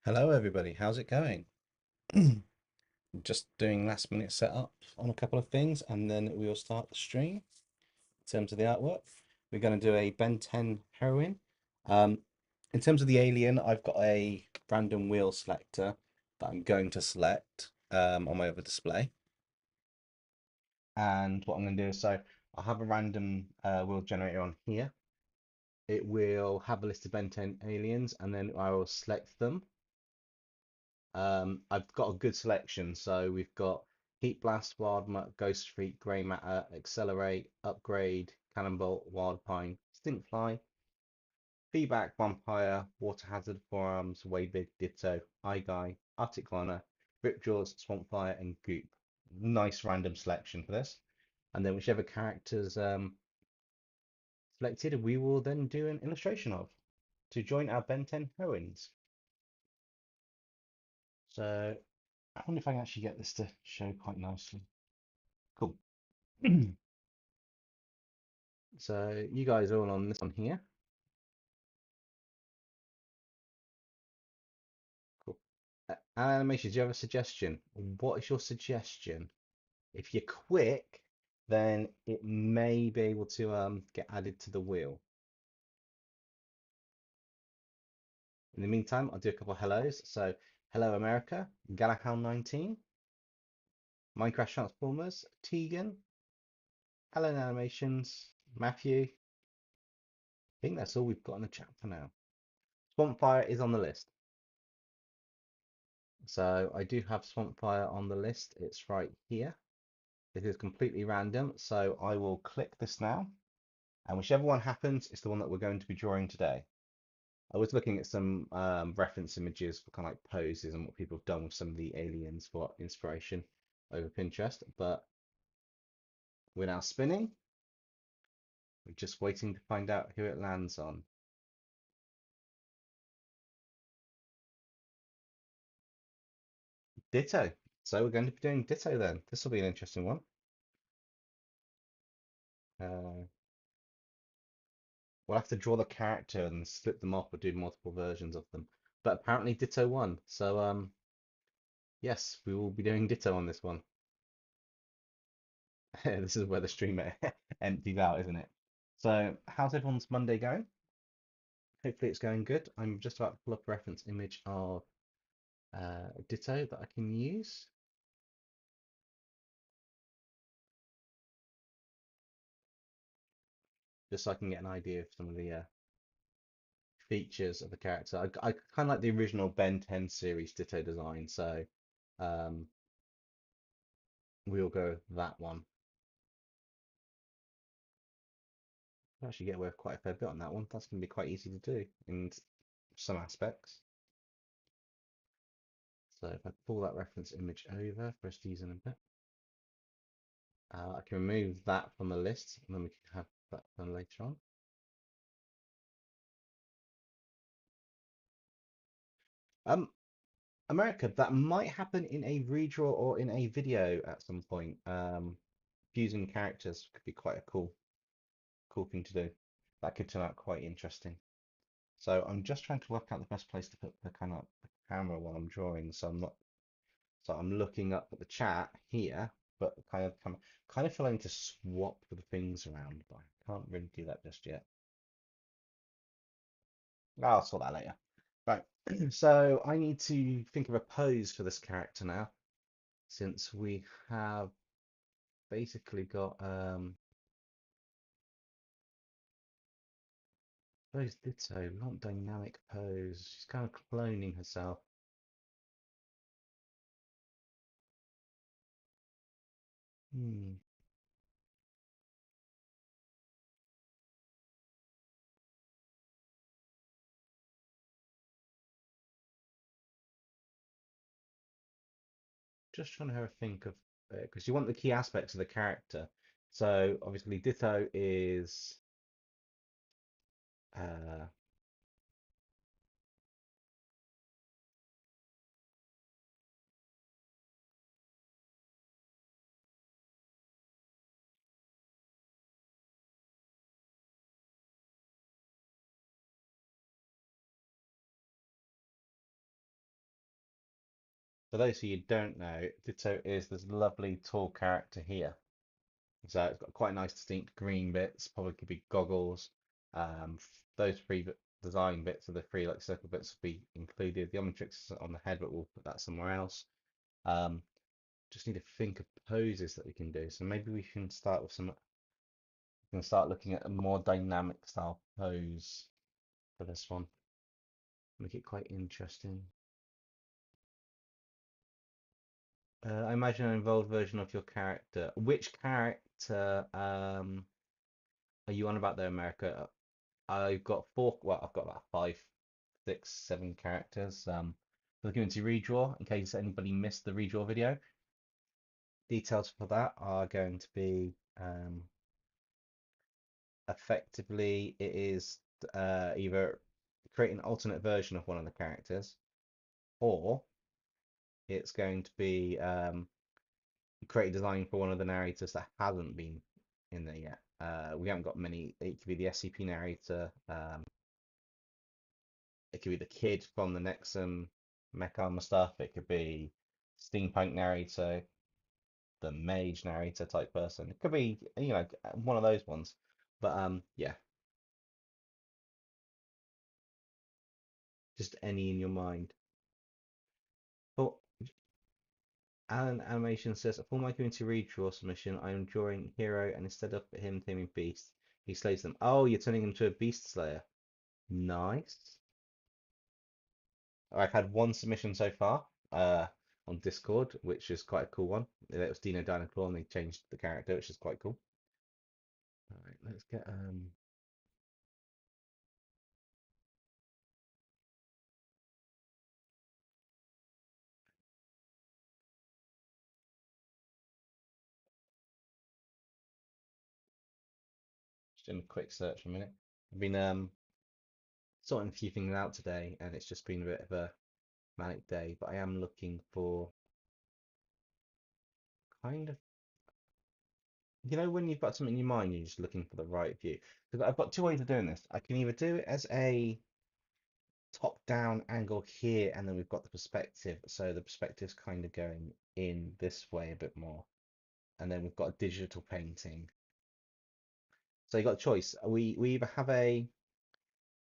Hello everybody, how's it going? Just doing last minute setup on a couple of things and then we will start the stream. In terms of the artwork, we're going to do a Ben 10 heroine. Um, in terms of the alien, I've got a random wheel selector that I'm going to select on my other display. And what I'm going to do is, so I'll have a random wheel generator on here. It will have a list of Ben 10 aliens and then I will select them. I've got a good selection. So we've got Heat Blast, Ghost Freak, Grey Matter, Accelerate, Upgrade, Cannonbolt, Wild Pine, Stinkfly, Feedback, Vampire, Water Hazard, Forearms, Waybig, Ditto, Eye Guy, Arctic Liner, Ripjaws, Swampfire, and Goop. Nice random selection for this. And then whichever characters selected, we will then do an illustration of to join our Ben 10 heroines. So I wonder if I can actually get this to show quite nicely. Cool. So you guys are all on this one here. Cool. Animations, do you have a suggestion? What is your suggestion? If you're quick, then it may be able to get added to the wheel. In the meantime, I'll do a couple of hellos. So, hello America, Galahal19, Minecraft Transformers, Tegan, Alan Animations, Matthew. I think that's all we've got in the chat for now. Swampfire is on the list. So I do have Swampfire on the list. It's right here. This is completely random, so I will click this now, and whichever one happens is the one that we're going to be drawing today. I was looking at some reference images for kind of like poses and what people have done with some of the aliens for inspiration over Pinterest, but we're now spinning. We're just waiting to find out who it lands on. Ditto. So we're going to be doing Ditto then. This will be an interesting one. Uh, we'll have to draw the character and split them up or do multiple versions of them. But apparently Ditto won. So yes, we will be doing Ditto on this one. This is where the streamer empties out, isn't it? So, how's everyone's Monday going? Hopefully, it's going good. I'm just about to pull up a reference image of Ditto that I can use. Just so I can get an idea of some of the features of the character. I kind of like the original Ben 10 series Ditto design, so um, we'll go with that one. I'll actually get away with quite a fair bit on that one. That's going to be quite easy to do in some aspects. So if I pull that reference image over for us to use in a bit, I can remove that from the list, and then we can have that done later on. Um, America, that might happen in a redraw or in a video at some point. Fusing characters could be quite a cool thing to do. That could turn out quite interesting. So I'm just trying to work out the best place to put the kind of the camera while I'm drawing. So I'm looking up at the chat here, but kind of feel I need to swap the things around, but I can't really do that just yet. I'll sort that later. Right, so I need to think of a pose for this character now, since we have basically got pose ditto, not dynamic pose. She's kind of cloning herself. Hmm. Just trying to have a think of because you want the key aspects of the character. So obviously ditto is uh For those of you who don't know, Ditto is this lovely tall character here. So it's got quite nice distinct green bits, probably could be goggles. Those three design bits are the three like circle bits will be included. The Omnitrix on the head, but we'll put that somewhere else. Um, just need to think of poses that we can do. So maybe we can start with some. We can start looking at a more dynamic style pose for this one. Make it quite interesting. I imagine an involved version of your character. Which character are you on about there, America? I've got four, well, I've got about five, six, seven characters. For the community redraw, in case anybody missed the redraw video, details for that are going to be effectively it is either create an alternate version of one of the characters, or it's going to be create a design for one of the narrators that hasn't been in there yet. We haven't got many. It could be the SCP narrator. It could be the kid from the Nexum mech armor stuff. It could be steampunk narrator, the mage narrator type person. It could be, one of those ones. But yeah, just any in your mind. But Alan Animation says, for my community redraw submission, I am drawing hero, and instead of him taming beast, he slays them. Oh, you're turning him to a beast slayer. Nice. I've had one submission so far on Discord, which is quite a cool one. It was Dino Dinosaur, and they changed the character, which is quite cool. All right, let's get just doing a quick search for a minute. I've been sorting a few things out today, and it's just been a bit of a manic day. But I am looking for kind of, when you've got something in your mind, you're just looking for the right view. Because I've got two ways of doing this. I can either do it as a top-down angle here, and then we've got the perspective. So the perspective's kind of going in this way a bit more. And then we've got a digital painting. So you got a choice. We either have a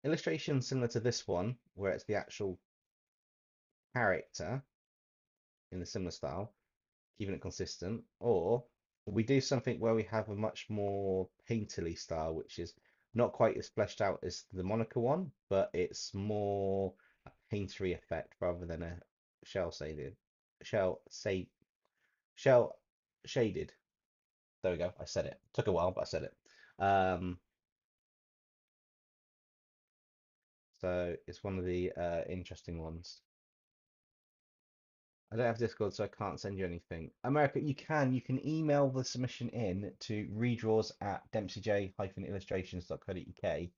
illustration similar to this one, where it's the actual character in a similar style, keeping it consistent, or we do something where we have a much more painterly style, which is not quite as fleshed out as the Monica one, but it's more a paintery effect rather than a shell shaded, shell say shell shaded. There we go. I said it. Took a while, but I said it. So it's one of the interesting ones. I don't have Discord, so I can't send you anything. America, you can email the submission in to redraws at dempseyj-illustrations.co.uk,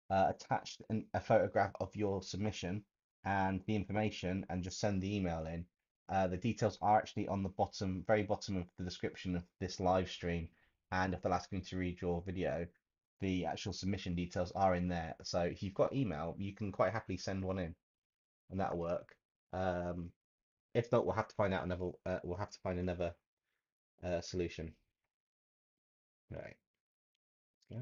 attach a photograph of your submission and the information, and just send the email in. The details are actually on the bottom, very bottom of the description of this live stream, and of the last community redraw video. The actual submission details are in there. So if you've got email, you can quite happily send one in, and that'll work. If not, we'll have to find out another. We'll have to find another solution. Right. Yeah.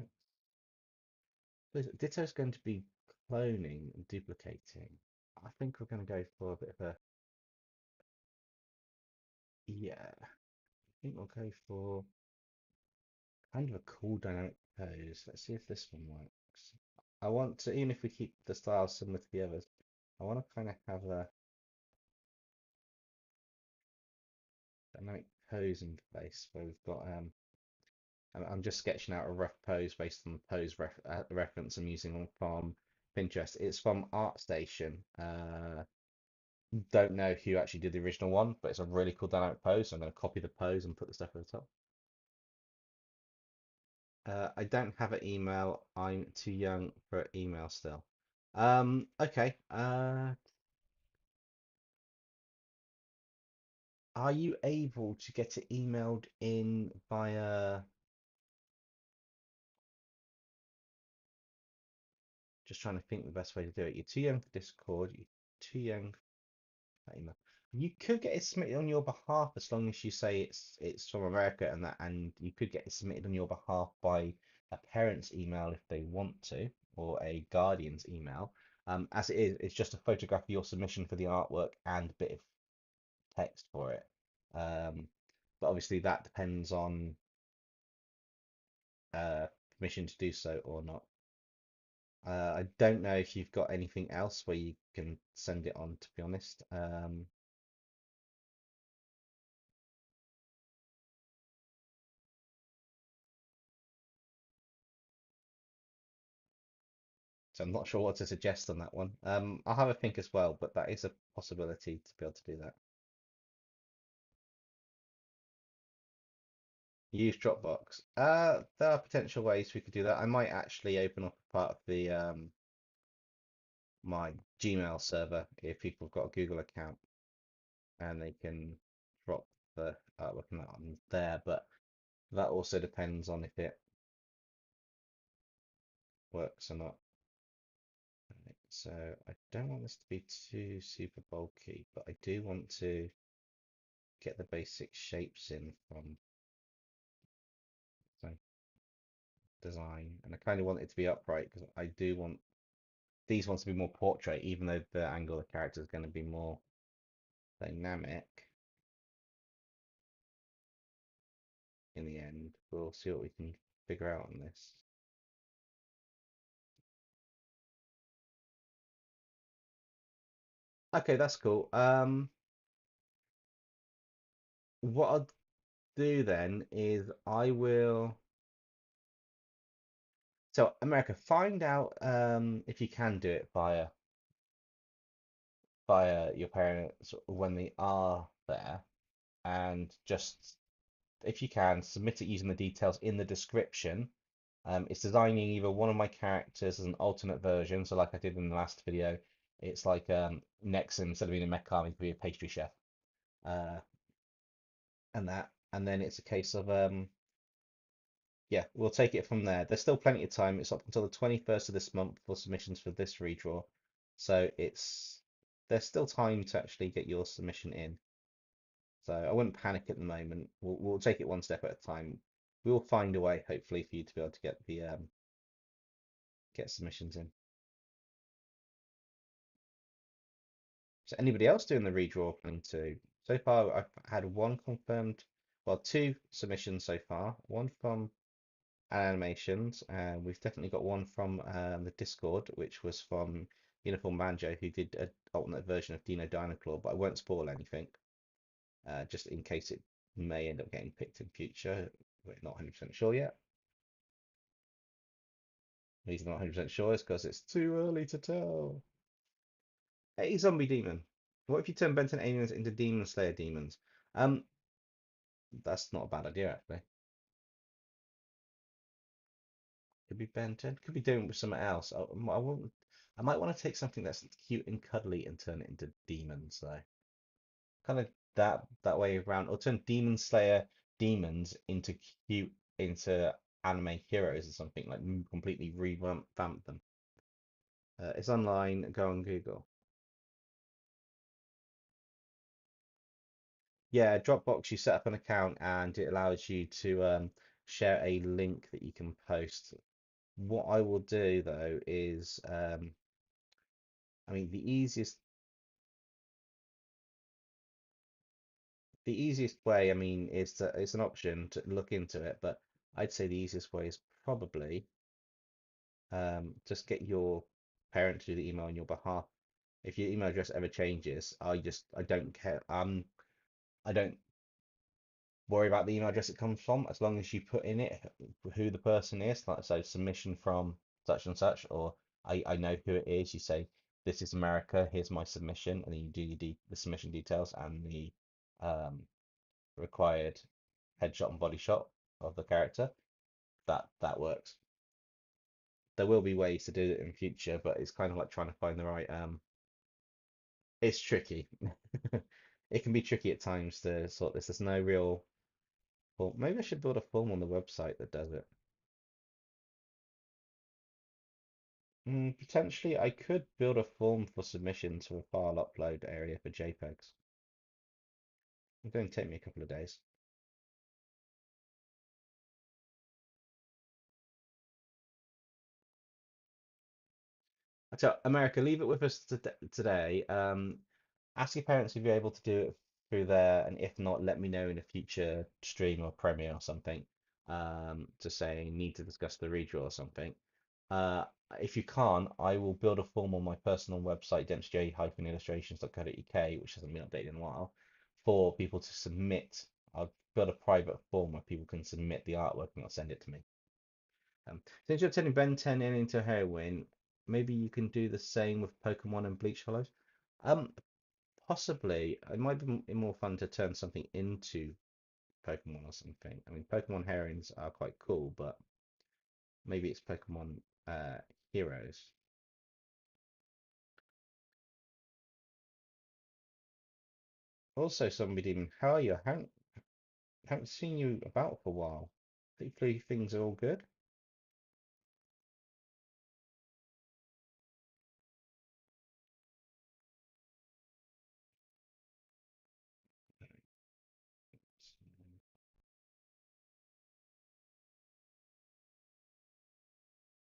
Ditto's going to be cloning and duplicating. I think we're going to go for a bit of a, yeah. I think we'll go for kind of a cool dynamic pose. Let's see if this one works. I want to, even if we keep the styles similar to the others, I want to kind of have a dynamic pose interface where we've got I'm just sketching out a rough pose based on the pose reference I'm using from Pinterest. It's from ArtStation. Don't know who actually did the original one, but it's a really cool dynamic pose. So I'm going to copy the pose and put the stuff at the top. I don't have an email. I'm too young for email still. Okay. Are you able to get it emailed in via? Just trying to think the best way to do it. You're too young for Discord. You're too young for email. You could get it submitted on your behalf as long as you say it's from America and that, and you could get it submitted on your behalf by a parent's email if they want to, or a guardian's email. As it is, it's just a photograph of your submission for the artwork and a bit of text for it. Um, but obviously that depends on uh, permission to do so or not. I don't know if you've got anything else where you can send it on, to be honest. So I'm not sure what to suggest on that one. I'll have a think as well, but that is a possibility to be able to do that. Use Dropbox. There are potential ways we could do that. I might actually open up a part of the my Gmail server if people have got a Google account and they can drop the artwork and that on there. But that also depends on if it works or not. Right, so I don't want this to be too super bulky, but I do want to get the basic shapes in from so design, and I kind of want it to be upright because I do want these ones to be more portrait, even though the angle of the character is going to be more dynamic in the end. We'll see what we can figure out on this. Okay, that's cool. What I'll do then is I will. So America, find out if you can do it via your parents when they are there, and just if you can submit it using the details in the description. It's designing either one of my characters as an alternate version, so like I did in the last video, it's like Nexon instead of being a mech army, could be a pastry chef, uh, and that, and then it's a case of yeah, we'll take it from there. There's still plenty of time. It's up until the 21st of this month for submissions for this redraw, so there's still time to actually get your submission in. So I wouldn't panic at the moment. We'll take it one step at a time. We'll find a way, hopefully, for you to be able to get the get submissions in. So anybody else doing the redraw planning to? So far, I've had one confirmed, well, two submissions so far. One from Animations, and we've definitely got one from the Discord, which was from Uniform Banjo, who did an alternate version of Dino Dinoclaw, but I won't spoil anything, just in case it may end up getting picked in future. We're not 100% sure yet. The reason I'm not 100% sure is because it's too early to tell. Hey, zombie demon. What if you turn Benton aliens into demon slayer demons? Um, that's not a bad idea actually. Could be Benton. Could be doing with something else. I won't. I might want to take something that's cute and cuddly and turn it into demons though. Kind of that way around, or turn demon slayer demons into cute into anime heroes or something like completely revamp them. It's online. Go on Google. Yeah, Dropbox, you set up an account and it allows you to share a link that you can post. What I will do though is, I mean, the easiest way, I mean, is to it's an option to look into it, but I'd say the easiest way is probably just get your parent to do the email on your behalf. If your email address ever changes, I don't care. I don't worry about the email address it comes from, as long as you put in it who the person is, like so submission from such and such, or I know who it is. You say this is America, here's my submission, and then you do the submission details and the um, required headshot and body shot of the character. That works. There will be ways to do it in future, but it's kind of like trying to find the right. It's tricky. It can be tricky at times to sort this. There's no real. Well, maybe I should build a form on the website that does it. Potentially, I could build a form for submission to a file upload area for JPEGs. It's going to take me a couple of days. I tell America, leave it with us today. Ask your parents if you're able to do it through there, and if not, let me know in a future stream or premiere or something. To say need to discuss the redraw or something. Uh, if you can't, I will build a form on my personal website, DempseyJ-illustrations.co.uk, which hasn't been updated in a while, for people to submit. I'll build a private form where people can submit the artwork and they'll send it to me. Since you're turning Ben 10 in into Heroine, maybe you can do the same with Pokemon and Bleach Hollows. Um, Possibly. It might be more fun to turn something into Pokemon or something. I mean, Pokemon Heroines are quite cool, but maybe it's Pokemon Heroes. Also, somebody, how are you? Haven't seen you about for a while. Hopefully things are all good.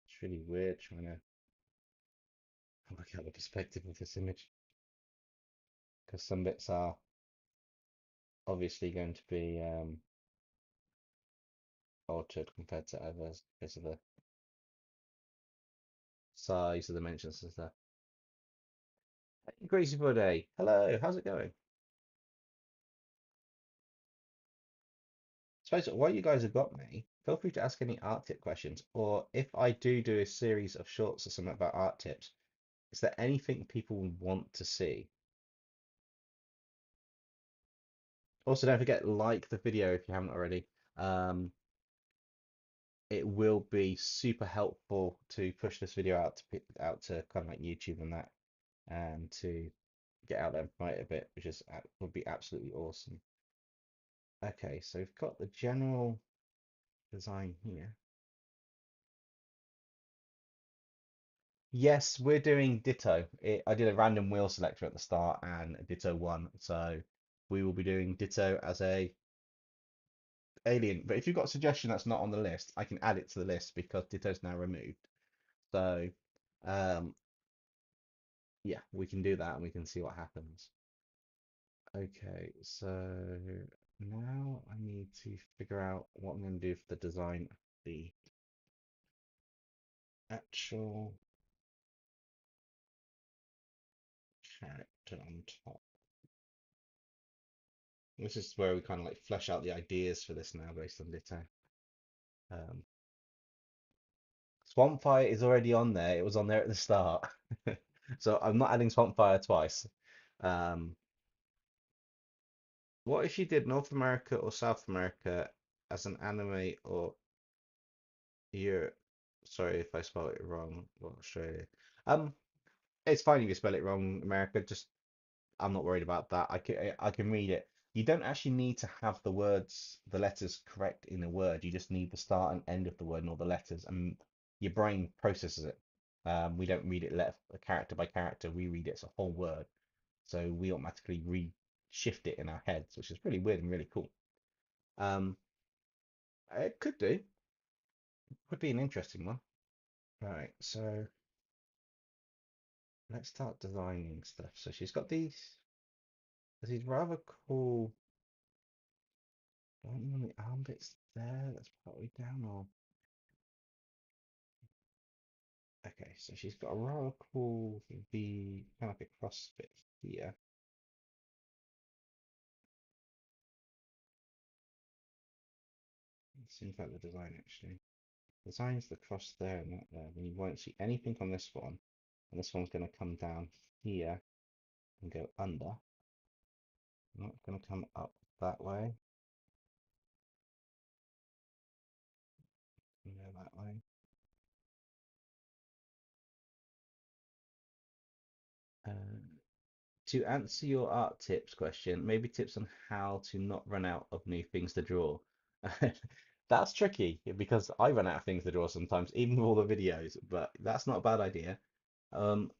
It's really weird trying to work out the perspective of this image because some bits are obviously going to be altered compared to others because of the size, the dimensions and stuff. Hey, Greasy Buddy, hello, how's it going? Suppose while you guys have got me, feel free to ask any art tip questions, or if I do a series of shorts or something about art tips, is there anything people would want to see? Also, don't forget, like the video if you haven't already. Um, it will be super helpful to push this video out to kind of like YouTube and that, and to get out there and promote it a bit, which is would be absolutely awesome. Okay, so we've got the general design here. Yes, we're doing Ditto. I did a random wheel selector at the start and Ditto won, so we will be doing Ditto as a alien. But if you've got a suggestion that's not on the list, I can add it to the list because Ditto's now removed. So, um, yeah, we can do that and we can see what happens. Okay, so now I need to figure out what I'm going to do for the design of the actual character on top. This is where we kind of like flesh out the ideas for this now based on Ditto. Um, Swampfire is already on there. It was on there at the start. So I'm not adding Swampfire twice. Um, what if you did North America or South America as an anime or Europe? Sorry if I spelled it wrong. Or Australia. Um, it's fine if you spell it wrong, America. Just I'm not worried about that. I can read it. You don't actually need to have the letters correct in a word. You just need the start and end of the word and all the letters, and your brain processes it. We don't read it character by character. We read it as a whole word, so we automatically re-shift it in our heads, which is really weird and really cool. Um, it could be an interesting one. Right, so let's start designing stuff. So she's got these rather cool. Don't you want the arm bits there? That's partly down or okay, so she's got a rather cool V kind of like a cross bit here. It seems like the design actually. Design's the cross there and that there. And you won't see anything on this one. And this one's gonna come down here and go under. Not gonna come up that way. And go that way. Uh, to answer your art tips question, maybe tips on how to not run out of new things to draw. That's tricky because I run out of things to draw sometimes, even with all the videos, but that's not a bad idea. Um,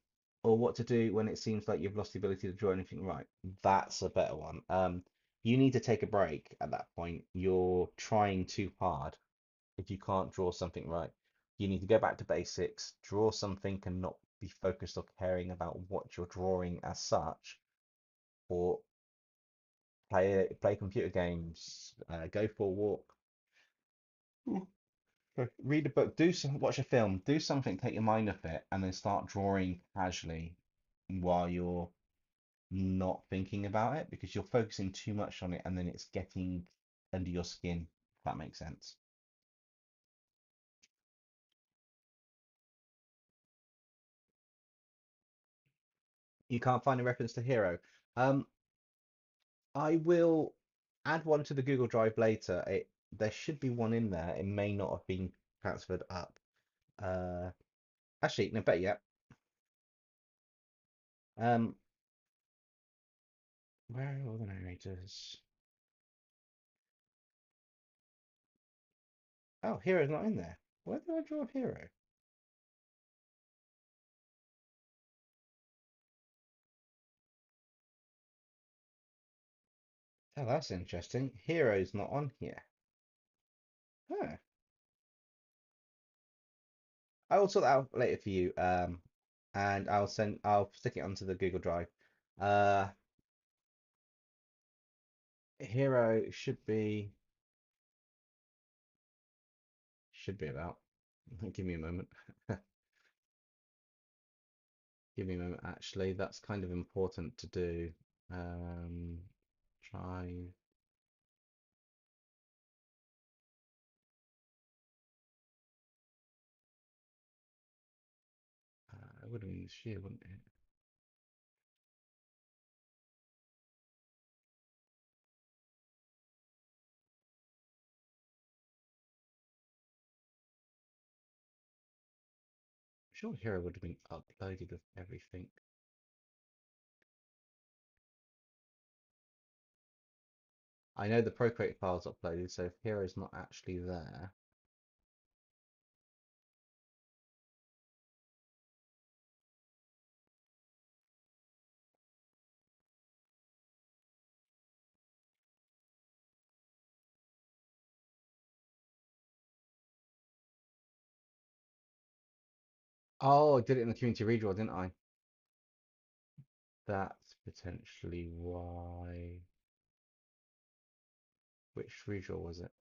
or what to do when it seems like you've lost the ability to draw anything right. That's a better one. You need to take a break at that point. You're trying too hard if you can't draw something right. You need to go back to basics, draw something and not be focused or caring about what you're drawing as such, or play computer games, go for a walk, read a book, watch a film, do something, take your mind off it, and then start drawing casually while you're not thinking about it because you're focusing too much on it and then it's getting under your skin, if that makes sense. You can't find a reference to Hero. Um, I will add one to the Google Drive later. There should be one in there. It may not have been transferred up. Uh, Actually, no, better yet. Um, where are all the narrators? Oh, Hero's not in there. Where did I draw Hero? Oh, that's interesting. Hero's not on here. Huh. I will sort that out later for you. And I'll stick it onto the Google Drive. Uh, Hero should be about. Give me a moment. Give me a moment. Actually, that's kind of important to do. Um, try. It would have been this year, wouldn't it? I'm sure Hero would have been uploaded with everything. I know the Procreate file's uploaded, so if Hero's not actually there, oh, I did it in the community redraw, didn't I? That's potentially why. Which redraw was it?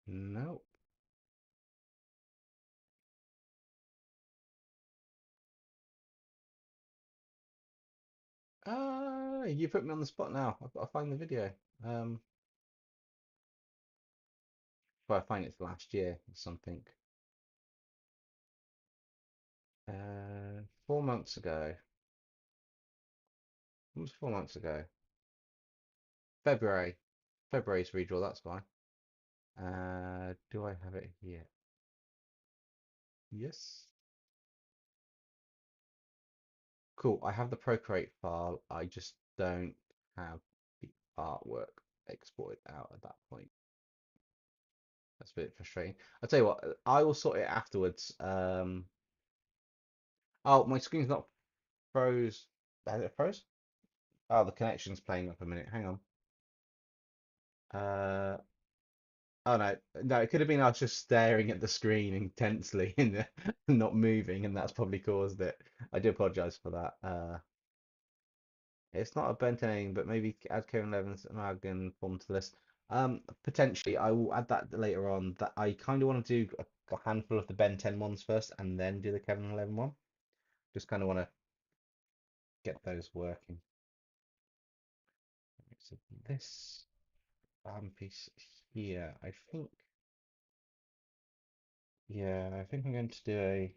Nope. You put me on the spot now. I've got to find the video. Um, well, I find it's last year or something. 4 months ago. It was 4 months ago. February. February's redraw, that's fine. Do I have it here? Yes. Cool. I have the Procreate file. I just don't have the artwork exported out at that point. That's a bit frustrating. I'll tell you what, I will sort it afterwards. Oh, my screen's not froze. Has it froze? Oh, the connection's playing up a minute. Hang on. Uh, oh no, no, it could have been I was just staring at the screen intensely and not moving, and that's probably caused it. I do apologize for that. It's not a bent ending, but maybe add Kevin Levin's Amalgam form to the list. Potentially, I will add that later on. That I kind of want to do a handful of the Ben 10 ones first, and then do the Kevin 11 one. Just kind of want to get those working. So this piece here, I think, yeah, I think I'm going to do a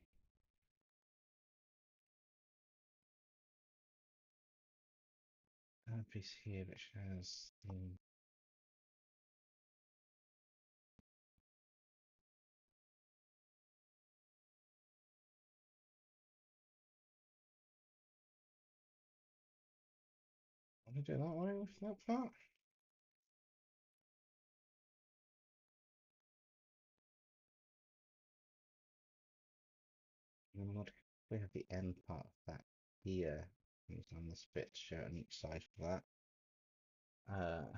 piece here which has want to do that way with that part. And we have the end part of that here. on this bit to show on each side for that.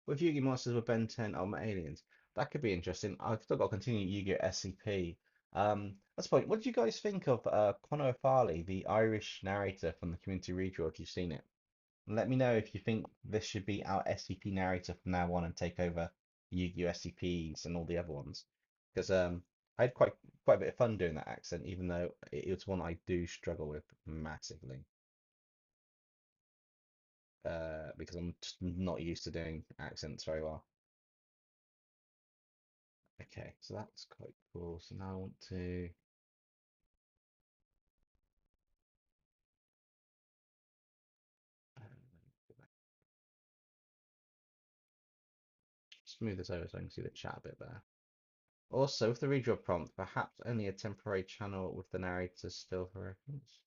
With Yu-Gi Monsters with Ben 10 Ultimate Aliens, that could be interesting. I've still got to continue Yu-Gi-Oh! SCP. That's the point. What did you guys think of Conor Farley, the Irish narrator from the Community Redraw, if you've seen it? Let me know if you think this should be our SCP narrator from now on and take over Yu-Gi-Oh! SCPs and all the other ones. Because I had quite a bit of fun doing that accent, even though it's one I do struggle with massively. Because I'm just not used to doing accents very well. Okay, so that's quite cool. So now I want to smooth this over so I can see the chat a bit better. Also, with the redraw prompt, perhaps only a temporary channel with the narrator still for reference.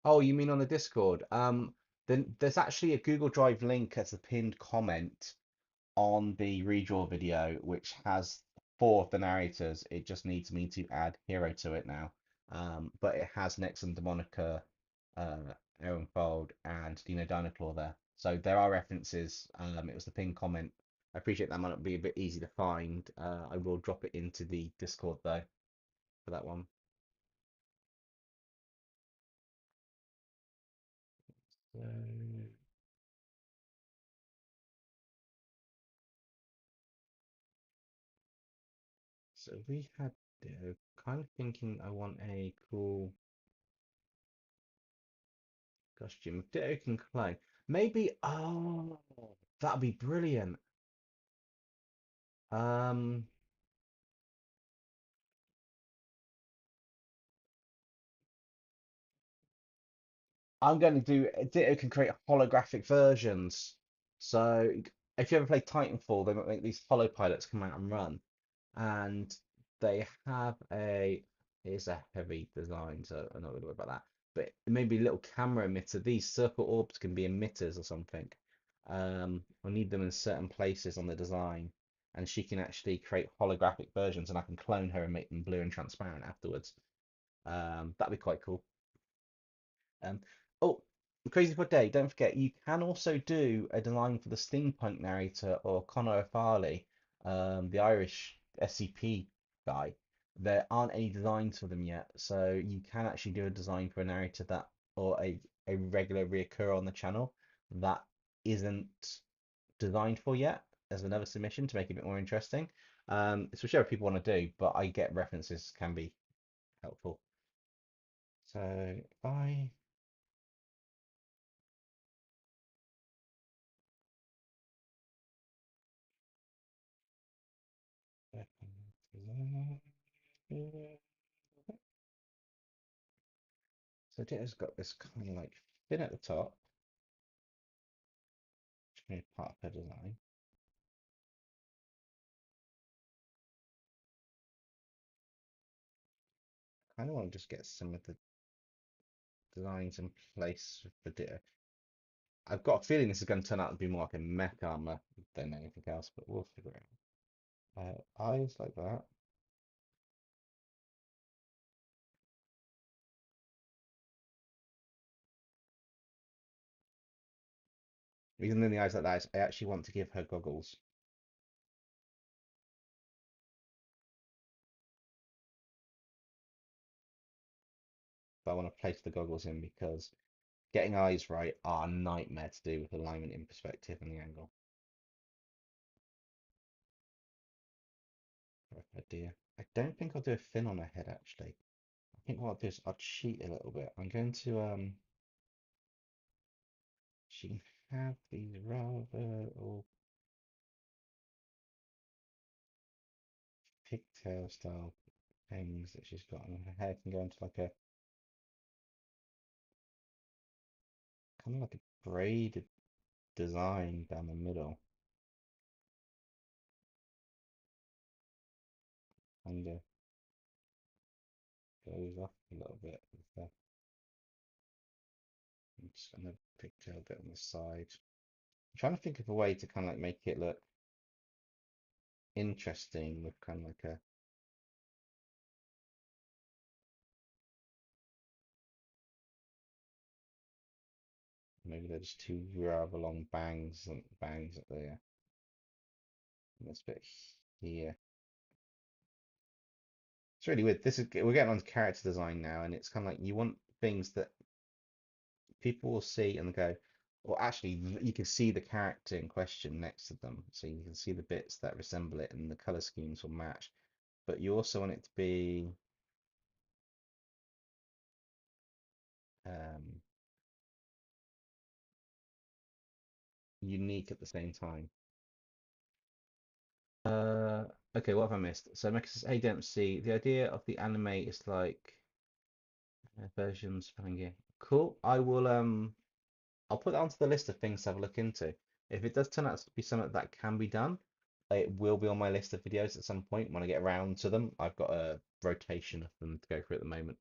Oh, you mean on the Discord? Then there's actually a Google Drive link as a pinned comment on the redraw video, which has four of the narrators. It just needs me to add Hero to it now. But it has Nex and Demonica, uh, Aaron Fold, and Dino Dinoclaw there. So there are references. It was the pinned comment. I appreciate that might not be a bit easy to find. I will drop it into the Discord though for that one. So, so we had kind of thinking I want a cool costume. Ditto can clay. Maybe, oh, that'd be brilliant. Um, I'm going to do, Ditto can create holographic versions. So if you ever play Titanfall, they might make these holo pilots come out and run. And they have it's a heavy design, so I'm not going to worry about that. But maybe a little camera emitter. These circle orbs can be emitters or something. We'll need them in certain places on the design. And she can actually create holographic versions, and I can clone her and make them blue and transparent afterwards. That'd be quite cool. Um, oh, Crazy for a Day, don't forget, you can also do a design for the steampunk narrator or Conor O'Farley, the Irish SCP guy. There aren't any designs for them yet, so you can actually do a design for a narrator that, or a regular reoccur on the channel that isn't designed for yet as another submission to make it a bit more interesting. It's whichever people want to do, but I get references can be helpful. So if I so Ditto's got this kind of like fin at the top, which may be part of her design. I kind of want to just get some of the designs in place for Ditto. I've got a feeling this is going to turn out to be more like a mech armor than anything else, but we'll figure it out. Eyes like that. Even in the eyes like that, I actually want to give her goggles. But I want to place the goggles in because getting eyes right are a nightmare to do with alignment in perspective and the angle. Rough idea. I don't think I'll do a fin on her head actually. I think what I'll do is I'll cheat a little bit. I'm going to she can have these rather or pigtail style things that she's got, and her hair can go into like a kind of like a braided design down the middle. And goes off a little bit with the just another pigtail bit on the side. I'm trying to think of a way to kind of like make it look interesting with kind of like a Maybe they're just two rather long bangs and bangs at the this bit here. It's really weird. We're getting on to character design now, and it's kind of like you want things that people will see and go, or actually you can see the character in question next to them, so you can see the bits that resemble it, and the color schemes will match. But you also want it to be um, unique at the same time. Uh, okay, what have I missed? So Mecca says, "Hey Dempsey, the idea of the anime is like versions spelling it. Cool. I'll put that onto the list of things to have a look into. If it does turn out to be something that can be done, it will be on my list of videos at some point when I get around to them. I've got a rotation of them to go through at the moment.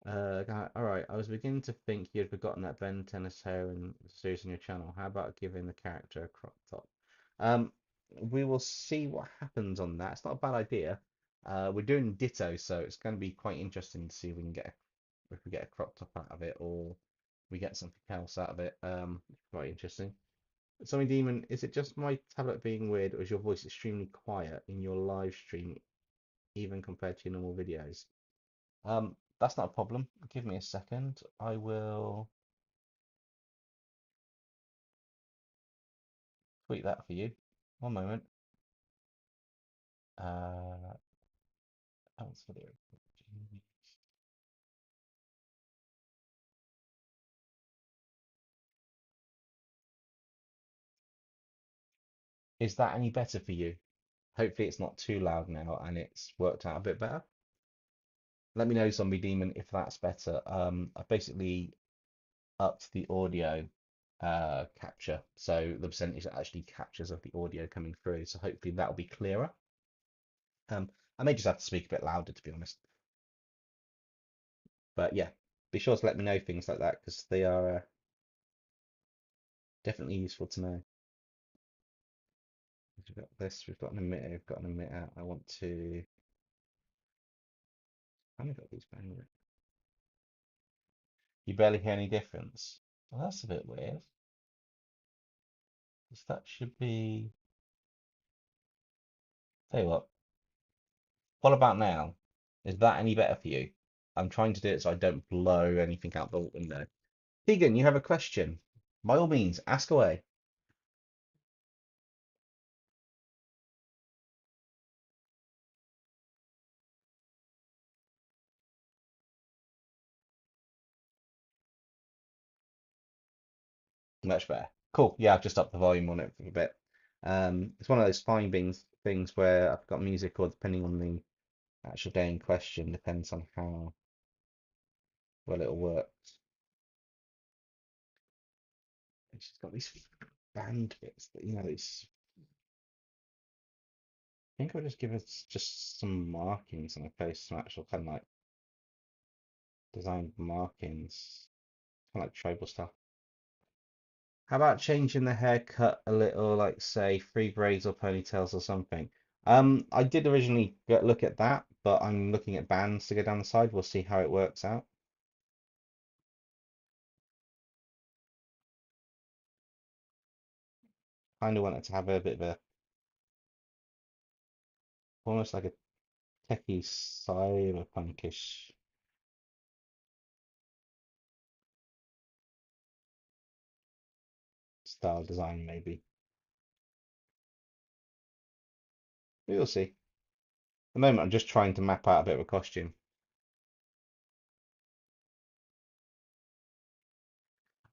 All right. I was beginning to think you'd forgotten that Ben Tennis Heroine series on your channel. How about giving the character a crop top? Um, we will see what happens on that. It's not a bad idea. We're doing Ditto, so it's going to be quite interesting to see if we can get if we get a crop top out of it or we get something else out of it. Quite interesting. Something Demon, is it just my tablet being weird, or is your voice extremely quiet in your live stream, even compared to your normal videos? That's not a problem. Give me a second. I will tweet that for you. One moment. Uh, else video. Is that any better for you? Hopefully it's not too loud now and it's worked out a bit better. Let me know, Zombie Demon, if that's better. I basically upped the audio capture, so the percentage that actually captures of the audio coming through. So hopefully that'll be clearer. I may just have to speak a bit louder, to be honest. But yeah, be sure to let me know things like that because they are definitely useful to know. We've got this, we've got an emitter, we've got an emitter. I want to. I haven't got these bangers. You barely hear any difference. Well, that's a bit weird. Because that should be. Tell you what about now? Is that any better for you? I'm trying to do it so I don't blow anything out the window. Keegan, you have a question? By all means, ask away. Much better. Cool. Yeah, I've just upped the volume on it for a bit. It's one of those fine things where I've got music, or depending on the actual day in question, depends on how well it'll work. And she's got these band bits that, these. I think I'll just give it just some markings and I place some actual kind of like designed markings, kind of like tribal stuff. How about changing the haircut a little, like say three braids or ponytails or something? I did originally look at that, but I'm looking at bands to go down the side. We'll see how it works out. Kind of wanted to have a bit of a, almost like a techie cyberpunkish style design, maybe. We will see. At the moment, I'm just trying to map out a bit of a costume.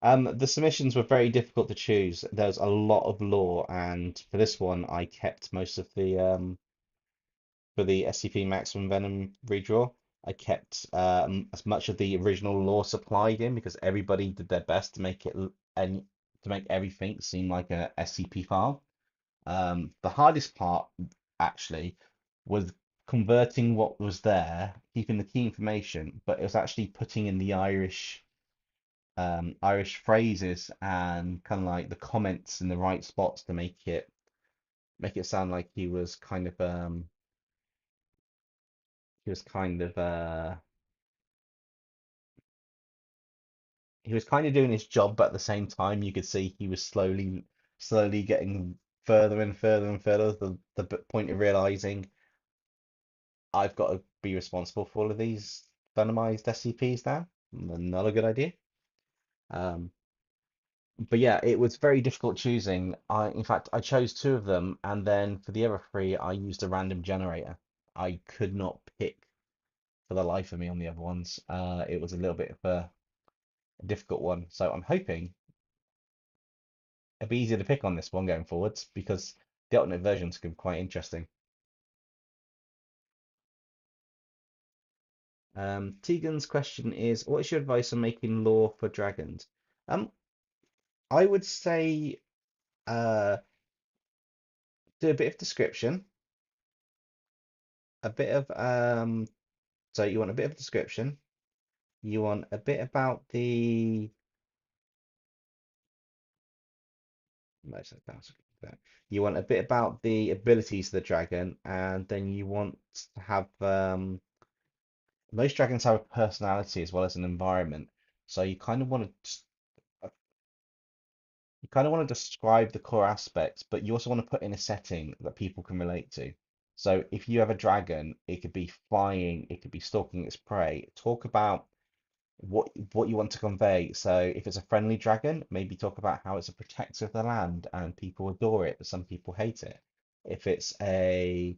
The submissions were very difficult to choose. There's a lot of lore, and for this one, I kept most of the for the SCP Maximum Venom redraw. I kept as much of the original lore supplied in because everybody did their best to make it and to make everything seem like a SCP file. The hardest part actually was converting what was there, keeping the key information, but it was actually putting in the Irish phrases and kind of like the comments in the right spots to make it sound like he was kind of he was kind of doing his job, but at the same time, you could see he was slowly getting further and further and further. The point of realizing I've got to be responsible for all of these randomized SCPs now. Not a good idea. Um, but yeah, it was very difficult choosing. In fact, I chose two of them, and then for the other three, I used a random generator. I could not pick for the life of me on the other ones. It was a little bit of a difficult one. So I'm hoping it'll be easier to pick on this one going forwards because the alternate versions could be quite interesting. Tegan's question is, what's your advice on making lore for dragons? Um, I would say uh, do a bit of description, a bit of so you want a bit of description, you want a bit about the you want a bit about the abilities of the dragon, and then you want to have most dragons have a personality as well as an environment. So you kind of want to describe the core aspects, but you also want to put in a setting that people can relate to. So if you have a dragon, it could be flying, it could be stalking its prey. Talk about what you want to convey. So if it's a friendly dragon, maybe talk about how it's a protector of the land and people adore it, but some people hate it. If it's a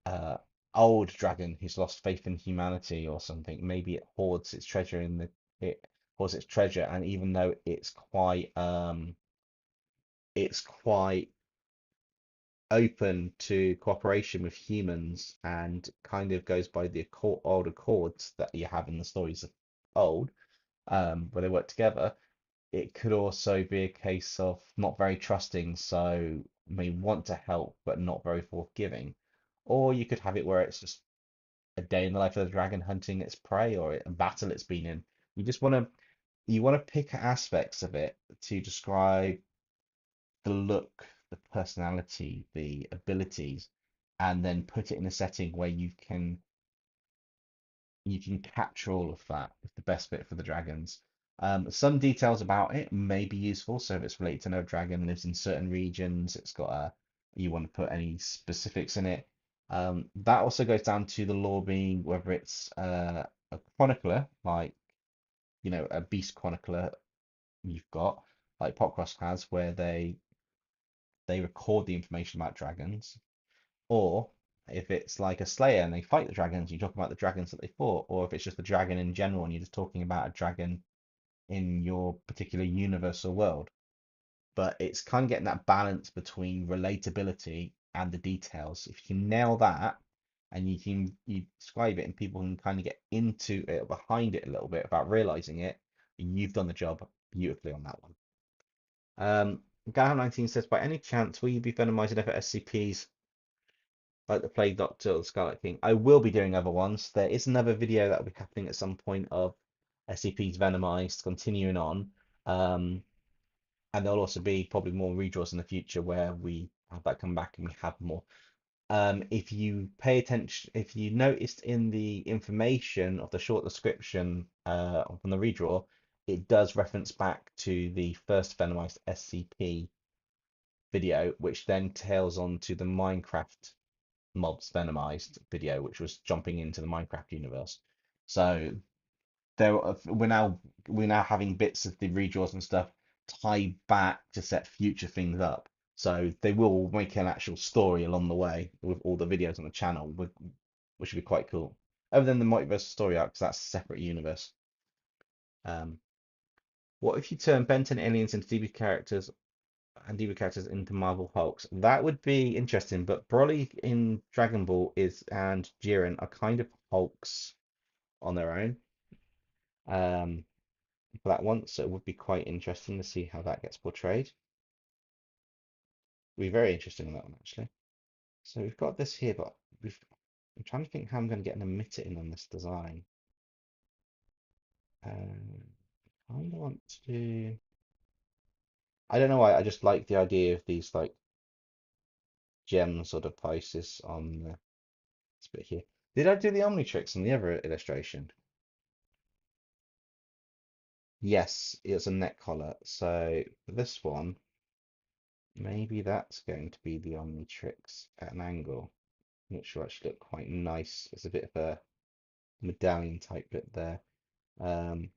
uh, old dragon who's lost faith in humanity or something, maybe it hoards its treasure it hoards its treasure, and even though it's quite open to cooperation with humans and kind of goes by the old accords that you have in the stories of old, where they work together. It could also be a case of not very trusting, so may want to help but not very forgiving. Or you could have it where it's just a day in the life of the dragon hunting its prey or a battle it's been in. You just want to pick aspects of it to describe the look, the personality, the abilities, and then put it in a setting where you can capture all of that with the best bit for the dragons. Some details about it may be useful. So if it's related to no dragon lives in certain regions, it's got a you want to put any specifics in it. That also goes down to the lore being whether it's a chronicler, like a beast chronicler you've got, like Popcross has, where they record the information about dragons, or if it's like a slayer and they fight the dragons, you talk about the dragons that they fought, or if it's just a dragon in general and you're just talking about a dragon in your particular universe or world. But it's kind of getting that balance between relatability and the details. If you can nail that and you describe it and people can kind of get into it, behind it a little bit about realizing it, you've done the job beautifully on that one. Gahan19 says, by any chance, will you be venomizing other SCPs like the Plague Doctor or the Scarlet King? I will be doing other ones. There is another video that will be happening at some point of SCPs venomized, continuing on. And there'll also be probably more redraws in the future where we have that come back and we have more. If you pay attention, if you noticed in the information of the short description from the redraw, it does reference back to the first venomized SCP video, which then tails on to the Minecraft mobs venomized video, which was jumping into the Minecraft universe. So we're now having bits of the redraws and stuff tie back to set future things up. So they will make an actual story along the way with all the videos on the channel, which would be quite cool. Other than the multiverse story arc, because that's a separate universe. Um, what if you turn Ben 10 aliens into DB characters and DB characters into Marvel Hulks? That would be interesting, but Broly in Dragon Ball and Jiren are kind of Hulks on their own. For that one, so it would be quite interesting to see how that gets portrayed. It'd be very interesting on that one actually. So we've got this here, but I'm trying to think how I'm going to get an emitter in on this design. I kind of want to do. I don't know why. I just like the idea of these like gem sort of places on this bit here. Did I do the Omnitrix in the other illustration? Yes, it's a neck collar. So for this one, maybe that's going to be the Omnitrix at an angle. Not sure actually look quite nice. It's a bit of a medallion type bit there. Um,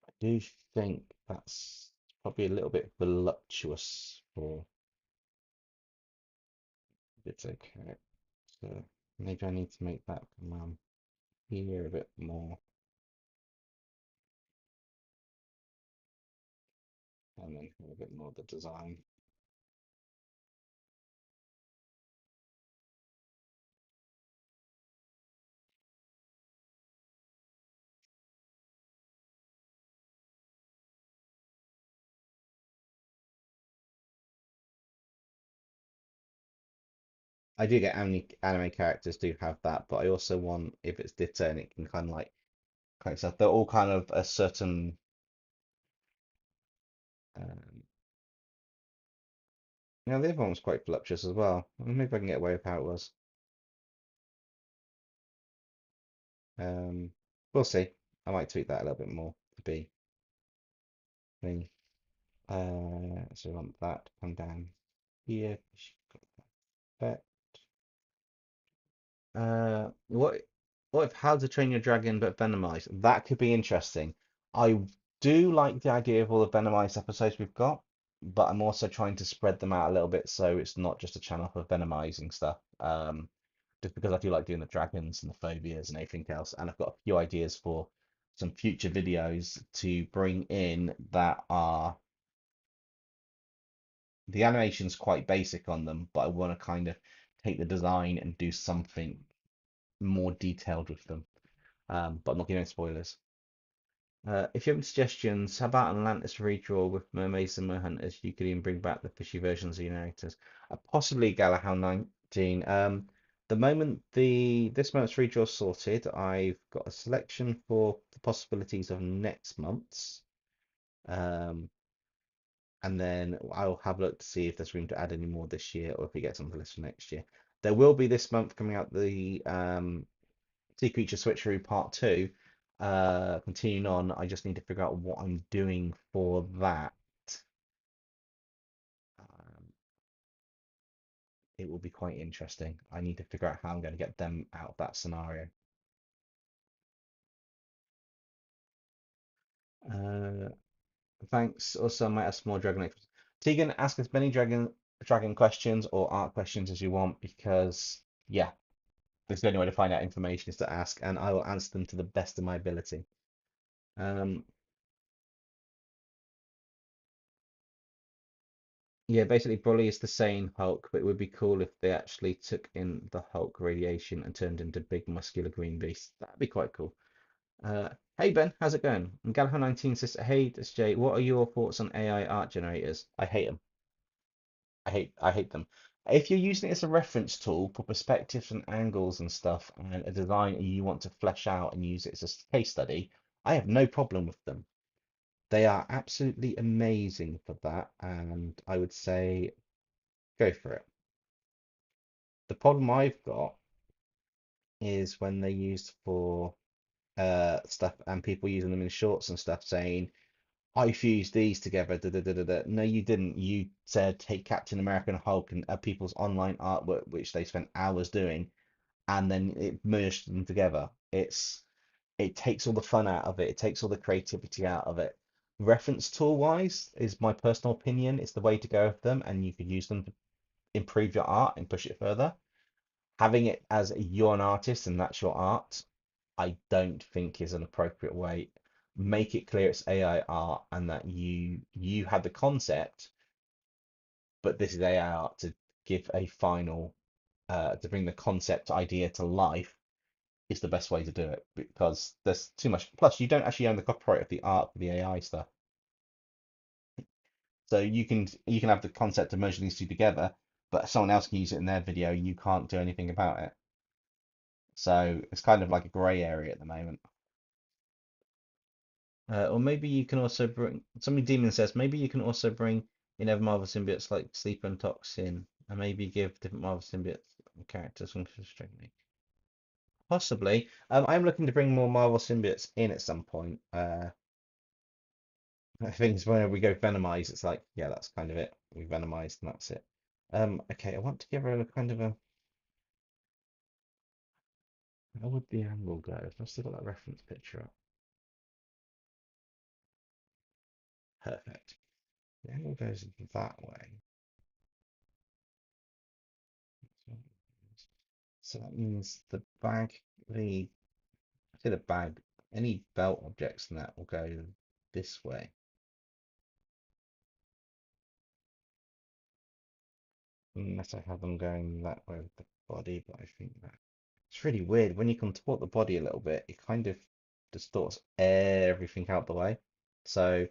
I do think that's probably a little bit voluptuous for it's okay. So maybe I need to make that come here a bit more and then have a bit more of the design. I do get anime characters do have that, but I also want if it's Ditto and it can kind of like kind of stuff. They're all kind of a certain. Um, the other one was quite voluptuous as well. Maybe I can get away with how it was. Um, we'll see. I might tweak that a little bit more to be me. So we want that to come down here. But what if How to Train Your Dragon but Venomized? That could be interesting. I do like the idea of all the Venomized episodes we've got, but I'm also trying to spread them out a little bit so it's not just a channel for Venomizing stuff. Just because I do like doing the dragons and the phobias and everything else, and I've got a few ideas for some future videos to bring in that are the animation's quite basic on them, but I want to kind of take the design and do something more detailed with them. But I'm not giving any spoilers. If you have any suggestions, how about Atlantis redraw with mermaids and merhunters? You could even bring back the fishy versions of your narrators. Possibly Galahad 19. The moment this month's redraw sorted, I've got a selection for the possibilities of next month's. Um, and then I'll have a look to see if there's room to add any more this year or if we get something less for next year. There will be this month coming out the Sea Creature Switcheroo Part 2. Continuing on, I just need to figure out what I'm doing for that. Um, it will be quite interesting. I need to figure out how I'm going to get them out of that scenario. Uh, Thanks. Also, I might ask more Dragon Age. Tegan, ask as many dragon questions or art questions as you want because, yeah, this is the only way to find out information is to ask, and I will answer them to the best of my ability. Um, Yeah, basically, Broly is the same Hulk, but it would be cool if they actually took in the Hulk radiation and turned into big muscular green beasts. That'd be quite cool. Hey Ben, how's it going? And Galho19 says, hey, it's Jay. What are your thoughts on AI art generators? I hate them. I hate them. If you're using it as a reference tool for perspectives and angles and stuff, and a design you want to flesh out and use it as a case study, I have no problem with them. They are absolutely amazing for that, and I would say go for it. The problem I've got is when they're used for stuff and people using them in shorts and stuff saying, I fused these together. Da, da, da, da, da. No, you didn't. You said take Captain America and Hulk and people's online artwork, which they spent hours doing, and then it merged them together. It takes all the fun out of it. It takes all the creativity out of it. Reference tool wise is my personal opinion. It's the way to go with them, and you could use them to improve your art and push it further. Having it as you're an artist and that's your art, I don't think is an appropriate way. Make it clear it's AI art and that you had the concept, but this is AI art to give a final to bring the concept idea to life is the best way to do it because there's too much. Plus, you don't actually own the copyright of the art for the AI stuff, so you can have the concept of merging these two together, but someone else can use it in their video. You can't do anything about it. So it's kind of like a grey area at the moment. Or maybe you can also bring, somebody Demon says, maybe you can also bring in other Marvel symbiotes like Sleeper and Toxin, and maybe give different Marvel symbiotes characters function strengthening. Possibly. I'm looking to bring more Marvel symbiotes in at some point. I think it's when we go Venomize, it's like, yeah, that's kind of it. We Venomized and that's it. Okay, I want to give her a kind of a. How would the angle go? I've still got that reference picture up. Perfect. The angle goes that way. So that means the bag, I say the bag, any belt objects in that will go this way. Unless I have them going that way with the body, but I think that it's really weird. When you contort the body a little bit, it kind of distorts everything out the way. So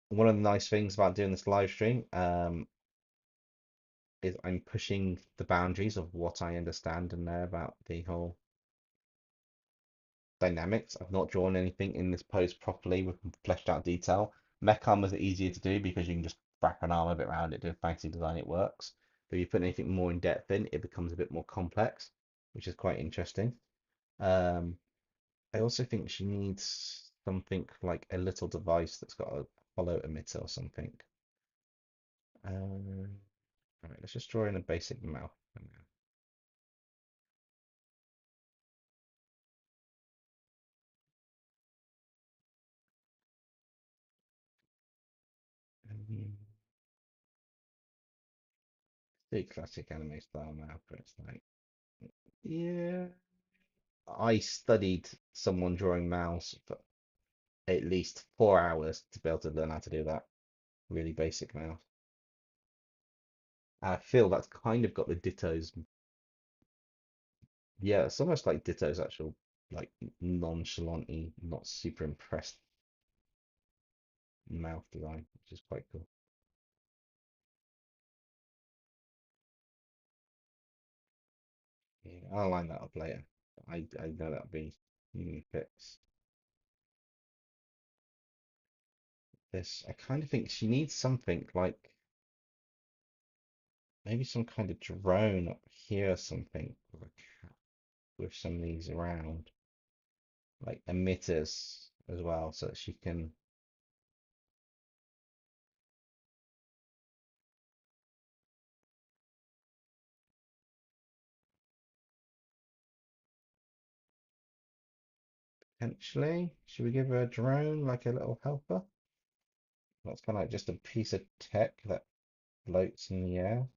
one of the nice things about doing this live stream is I'm pushing the boundaries of what I understand and know about the whole dynamics. I've not drawn anything in this pose properly with fleshed out detail. Mech armors are easier to do because you can just wrap an arm a bit around it, do a fancy design, it works. But if you put anything more in depth in, it becomes a bit more complex, which is quite interesting. Um, I also think she needs something like a little device that's got a hollow emitter or something. All right, let's just draw in a basic mouth for now. Um, the classic anime style mouth, but it's like, yeah. I studied someone drawing mouths for at least 4 hours to be able to learn how to do that really basic mouth. I feel that's kind of got the Ditto's. Yeah, it's almost like Ditto's actual, like nonchalant not super impressed mouth design, which is quite cool. Yeah, I'll line that up later. I know that'll be fits this. I kind of think she needs something like maybe some kind of drone up here or something with a cat with some of these around, like emitters as well, so that she can potentially. Should we give her a drone like a little helper? That's kind of like just a piece of tech that floats in the air.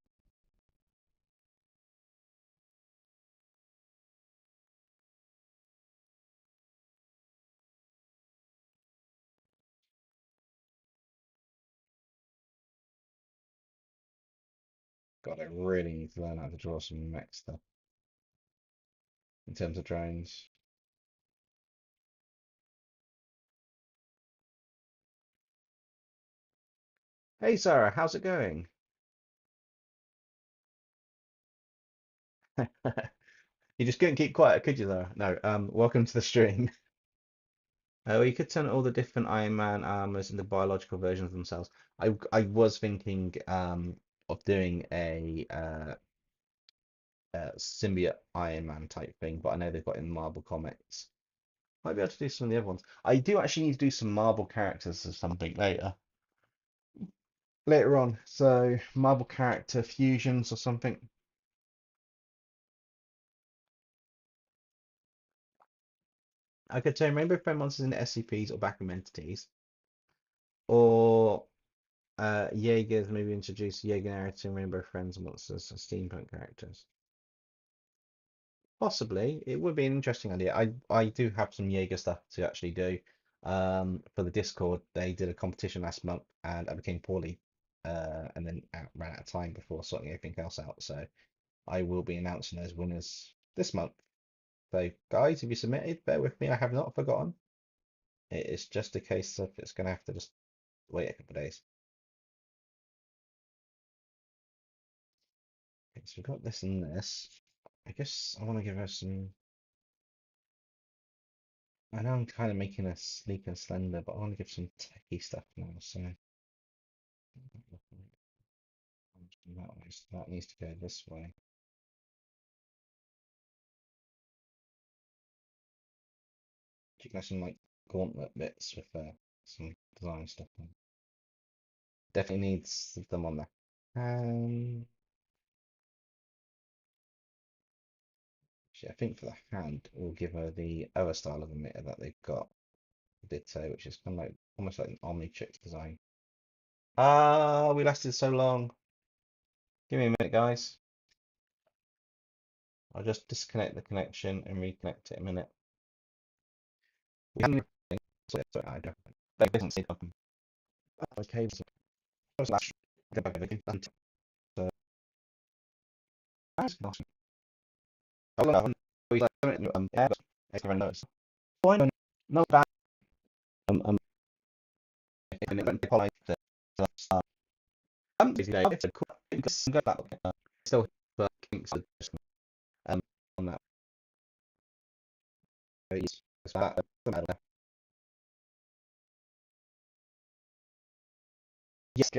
God, I really need to learn how to draw some mech stuff in terms of drones. Hey Sarah, how's it going? You just couldn't keep quiet, could you, though? No. Welcome to the stream. Well, you could turn all the different Iron Man armors into biological versions of themselves. I was thinking of doing a symbiote Iron Man type thing, but I know they've got in Marvel comics. Might be able to do some of the other ones. I do actually need to do some Marvel characters or something later on. So Marvel character fusions or something. I could turn Rainbow Friend monsters into SCPs or backup entities, or Jaegers, maybe introduce Jaeger narrative and Rainbow Friends monsters as steampunk characters. Possibly, it would be an interesting idea. I do have some Jaeger stuff to actually do. For the Discord, they did a competition last month, and I became poorly, and then ran out of time before sorting everything else out. So I will be announcing those winners this month. So guys, if you submitted, bear with me. I have not forgotten. It is just a case of it's going to have to just wait a couple of days. Okay, so we've got this and this. I guess I want to give her some. I know I'm kind of making her sleek and slender, but I want to give some techie stuff now. So that way, so that needs to go this way. You can have some like gauntlet bits with some design stuff on. Definitely needs them on there. Actually, I think for the hand, we'll give her the other style of emitter that they've got, Ditto, which is kind of like almost like an Omnitrix design. Ah, we lasted so long. Give me a minute, guys. I'll just disconnect the connection and reconnect it in a minute. We can sorry, I don't. That doesn't say nothing. Okay, so go back again. So that's awesome. Hold on, we like yeah, but extra notes. Why not bad? And it went to polite the basically it's a cool because got that still but kinks on that is that yes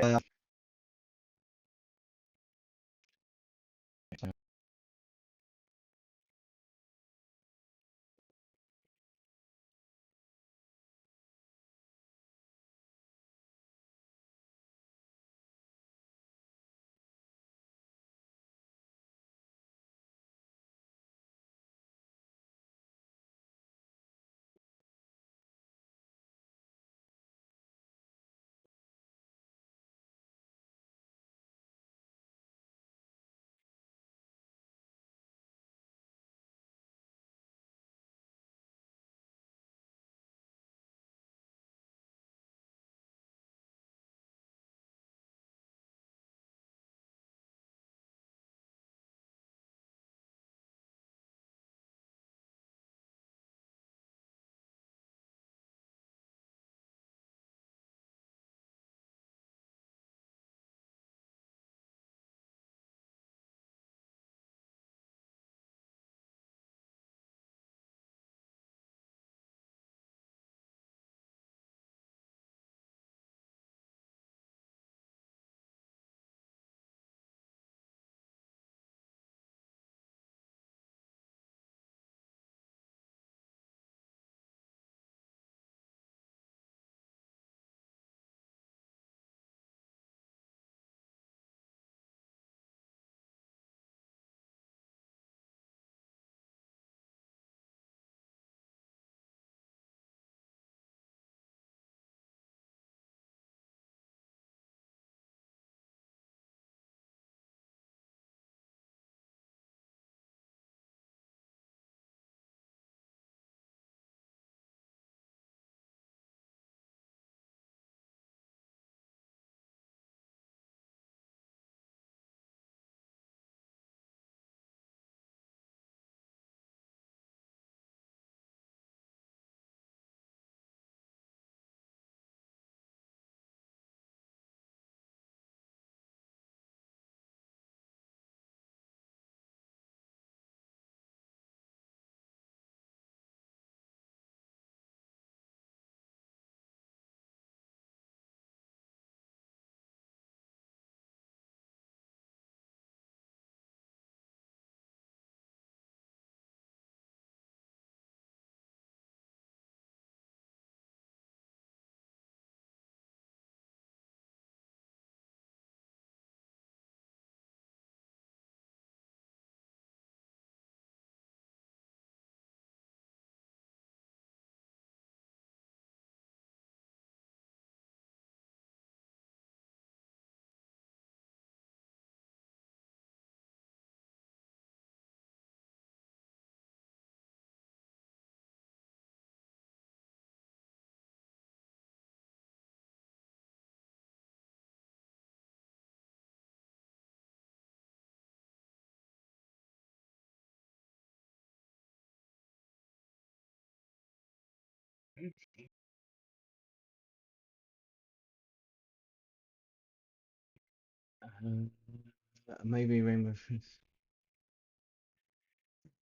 maybe Rainbow Friends.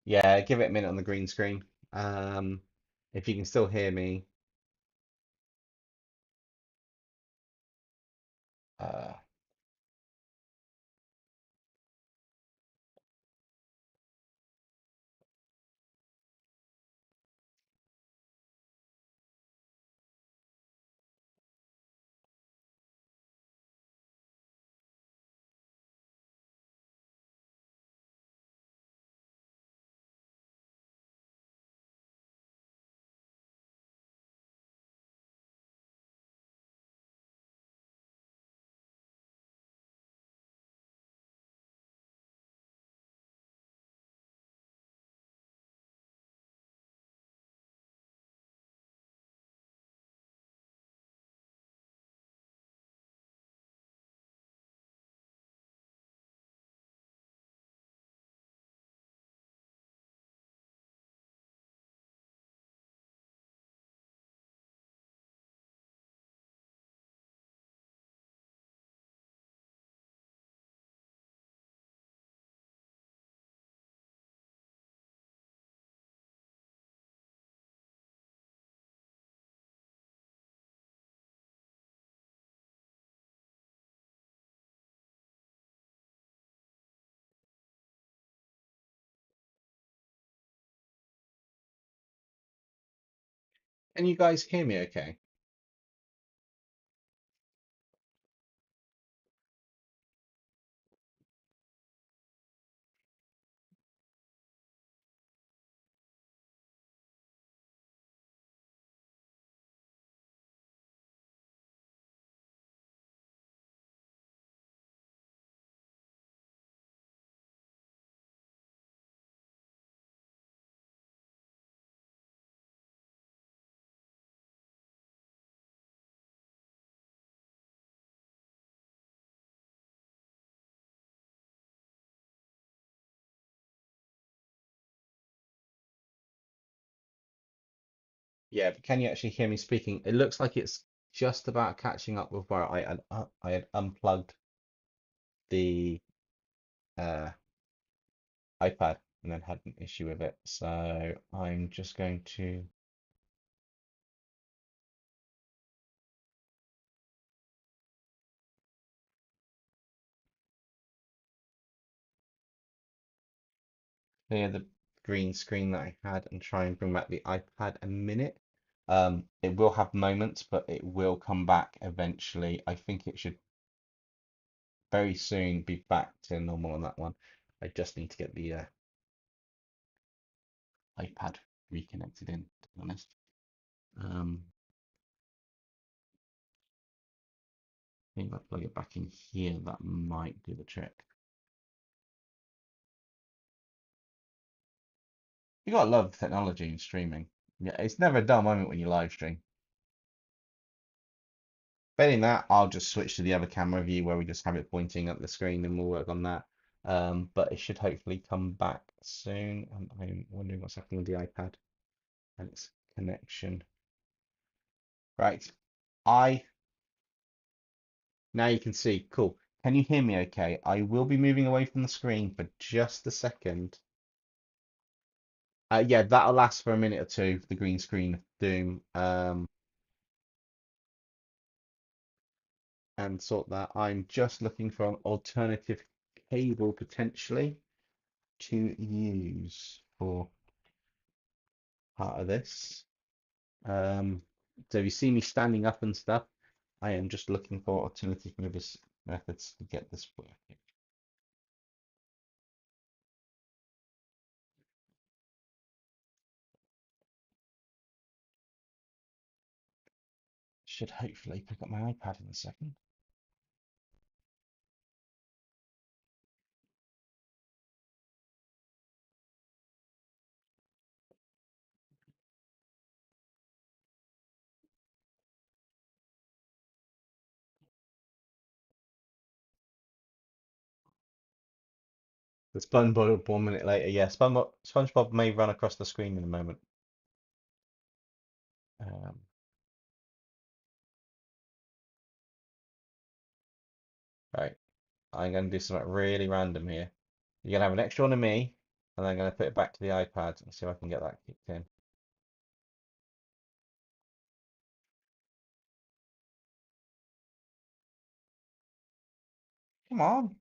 Yeah, give it a minute on the green screen. Um, if you can still hear me, uh, Can you guys hear me okay? Yeah, but can you actually hear me speaking? It looks like it's just about catching up with where I had unplugged the uh, iPad and then had an issue with it. So I'm just going to clear the green screen that I had and try and bring back the iPad a minute. It will have moments, but it will come back eventually. I think it should very soon be back to normal on that one. I just need to get the iPad reconnected in, to be honest. I think if I plug it back in here, that might do the trick. You gotta love technology and streaming. Yeah, it's never a dull moment when you live stream. Failing that, I'll just switch to the other camera view where we just have it pointing at the screen and we'll work on that. But it should hopefully come back soon. And I'm wondering what's happening with the iPad and its connection. Right. I Now you can see. Cool. Can you hear me okay? I will be moving away from the screen for just a second. Yeah, that'll last for a minute or two, the green screen doom. And sort that. I'm just looking for an alternative cable potentially to use for part of this. So if you see me standing up and stuff, I am just looking for alternative methods to get this working. Should hopefully pick up my iPad in a second. The SpongeBob 1 minute later. Yeah, SpongeBob may run across the screen in a moment. Um, right, I'm going to do something really random here. You're going to have an extra one of me, and I'm going to put it back to the iPad and see if I can get that kicked in. Come on.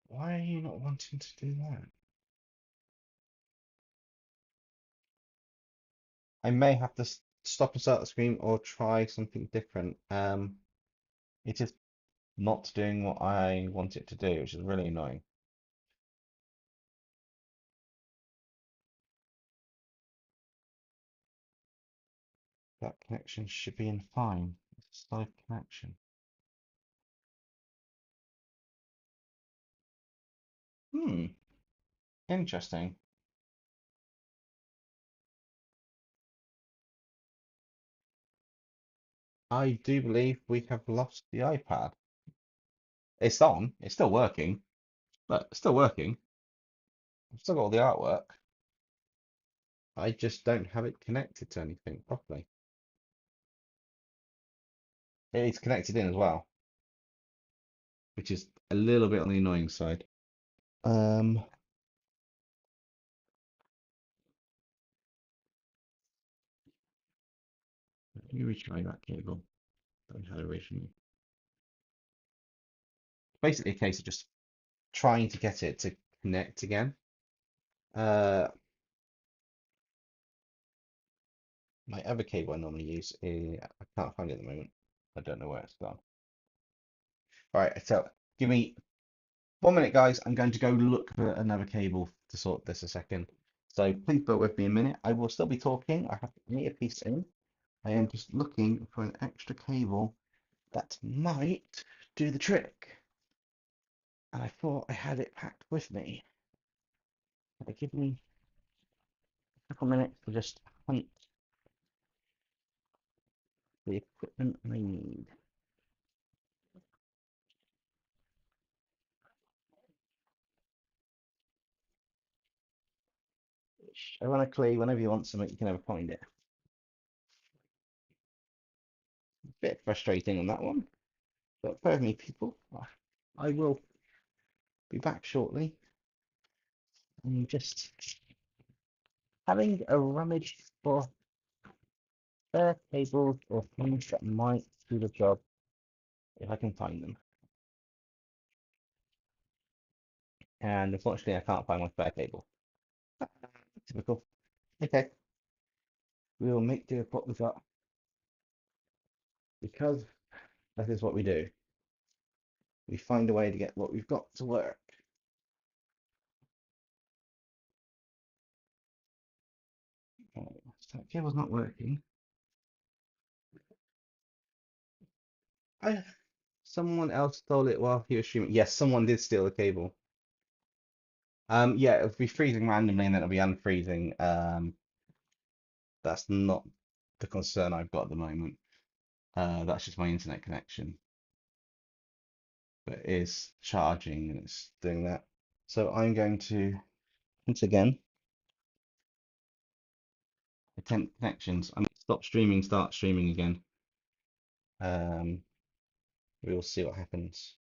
Why are you not wanting to do that? I may have to stop and start the screen or try something different. It is not doing what I want it to do, which is really annoying. That connection should be in fine. It's a slow connection. Hmm, interesting. I do believe we have lost the iPad. It's on, it's still working, but it's still working. I've still got all the artwork. I just don't have it connected to anything properly. It's connected in as well, which is a little bit on the annoying side. Um, Let me retry that cable that we had originally. Basically, a case of just trying to get it to connect again. Uh, My other cable I normally use is, I can't find it at the moment. I don't know where it's gone. All right, so give me 1 minute, guys. I'm going to go look for another cable to sort this a second. So please bear with me a minute. I will still be talking. I have an earpiece in. I am just looking for an extra cable that might do the trick. And I thought I had it packed with me. Give me a couple minutes to just hunt the equipment I need. Ironically, whenever you want something, you can never find it. A bit frustrating on that one, but bear with me, people. I will be back shortly. I'm just having a rummage for spare cables or things that might do the job if I can find them. And unfortunately, I can't find my spare cable. Typical. Okay, we will make do with what we've got because that is what we do. We find a way to get what we've got to work. Oh, that cable's not working. I, someone else stole it while he was streaming. Yes, someone did steal the cable. Yeah, it'll be freezing randomly and then it'll be unfreezing. That's not the concern I've got at the moment. That's just my internet connection. But it is charging and it's doing that. So I'm going to once again attempt connections. I'm going to stop streaming, start streaming again. Um, we will see what happens.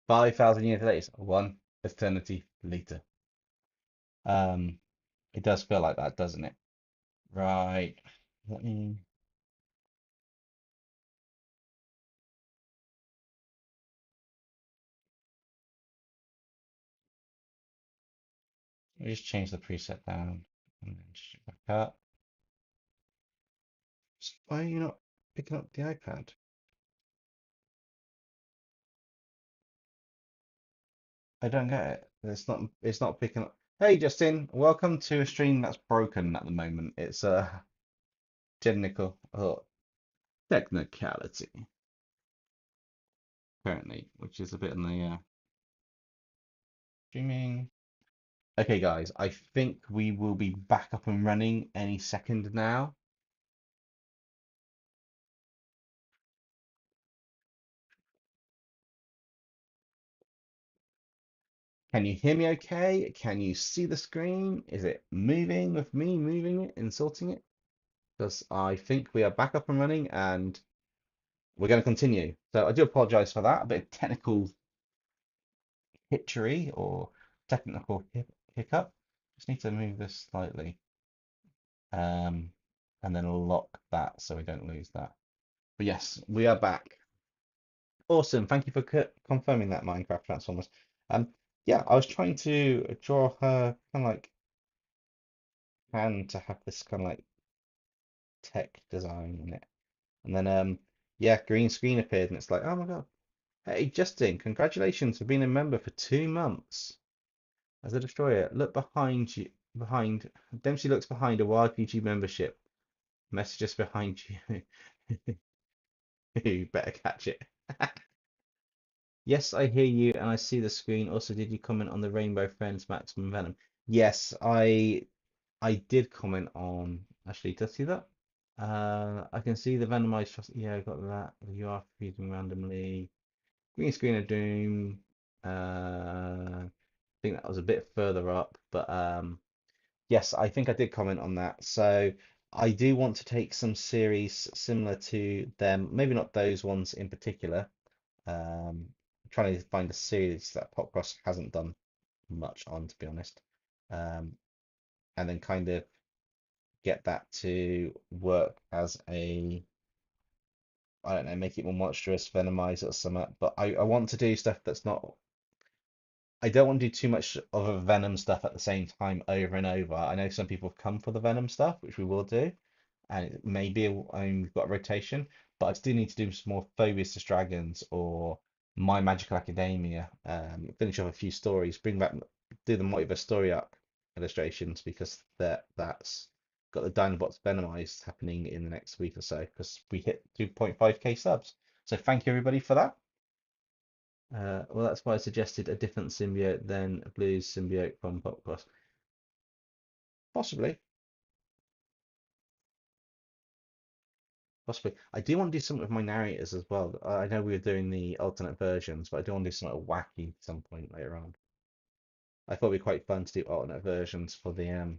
5,000 years later, one eternity later. Um, it does feel like that, doesn't it? Right. Let me just change the preset down and then just back up. Why are you not picking up the iPad? I don't get it. It's not picking up. Hey Justin, welcome to a stream that's broken at the moment. It's a technicality apparently, which is a bit in the streaming. Okay guys, I think we will be back up and running any second now. Can you hear me okay? Can you see the screen? Is it moving with me moving it and sorting it? Because I think we are back up and running and we're going to continue. So I do apologize for that, a bit of technical hitchery or technical hiccup. Just need to move this slightly um, and then lock that so we don't lose that. But yes, we are back. Awesome. Thank you for confirming that, Minecraft Transformers. Um, yeah, I was trying to draw her kind of like hand to have this kind of like tech design in it. And then yeah, green screen appeared and it's like, oh my God. Hey Justin, congratulations for being a member for 2 months. As a destroyer, look behind you behind Dempsey looks behind a wild YouTube membership. Messages behind you. You better catch it. Yes, I hear you and I see the screen. Also, did you comment on the Rainbow Friends Maximum Venom? Yes, I did comment on actually, did I see that? I can see the Venomized. Yeah, I got that. You are freezing randomly. Green screen of doom. I think that was a bit further up, but yes, I think I did comment on that. So I do want to take some series similar to them, maybe not those ones in particular. Trying to find a series that Popcross hasn't done much on, to be honest. Um, and then kind of get that to work as a I don't know, make it more monstrous, venomize it or something. But I want to do stuff that's not I don't want to do too much of a Venom stuff at the same time over and over. I know some people have come for the Venom stuff, which we will do, and it may be we've got a rotation, but I still need to do some more Phobius to Dragons or My Magical Academia. Finish off a few stories, bring back do the Multiverse story arc illustrations because that's got the Dinobots Venomized happening in the next week or so because we hit 2.5k subs. So thank you everybody for that. Well, that's why I suggested a different symbiote than a Blue's symbiote from Popcross. Possibly, possibly. I do want to do something with my narrators as well. I know we were doing the alternate versions, but I do want to do something wacky at some point later on. I thought it'd be quite fun to do alternate versions for the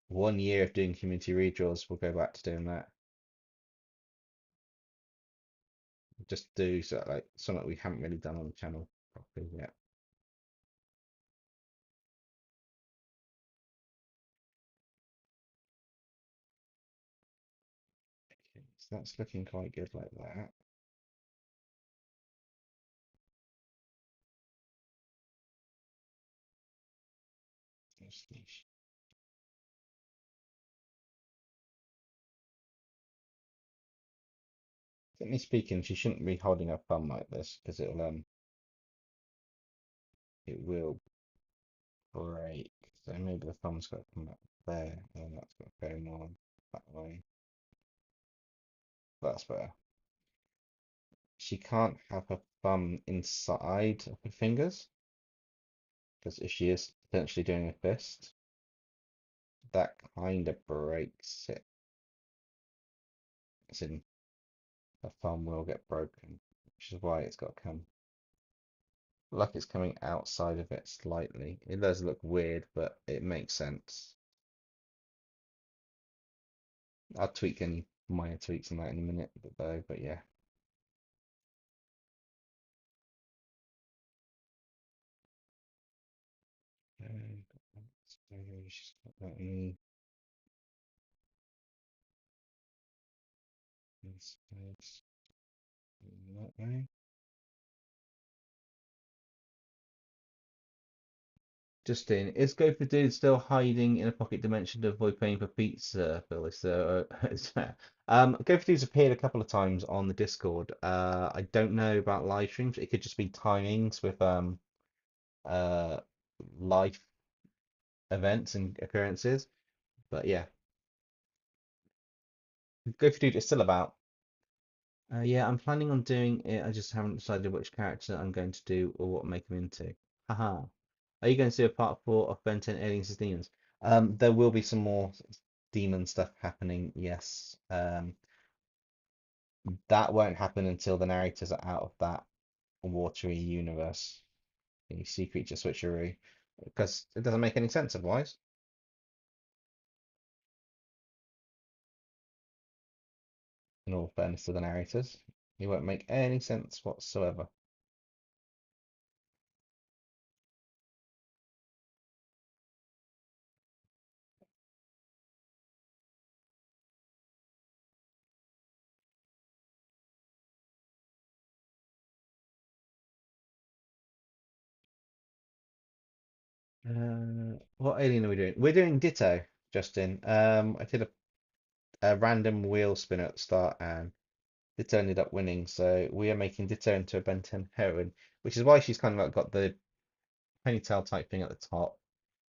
1 year of doing community redraws. We'll go back to doing that. Just do like something we haven't really done on the channel properly yet. Okay, so that's looking quite good like that. Technically speaking, she shouldn't be holding her thumb like this because it will break. So maybe the thumb's got to come up there and that's got to go more that way. That's better. She can't have her thumb inside of her fingers because if she is potentially doing a fist, that kind of breaks it. As in, her thumb will get broken, which is why it's got to come. Like it's coming outside of it slightly. It does look weird, but it makes sense. I'll tweak any minor tweaks on that in a minute, but yeah. So she's got that in space that way. Justin, is Go for Dude still hiding in a pocket dimension to avoid paying for pizza, Billy? So, Go for Dude's appeared a couple of times on the Discord. I don't know about live streams. It could just be timings with uh live events and occurrences. But yeah, Go for Dude is still about. Yeah, I'm planning on doing it. I just haven't decided which character I'm going to do or what make him into. Haha. Are you going to do a part 4 of Ben 10 Aliens as Demons? There will be some more demon stuff happening, yes. That won't happen until the narrators are out of that watery universe, the sea creature switcheroo, because it doesn't make any sense otherwise. In all fairness to the narrators, it won't make any sense whatsoever. What alien are we doing? We're doing Ditto, Justin. I did a random wheel spin at the start and Ditto ended up winning. So we are making Ditto into a Ben 10 heroine, which is why she's kind of like got the ponytail type thing at the top.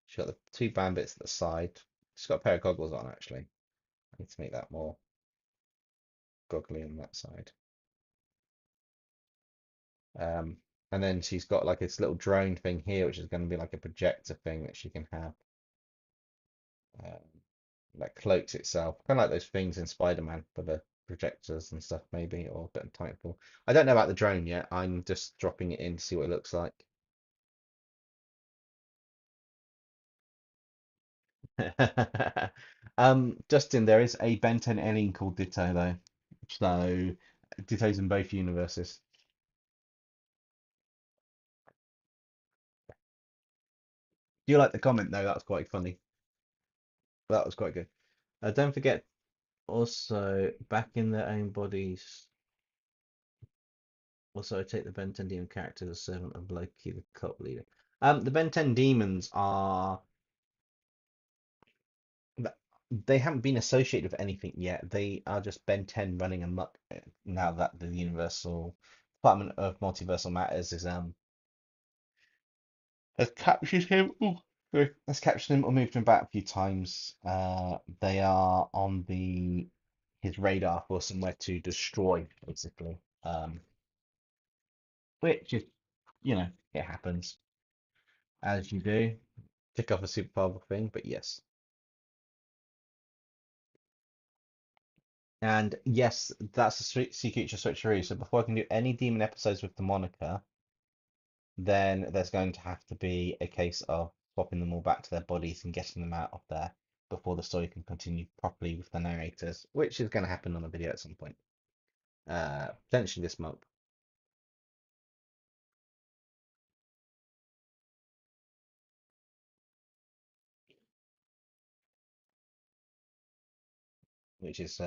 She's got the two bandits at the side. She's got a pair of goggles on actually. I need to make that more goggly on that side. Um, and then she's got like this little drone thing here, which is going to be like a projector thing that she can have. Um, that cloaks itself, kind of like those things in Spider-Man for the projectors and stuff, maybe, or a bit of Titanfall. I don't know about the drone yet. I'm just dropping it in to see what it looks like. Justin, there is a Ben 10 alien called Ditto though, so Ditto's in both universes. Do you like the comment though? That was quite funny. That was quite good. Don't forget also back in their own bodies. Also, I take the Ben 10 demon character as a servant of Loki, the cult leader. The Ben 10 demons are they haven't been associated with anything yet. They are just Ben 10 running amok now that the Universal Department of Multiversal Matters is has captured him. Ooh, sorry. Has captured him or moved him back a few times. They are on the his radar for somewhere to destroy, basically. Which is, it happens as you do. Tick off a super powerful thing, but yes. And yes, that's a sea creature switcheroo. So before I can do any demon episodes with the moniker, then there's going to have to be a case of swapping them all back to their bodies and getting them out of there before the story can continue properly with the narrators, which is going to happen on a video at some point. Potentially this month. Which is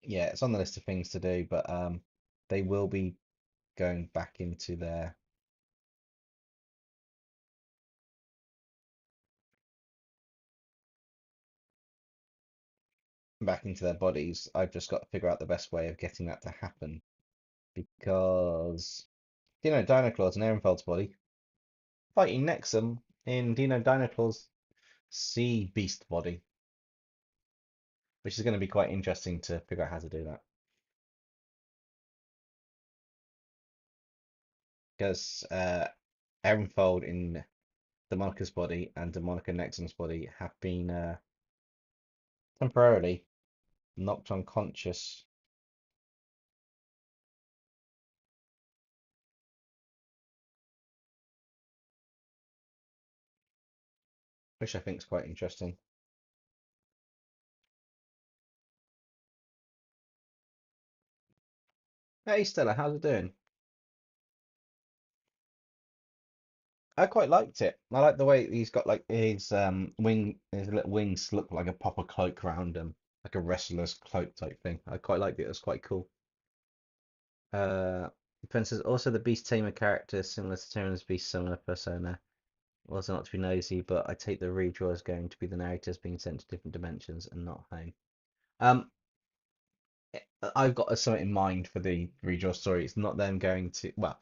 yeah, it's on the list of things to do, but they will be going back into their bodies. I've just got to figure out the best way of getting that to happen because Dinoclaw's in Ehrenfeld's body, fighting Nexum in Dinoclaw's sea beast body, which is going to be quite interesting to figure out how to do that. Because Ehrenfeld in Demonica's body and Demonica Nexum's body have been temporarily knocked unconscious, which I think is quite interesting. Hey Stella, how's it doing? I quite liked it. I like the way he's got like his little wings look like a proper cloak around him, like a wrestler's cloak type thing. I quite liked it. It was quite cool. Uh, Princess also the Beast Tamer character, similar to Tyrannus Beast similar persona. Also not to be nosy, but I take the redraw as going to be the narrators being sent to different dimensions and not home. Um, I've got something in mind for the redraw story. It's not them going to, well,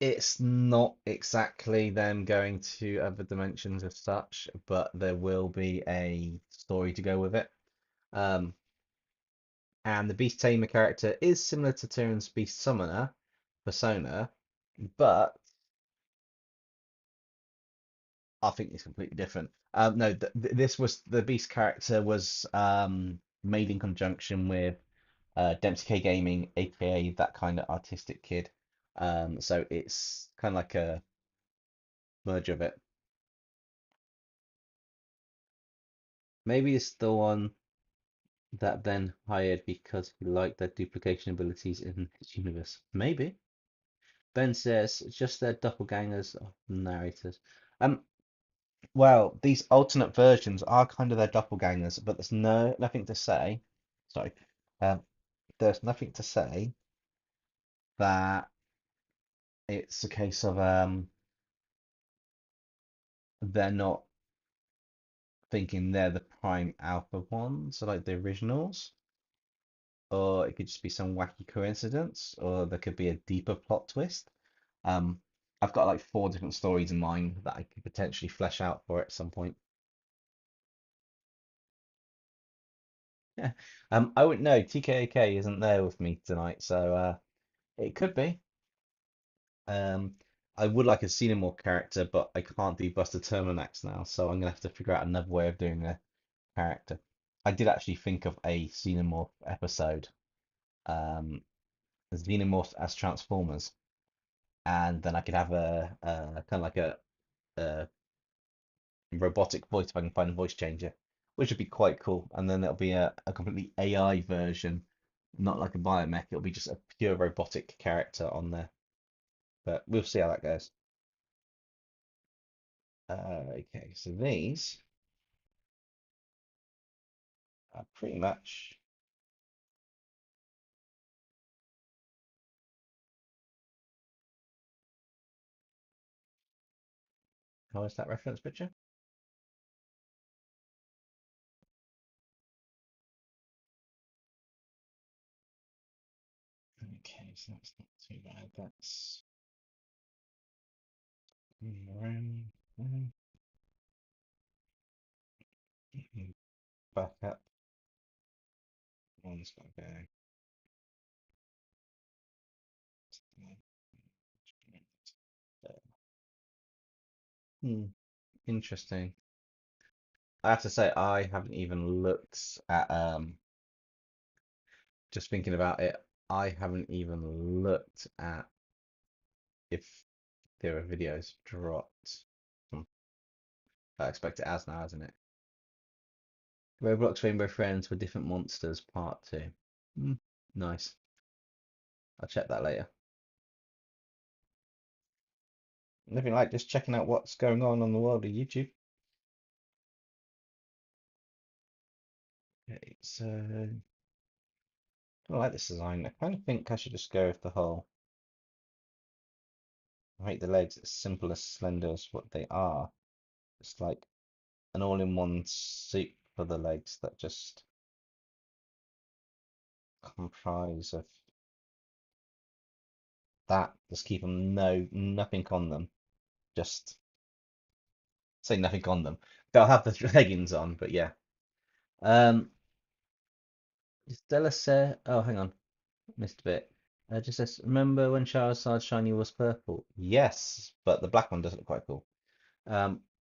it's not exactly them going to other dimensions as such, but there will be a story to go with it. Um, and the Beast Tamer character is similar to Tyrannus Beast Summoner persona, but I think it's completely different. No, this was the Beast character was made in conjunction with DempseyJ Gaming, aka that kind of artistic kid. So it's kind of like a merge of it. Maybe it's the one that Ben hired because he liked their duplication abilities in his universe. Maybe. Ben says just their doppelgangers of narrators. Um, well, these alternate versions are kind of their doppelgangers, but there's nothing to say. Sorry, um, there's nothing to say that it's a case of they're not thinking they're the prime alpha ones, so like the originals, or it could just be some wacky coincidence, or there could be a deeper plot twist. Um, I've got like four different stories in mind that I could potentially flesh out for it at some point. Yeah. I wouldn't know. TKAK isn't there with me tonight, so it could be. Um, I would like a Xenomorph character, but I can't do Buster Terminax now, so I'm gonna have to figure out another way of doing a character. I did actually think of a Xenomorph episode, um, Xenomorphs as Transformers, and then I could have a kind of like a robotic voice if I can find a voice changer, which would be quite cool. And then it'll be a completely AI version, not like a biomech. It'll be just a pure robotic character on there. But we'll see how that goes. Okay, so these are pretty much How is that reference picture? Okay, so that's not too bad. That's around back up. One's got to go. Hmm, interesting. I have to say, I haven't even looked at just thinking about it, I haven't even looked at if there are videos dropped. Hmm. I expect it has now, hasn't it? Roblox Rainbow Friends with different monsters, part two. Hmm, nice. I'll check that later. Nothing like just checking out what's going on the world of YouTube. Okay, so I like this design. I kind of think I should just go with the whole make the legs as simple as slender as what they are. It's like an all-in-one suit for the legs that just comprise of that. Just keep them nothing on them. Just say nothing on them. They'll have the leggings on, but yeah. Um, Stella said, oh, hang on, missed a bit. Just says, remember when Charizard Shiny was purple? Yes, but the black one does look quite cool.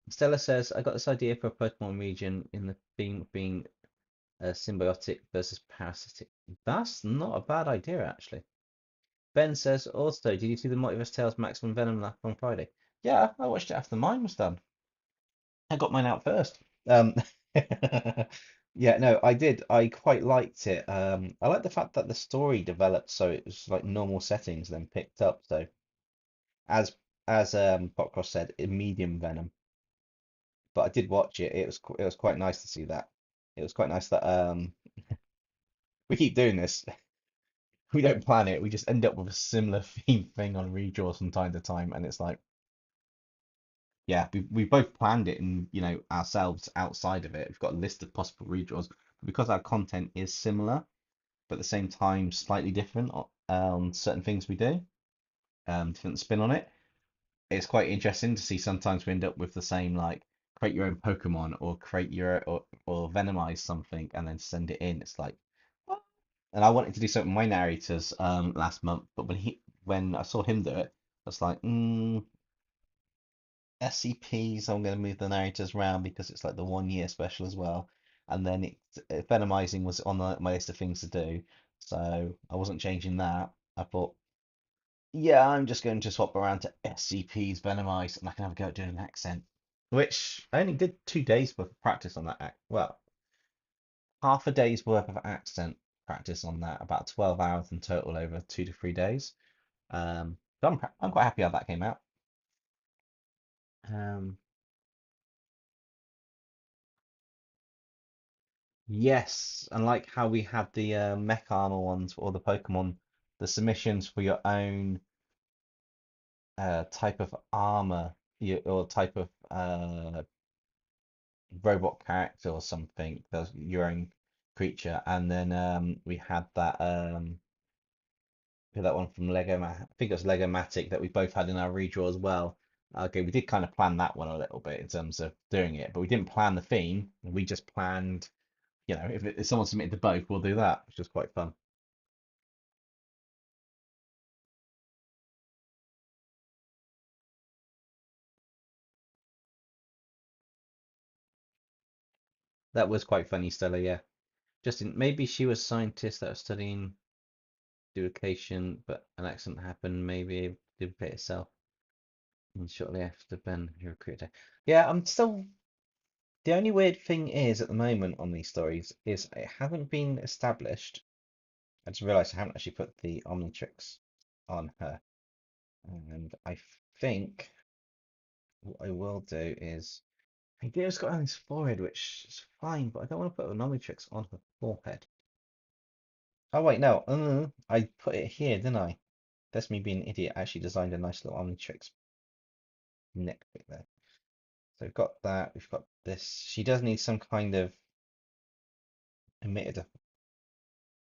Stella says, I got this idea for a Pokemon region in the theme of being symbiotic versus parasitic. That's not a bad idea, actually. Ben says, also, did you see the Multiverse Tales Maximum Venom lap on Friday? Yeah, I watched it after mine was done. I got mine out first. Um, yeah, no, I did. I quite liked it. I like the fact that the story developed so it was like normal settings, then picked up. So as Popcross said, in medium Venom. But I did watch it. It was quite nice to see that. It was quite nice that we keep doing this. We don't plan it. We just end up with a similar theme thing on redraws from time to time, and it's like, yeah, we both planned it and ourselves outside of it. We've got a list of possible redraws, but because our content is similar, but at the same time slightly different on certain things we do, different spin on it. It's quite interesting to see sometimes we end up with the same like create your own Pokemon or create your or venomize something and then send it in. It's like, what? And I wanted to do something with my narrators last month, but when I saw him do it, I was like, SCPs, I'm going to move the narrators around because it's like the 1 year special as well. And then Venomizing was on my list of things to do, so I wasn't changing that. I thought, yeah, I'm just going to swap around to SCPs, Venomize, and I can have a go at doing an accent. Which I only did 2 days worth of practice on that act. Well, half a day's worth of accent practice on that, about 12 hours in total over 2 to 3 days. So I'm quite happy how that came out. Um, Yes, and like how we have the mech armor ones or the Pokemon, the submissions for your own type of armor or type of robot character or something, that's your own creature. And then we had that one from I think it was Lego Matic that we both had in our redraw as well. Okay, we did kind of plan that one a little bit in terms of doing it, but we didn't plan the theme. We just planned, if someone submitted to both, we'll do that, which was quite fun. That was quite funny, Stella. Yeah, Justin. Maybe she was a scientist that was studying education, but an accident happened. Maybe did it herself. And shortly after Ben, he recruited her. Yeah, I'm still. The only weird thing is at the moment on these stories is it haven't been established. I just realised I haven't actually put the Omnitrix on her, and I think what I will do is. Idea's got on his forehead, which is fine, but I don't want to put an Omnitrix on her forehead. Oh wait, no. I put it here, didn't I? That's me being an idiot. I actually designed a nice little Omnitrix neck bit there. So we've got that. We've got this. She does need some kind of emitter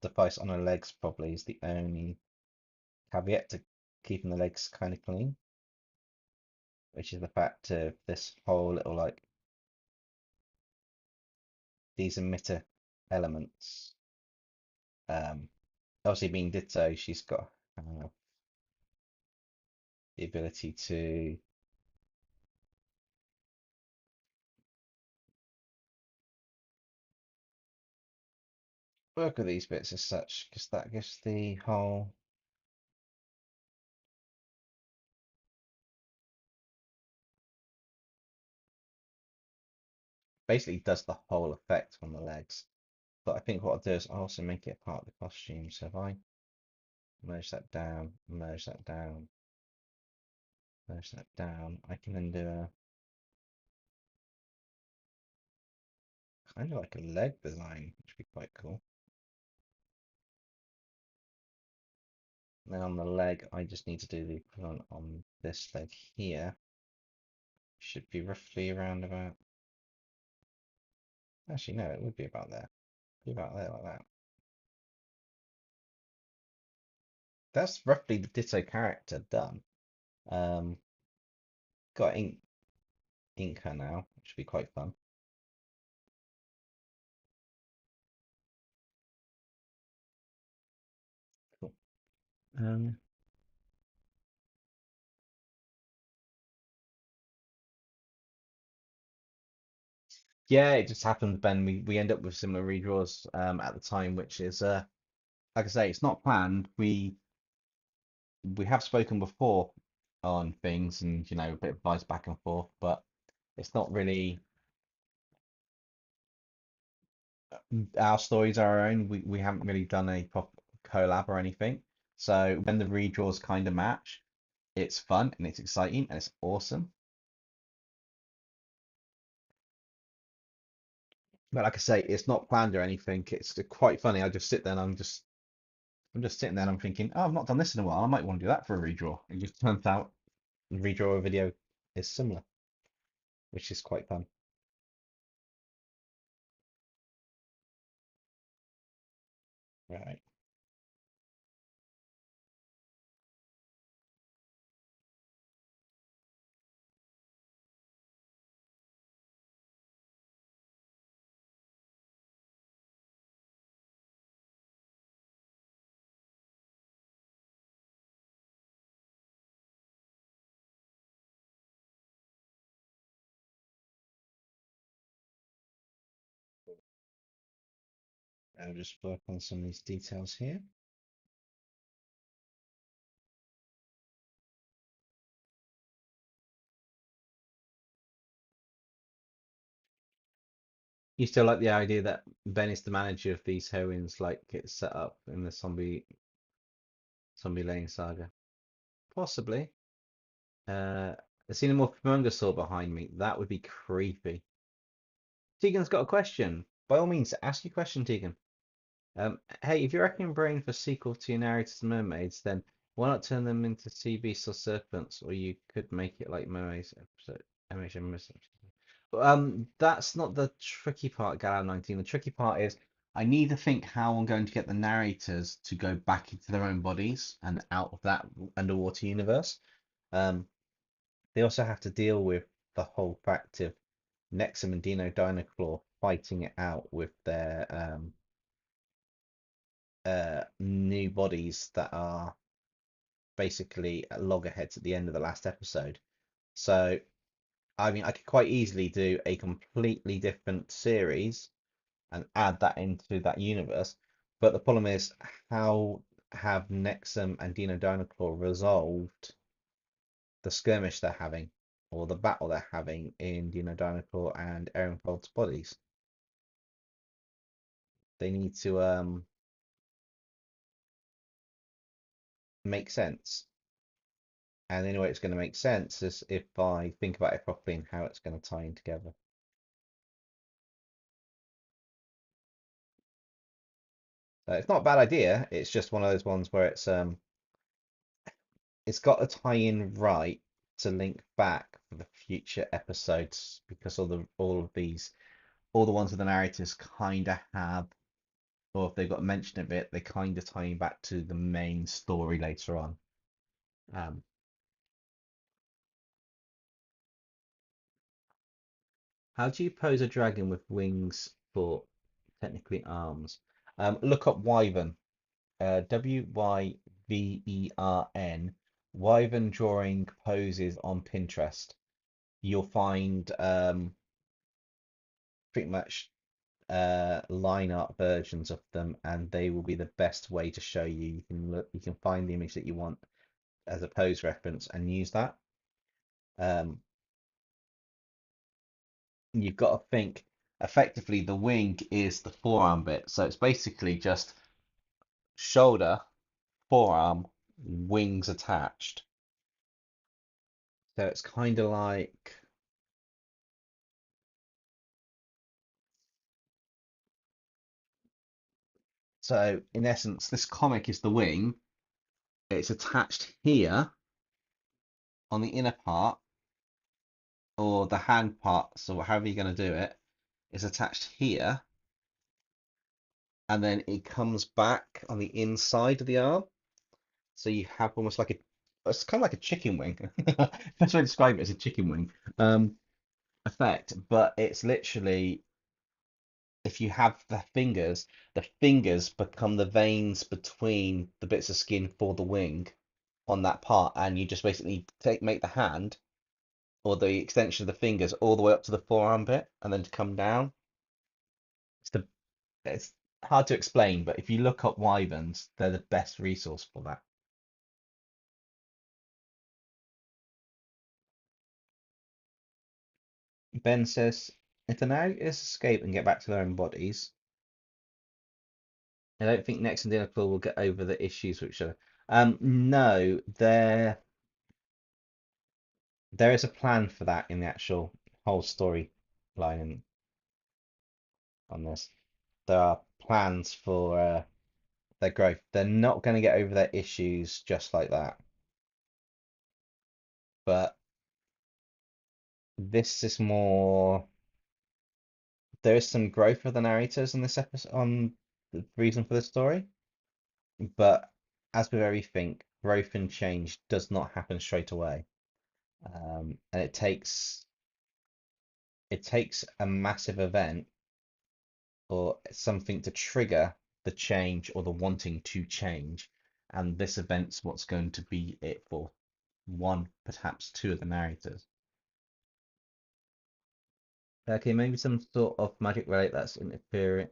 device on her legs. Probably is the only caveat to keeping the legs kind of clean, which is the fact of this whole little like these emitter elements. Um, Obviously being Ditto, she's got the ability to work with these bits as such, because that gives the whole basically does the whole effect on the legs. But I think what I'll do is I'll also make it part of the costume. So if I merge that down, merge that down, merge that down, I can then do a kind of like a leg design, which would be quite cool. And then on the leg, I just need to do the equivalent on this leg here. Should be roughly around about. Actually, no, it would be about there. Be about there like that. That's roughly the Ditto character done. Um, got ink her now, which should be quite fun. Cool. Um, yeah, it just happened, Ben. We end up with similar redraws at the time, which is like I say, it's not planned. We have spoken before on things and a bit of advice back and forth, but it's not really our stories are our own. We haven't really done a proper collab or anything. So when the redraws kind of match, it's fun and it's exciting and it's awesome. But like I say, it's not planned or anything. It's quite funny. I just sit there and I'm just sitting there and I'm thinking, oh, I've not done this in a while. I might want to do that for a redraw. It just turns out the redraw video is similar, which is quite fun. Right. I'll just work on some of these details here. You still like the idea that Ben is the manager of these heroines, like it's set up in the zombie laying saga? Possibly. I seen a more humongous behind me. That would be creepy. Tegan's got a question. By all means, ask your question, Tegan. Hey, if you're wrecking brain for sequel to your narrators and mermaids, then why not turn them into sea beasts or serpents? Or you could make it like mermaids episode. That's not the tricky part, Galau 19. The tricky part is I need to think how I'm going to get the narrators to go back into their own bodies and out of that underwater universe. Um, they also have to deal with the whole fact of Nexum and Dino Dinoclaw fighting it out with their new bodies that are basically loggerheads at the end of the last episode. So, I mean, I could quite easily do a completely different series and add that into that universe. But the problem is, how have Nexum and Dino Dinoclaw resolved the skirmish they're having or the battle they're having in Dino Dinoclaw and Ehrenfeld's bodies? They need to make sense. And the only way it's going to make sense is if I think about it properly and how it's going to tie in together. It's not a bad idea. It's just one of those ones where it's got to tie in right, to link back for the future episodes because all the ones with the narrators kind of have, or if they've got mention of it, they kind of tie back to the main story later on. Um, how do you pose a dragon with wings for technically arms? Look up Wyvern, Wyvern, Wyvern drawing poses on Pinterest. You'll find pretty much line art versions of them, and they will be the best way to show you. You can find the image that you want as a pose reference and use that. You've got to think effectively the wing is the forearm bit, so it's basically just shoulder, forearm, wings attached. So it's kind of like, so in essence, this comic is the wing. It's attached here on the inner part, or the hand part, so however you're going to do it, is attached here, and then it comes back on the inside of the arm. So you have almost like it's kind of like a chicken wing. That's why I describe it as a chicken wing effect, but it's literally if you have the fingers become the veins between the bits of skin for the wing on that part, and you just basically make the hand or the extension of the fingers all the way up to the forearm bit, and then to come down. It's the it's hard to explain, but if you look up wyverns, they're the best resource for that. Ben says, if the narrators escape and get back to their own bodies, I don't think Next and Dinnerclaw will get over the issues which are. No, there is a plan for that in the actual whole story line on this. There are plans for their growth. They're not going to get over their issues just like that. But this is more. There is some growth for the narrators in this episode on the reason for the story, but as with everything, growth and change does not happen straight away, and it takes a massive event or something to trigger the change or the wanting to change, and this event's what's going to be it for one, perhaps two of the narrators. Okay, maybe some sort of magic relic that's interfering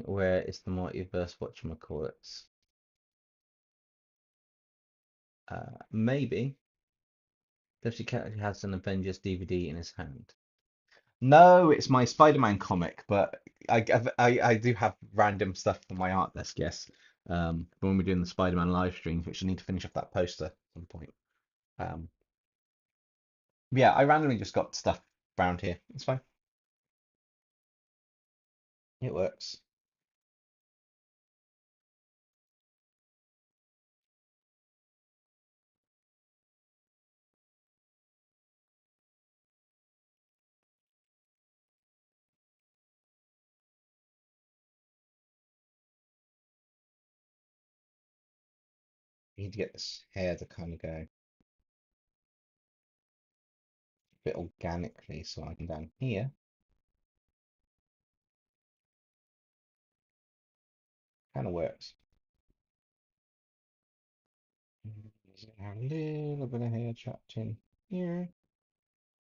where it's the multiverse, whatchamacallits. Maybe. Dempsey character has an Avengers DVD in his hand. No, it's my Spider-Man comic, but I do have random stuff on my art desk, yes. When we're doing the Spider-Man live streams, which I need to finish off that poster at some point. Um, yeah, I randomly just got stuff around here. It's fine. It works. You need to get this hair to kind of go a bit organically, so I can down here. Kind of works. A little bit of hair trapped in here.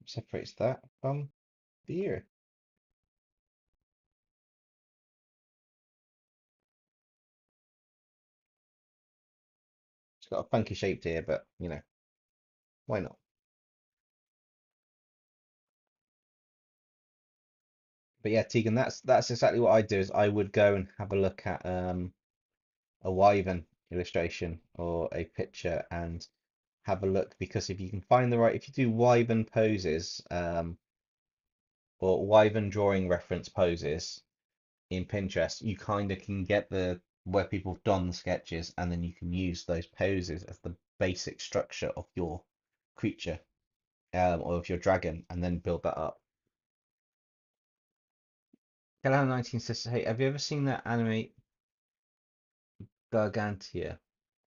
Separates that from the ear. It's got a funky shaped ear, but you know, why not? But yeah, Tegan, that's exactly what I'd do is I would go and have a look at a Wyvern illustration or a picture and have a look because if you can find the right if you do Wyvern poses or Wyvern drawing reference poses in Pinterest, you kind of can get the where people have done the sketches and then you can use those poses as the basic structure of your creature, or of your dragon, and then build that up. Galileo 19 says, "Hey, have you ever seen that anime Gargantia?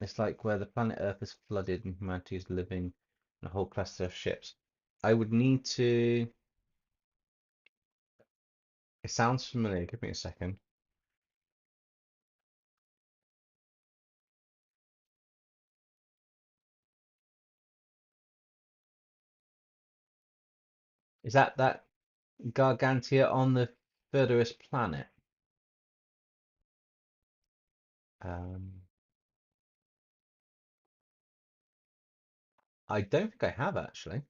It's like where the planet Earth is flooded and humanity is living in a whole cluster of ships." I would need to. It sounds familiar. Give me a second. Is that Gargantia on the furthest planet? Um, I don't think I have actually.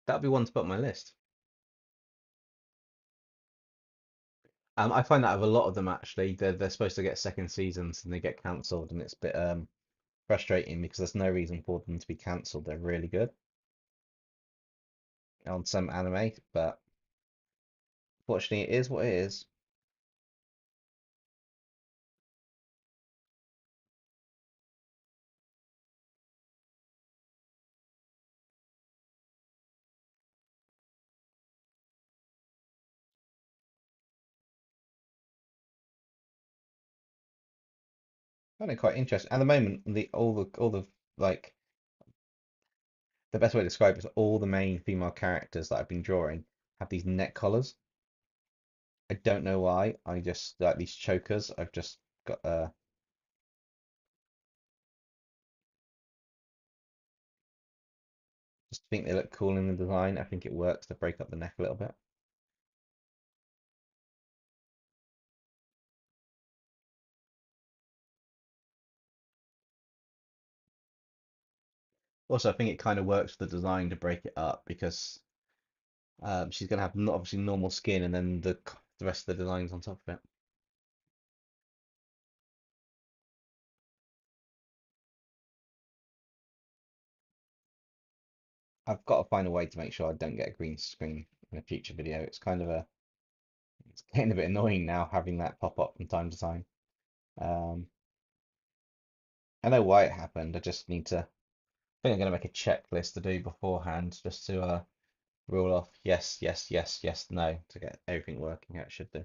That'd be one to put on my list. I find that with a lot of them actually, they're supposed to get second seasons and they get cancelled, and it's a bit frustrating because there's no reason for them to be cancelled. They're really good on some anime, but fortunately, it is what it is. I find it quite interesting. At the moment, all the like the best way to describe it is all the main female characters that I've been drawing have these neck collars. I don't know why. I just like these chokers. I've just got just think they look cool in the design. I think it works to break up the neck a little bit. Also, I think it kind of works for the design to break it up because she's gonna have obviously normal skin and then the rest of the designs on top of it. I've got to find a way to make sure I don't get a green screen in a future video. It's getting a bit annoying now having that pop up from time to time. Um, I know why it happened. I just need to. I think I'm gonna make a checklist to do beforehand just to rule off yes, yes, yes, yes, no to get everything working how it should do.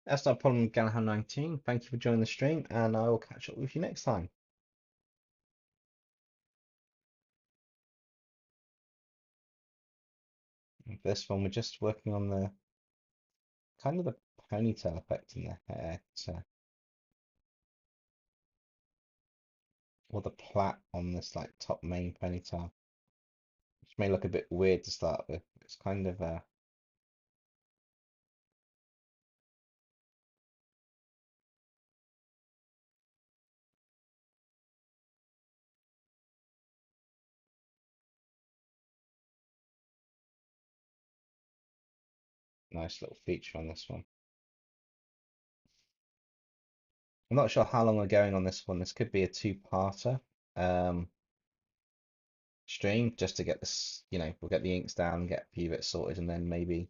That's not a problem, Galahan 19. Thank you for joining the stream, and I will catch up with you next time. This one, we're just working on the kind of the ponytail effect in the hair, or the plait on this like top main ponytail, which may look a bit weird to start with. It's kind of a nice little feature on this one. I'm not sure how long we're going on this one. This could be a two-parter um, stream just to get this, we'll get the inks down, get a few bits sorted, and then maybe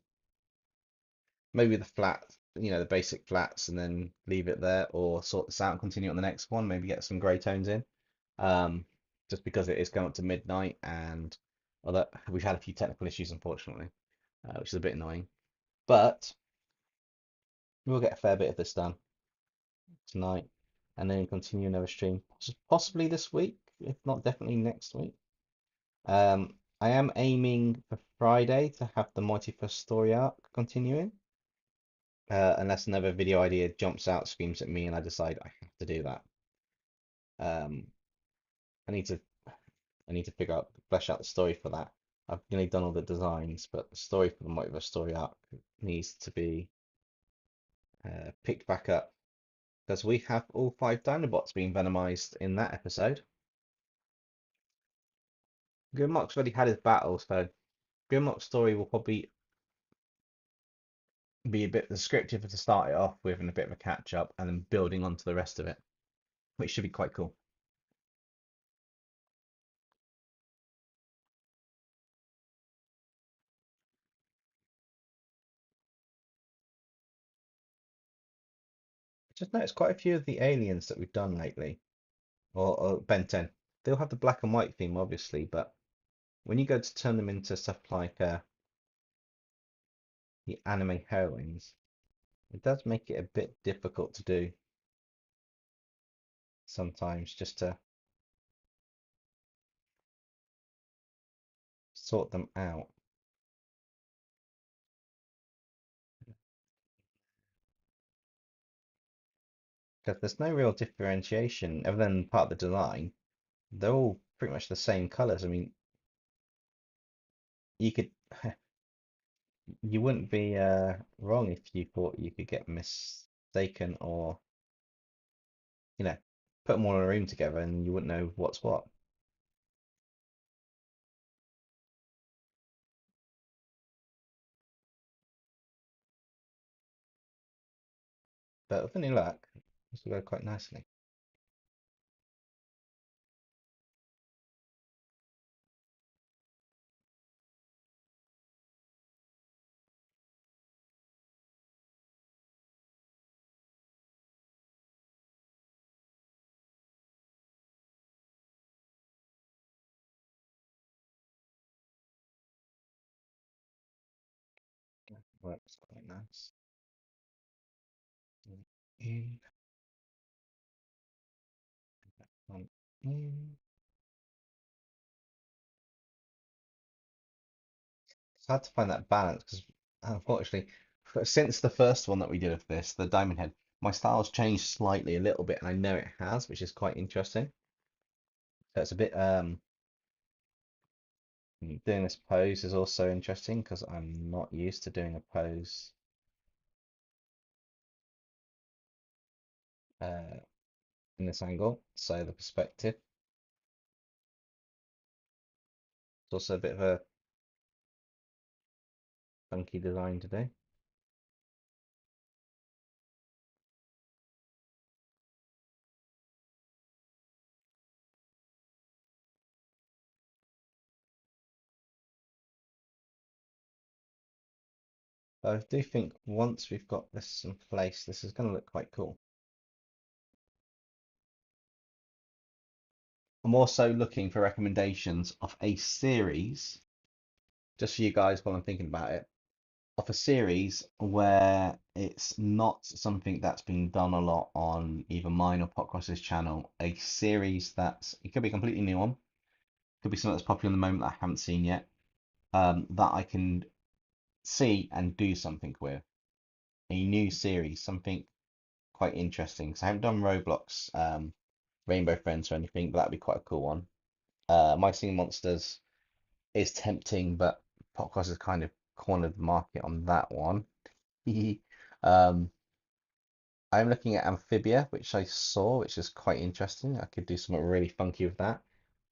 the flat, the basic flats, and then leave it there, or sort this out and continue on the next one. Maybe get some grey tones in, um, just because it is going up to midnight, and although we've had a few technical issues, unfortunately, which is a bit annoying, but we'll get a fair bit of this done tonight, and then continue another stream, possibly this week, if not definitely next week. I am aiming for Friday to have the Mighty First story arc continuing. Unless another video idea jumps out, screams at me, and I decide I have to do that. Um, I need to I need to flesh out the story for that. I've nearly done all the designs, but the story for the Multiverse story arc needs to be picked back up because we have all 5 Dinobots being venomized in that episode. Grimlock's already had his battle, so Grimlock's story will probably be a bit descriptive to start it off with and a bit of a catch up and then building onto the rest of it, which should be quite cool. Just noticed quite a few of the aliens that we've done lately, or Ben 10, they'll have the black and white theme, obviously, but when you go to turn them into stuff like the anime heroines, it does make it a bit difficult to do sometimes just to sort them out. Because there's no real differentiation other than part of the design. They're all pretty much the same colors. I mean, you could you wouldn't be wrong if you thought you could get mistaken or you know put them all in a room together and you wouldn't know what's what. But with any luck, this will go quite nicely. Works quite nice. In, one, in. It's hard to find that balance because unfortunately, since the first one that we did of this, the Diamondhead, my style's changed slightly a little bit, and I know it has, which is quite interesting. So it's a bit doing this pose is also interesting because I'm not used to doing a pose uh, in this angle. So the perspective is also a bit of a funky design to do. But I do think once we've got this in place, this is going to look quite cool. I'm also looking for recommendations of a series, just for you guys while I'm thinking about it, of a series where it's not something that's been done a lot on either mine or Popcross's channel. A series that's, it could be a completely new one, could be something that's popular in the moment that I haven't seen yet, that I can see and do something with. A new series, something quite interesting. Because I haven't done Roblox, Rainbow Friends or anything, but that'd be quite a cool one. My Singing Monsters is tempting, but Popcross has kind of cornered the market on that one. um, I'm looking at Amphibia, which I saw, which is quite interesting. I could do something really funky with that.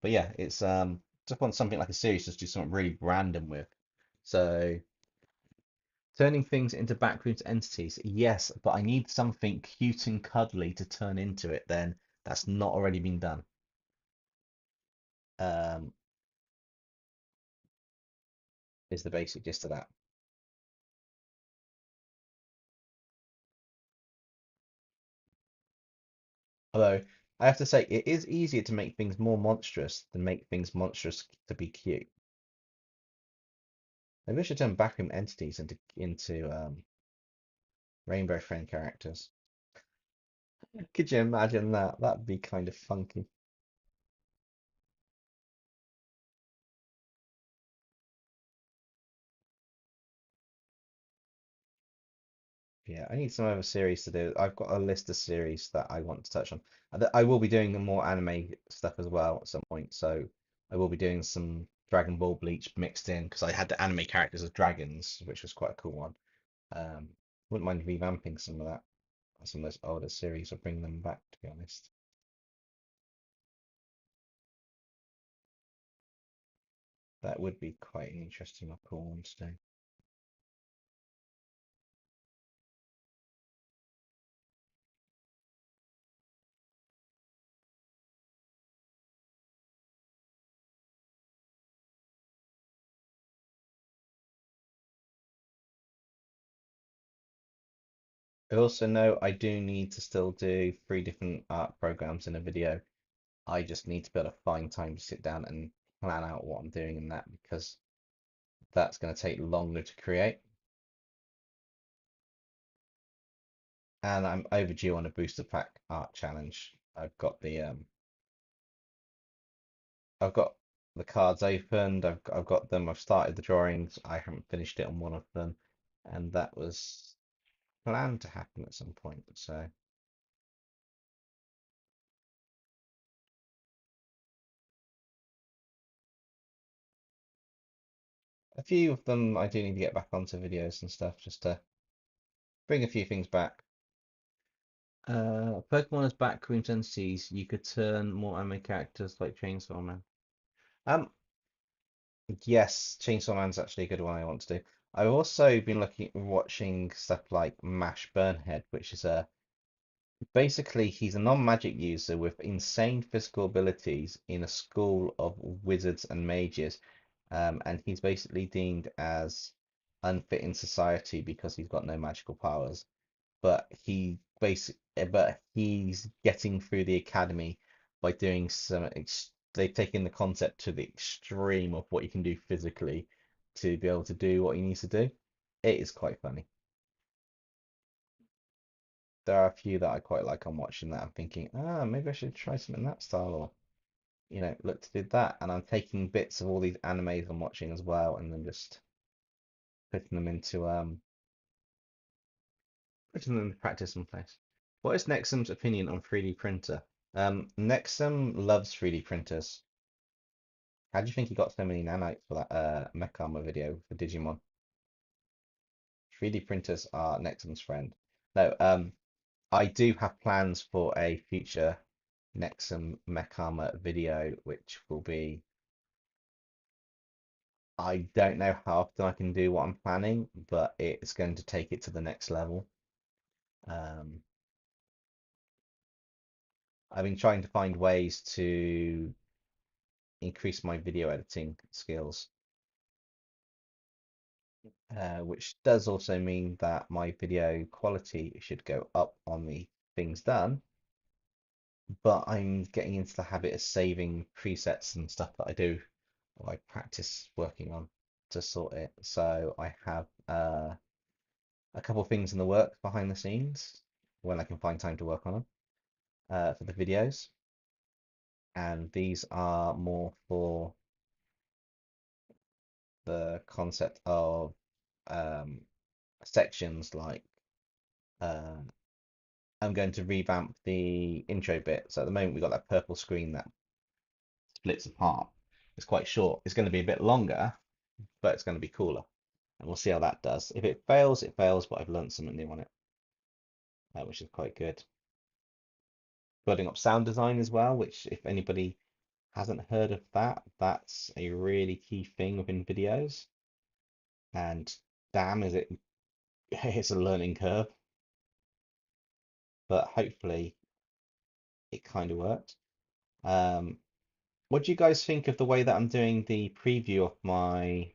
But yeah, it's just want something like a series, just do something really random with. So turning things into backrooms entities, yes, but I need something cute and cuddly to turn into it. Then that's not already been done. Um, is the basic gist of that. Although I have to say, it is easier to make things more monstrous than make things monstrous to be cute. Maybe I should turn backroom entities into rainbow friend characters. Could you imagine that? That'd be kind of funky. Yeah, I need some other series to do. I've got a list of series that I want to touch on. I will be doing more anime stuff as well at some point, so I will be doing some Dragon Ball Bleach mixed in because I had the anime characters as dragons, which was quite a cool one. Um, wouldn't mind revamping some of that, some of those older series, or bring them back, to be honest. That would be quite an interesting or cool one to do. I also know I do need to still do 3 different art programs in a video. I just need to be able to find time to sit down and plan out what I'm doing in that because that's going to take longer to create. And I'm overdue on a booster pack art challenge. I've got the cards opened. I've got them. I've started the drawings. I haven't finished it on one of them, and that was planned to happen at some point. So a few of them I do need to get back onto videos and stuff just to bring a few things back. Pokemon is back Queen Tendencies. You could turn more anime characters like Chainsaw Man. Um, yes, Chainsaw Man's actually a good one I want to do. I've also been watching stuff like Mash Burnhead, which is a basically he's a non-magic user with insane physical abilities in a school of wizards and mages, and he's basically deemed as unfit in society because he's got no magical powers. But he's getting through the academy by doing they've taken the concept to the extreme of what you can do physically to be able to do what he needs to do. It is quite funny. There are a few that I quite like on watching that. I'm thinking, maybe I should try something in that style, or look to do that. And I'm taking bits of all these animes I'm watching as well, and then just putting them into practice and place. What is Nexum's opinion on 3D printer? Nexum loves 3D printers. How do you think he got so many nanites for that mech armor video for Digimon? 3D printers are Nexum's friend. No, I do have plans for a future Nexum mech armor video, which will be, I don't know how often I can do what I'm planning, but it's going to take it to the next level. Um, I've been trying to find ways to increase my video editing skills, which does also mean that my video quality should go up on the things done. But I'm getting into the habit of saving presets and stuff that I do or I practice working on to sort it. So I have a couple of things in the works behind the scenes when I can find time to work on them for the videos. And these are more for the concept of um, sections like uh, I'm going to revamp the intro bit. So at the moment we've got that purple screen that splits apart. It's quite short. It's going to be a bit longer, but it's going to be cooler. And we'll see how that does. If it fails, it fails, but I've learned something new on it, which is quite good. Building up sound design as well, which if anybody hasn't heard of that, that's a really key thing within videos. And damn, is it it's a learning curve, but hopefully it kind of worked. Um, what do you guys think of the way that I'm doing the preview of my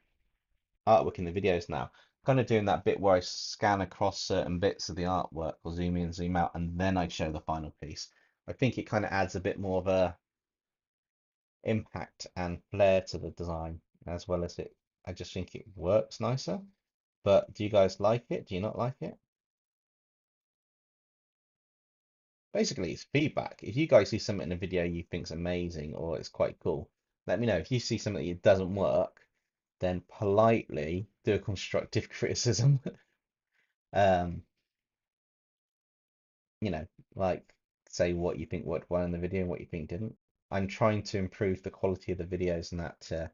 artwork in the videos now? Kind of doing that bit where I scan across certain bits of the artwork or zoom in, zoom out, and then I show the final piece. I think it kind of adds a bit more of a impact and flair to the design as well as it. I just think it works nicer. But do you guys like it? Do you not like it? Basically, it's feedback. If you guys see something in a video you think's amazing or it's quite cool, let me know. If you see something that doesn't work, then politely do a constructive criticism. Um, you know, like say what you think worked well in the video and what you think didn't. I'm trying to improve the quality of the videos and that to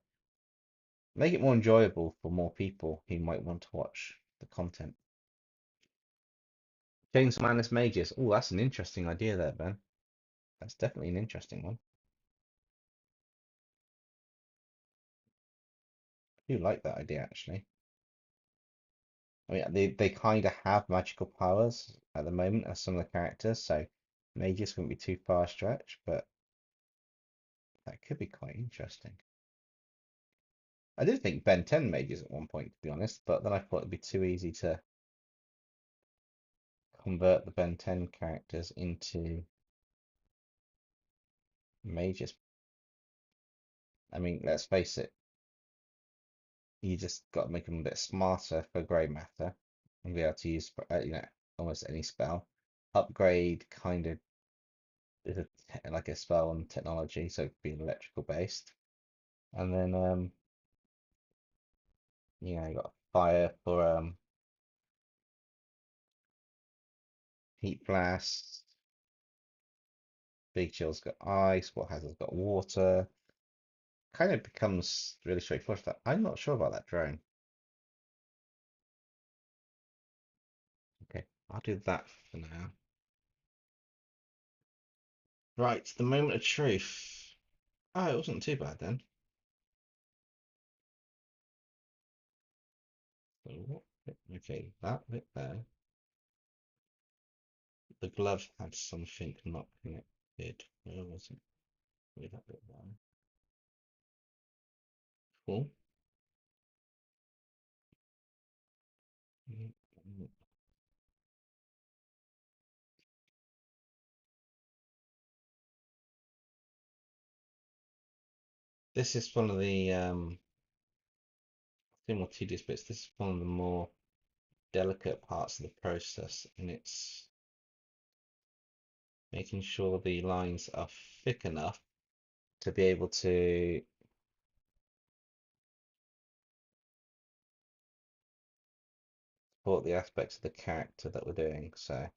make it more enjoyable for more people who might want to watch the content. James Manus Mages. Oh, that's an interesting idea there, Ben. That's definitely an interesting one. I do like that idea actually. I mean, they kind of have magical powers at the moment as some of the characters, so mages wouldn't be too far stretch, but that could be quite interesting. I did think Ben 10 mages at one point, to be honest, but then I thought it'd be too easy to convert the Ben 10 characters into mages. I mean, let's face it, you just got to make them a bit smarter for grey matter and be able to use, almost any spell. Upgrade kind of is like a spell on technology, so it could be electrical based. And then, you got fire for heat blast. Big Chill's got ice. What has it got water? Kind of becomes really straightforward. I'm not sure about that drone. Okay, I'll do that for now. Right, the moment of truth. Oh, it wasn't too bad then. Okay, that bit there. The glove had something not connected. Where was it? Where that bit there? Cool. This is one of the more tedious bits. This is one of the more delicate parts of the process, and it's making sure the lines are thick enough to be able to support the aspects of the character that we're doing. So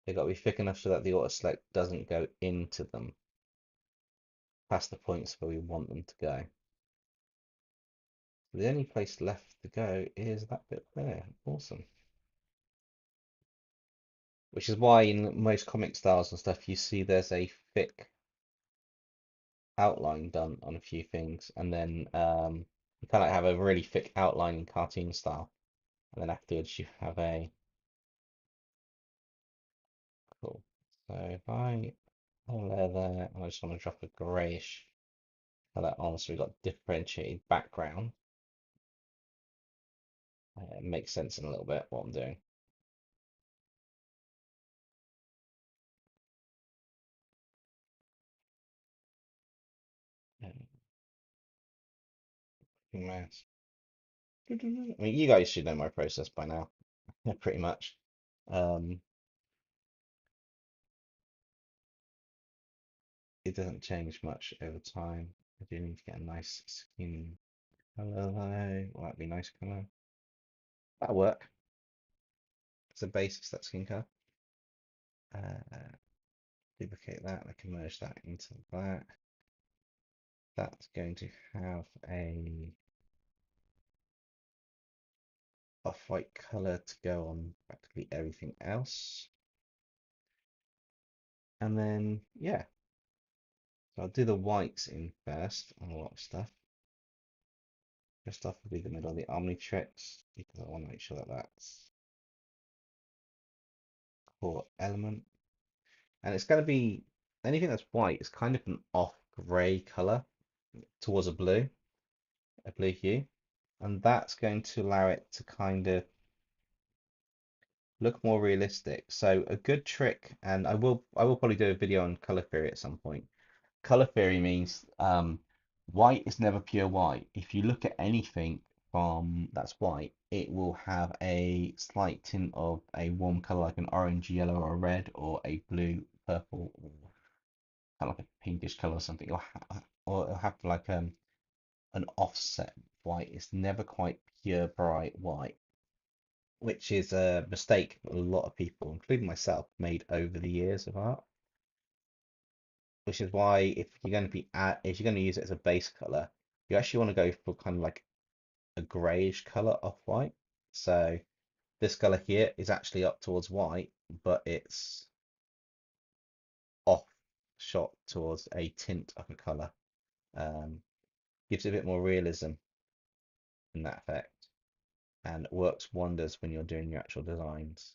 they've got to be thick enough so that the auto select doesn't go into them past the points where we want them to go. The only place left to go is that bit there. Awesome. Which is why in most comic styles and stuff you see there's a thick outline done on a few things, and then you kind of have a really thick outline in cartoon style, and then afterwards you have a cool. So if I layer there, and I just want to drop a greyish colour on, so we've got differentiated background. It makes sense in a little bit what I'm doing. Mouse. I mean, you guys should know my process by now, pretty much. Um, it doesn't change much over time. I do need to get a nice skin colour though. Well, that'd be nice colour. That'll work. It's a basic that skin colour. Duplicate that. I can merge that into that. That's going to have a off-white colour to go on practically everything else. And then, yeah. So I'll do the whites in first on a lot of stuff. First off will be the middle of the Omnitrix, because I want to make sure that that's core element. And it's going to be anything that's white is kind of an off grey colour towards a blue hue. And that's going to allow it to kind of look more realistic. So a good trick, and I will probably do a video on color theory at some point. Color theory means white is never pure white. If you look at anything from that's white, it will have a slight tint of a warm color like an orange, yellow, or a red, or a blue, purple, or kind of like a pinkish color or something, or it'll have like an offset white. It's never quite pure bright white, which is a mistake a lot of people, including myself, made over the years of art. which is why if you're going to use it as a base color, you actually want to go for kind of like a grayish color off white. So this color here is actually up towards white, but it's off shot towards a tint of a color. Um, Gives it a bit more realism in that effect, and works wonders when you're doing your actual designs.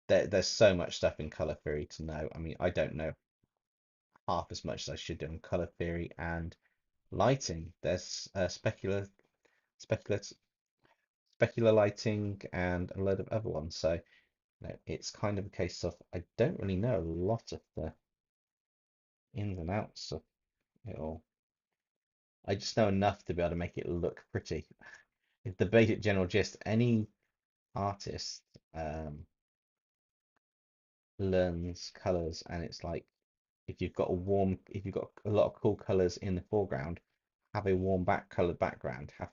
There's so much stuff in color theory to know. I mean, I don't know half as much as I should do in color theory and lighting. There's specular specular lighting and a load of other ones. So it's kind of a case of I don't really know a lot of the ins and outs of it all. I just know enough to be able to make it look pretty. If the basic general gist, any artist um, learns colors, and it's like if you've got a lot of cool colors in the foreground, have a warm colored background, have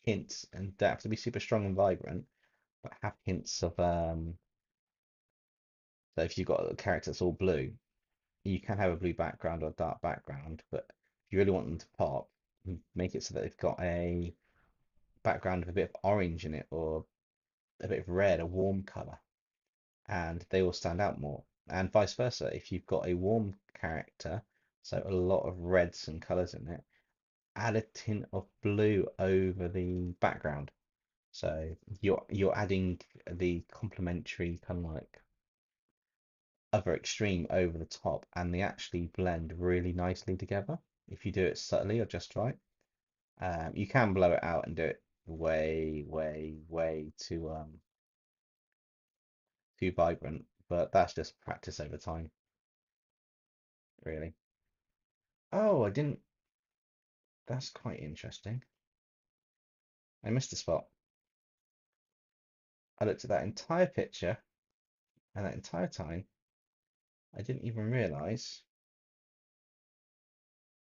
hints, and don't have to be super strong and vibrant, but have hints of so if you've got a character that's all blue, you can have a blue background or a dark background, but if you really want them to pop, make it so that they've got a background with a bit of orange in it or a bit of red, a warm color, and they will stand out more. And vice versa, if you've got a warm character, so a lot of reds and colors in it, add a tint of blue over the background. So you're adding the complementary kind of like other extreme over the top, and they actually blend really nicely together if you do it subtly or just right. You can blow it out and do it way too vibrant, but that's just practice over time, really. Oh, I didn't. That's quite interesting. I missed a spot. I looked at that entire picture, and that entire time, I didn't even realize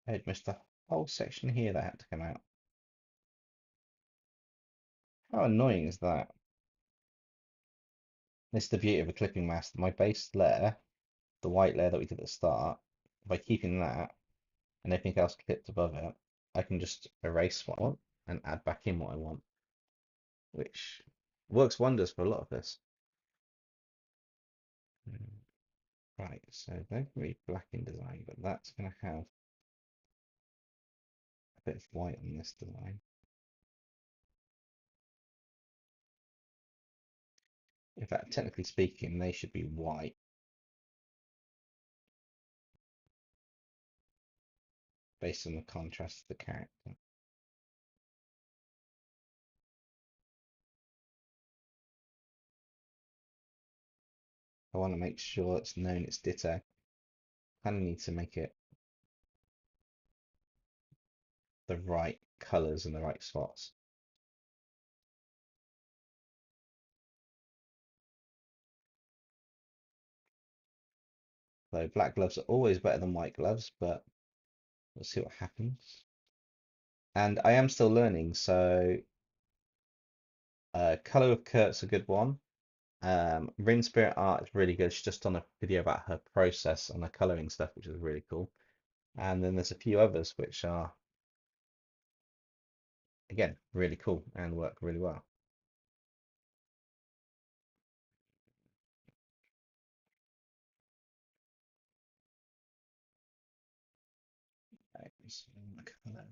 I had missed the whole section here that had to come out. How annoying is that? This is the beauty of a clipping mask. My base layer, the white layer that we did at the start, by keeping that and everything else clipped above it, I can just erase what I want and add back in what I want, which works wonders for a lot of this. Right, so they're going to be black in design, but that's going to have a bit of white on this design. In fact, technically speaking, they should be white based on the contrast of the character. I want to make sure it's known it's ditto. Kind of need to make it the right colors and the right spots. So black gloves are always better than white gloves, but we'll see what happens. And I am still learning, so Color of Kurt's a good one. Rin Spirit Art is really good. She's just done a video about her process on her coloring stuff, which is really cool. And then there's a few others which are, again, really cool and work really well. Okay, so color.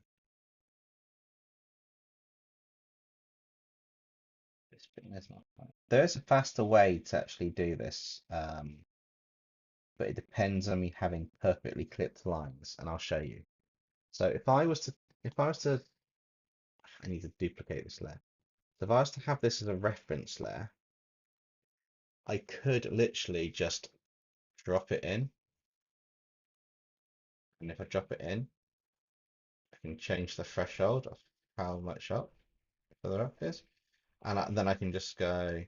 This thing is not quite. There is a faster way to actually do this, but it depends on me having perfectly clipped lines, and I'll show you. So if I was to, I need to duplicate this layer. So if I was to have this as a reference layer, I could literally just drop it in, and if I drop it in, I can change the threshold of how much up further up is, and then I can just go.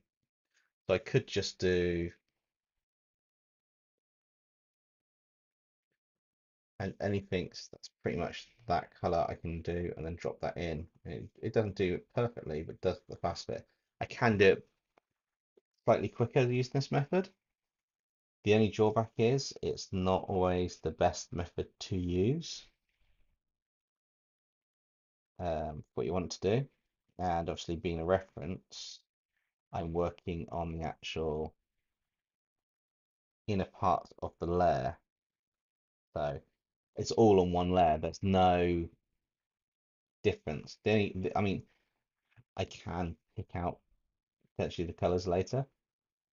So I could just do and anything that's pretty much that color I can do and then drop that in. It doesn't do it perfectly, but does the fast bit. I can do it slightly quicker using this method, The only drawback is it's not always the best method to use for what you want to do. And obviously being a reference, I'm working on the actual inner part of the layer. So it's all on one layer. There's no difference. I mean, I can pick out potentially the colors later,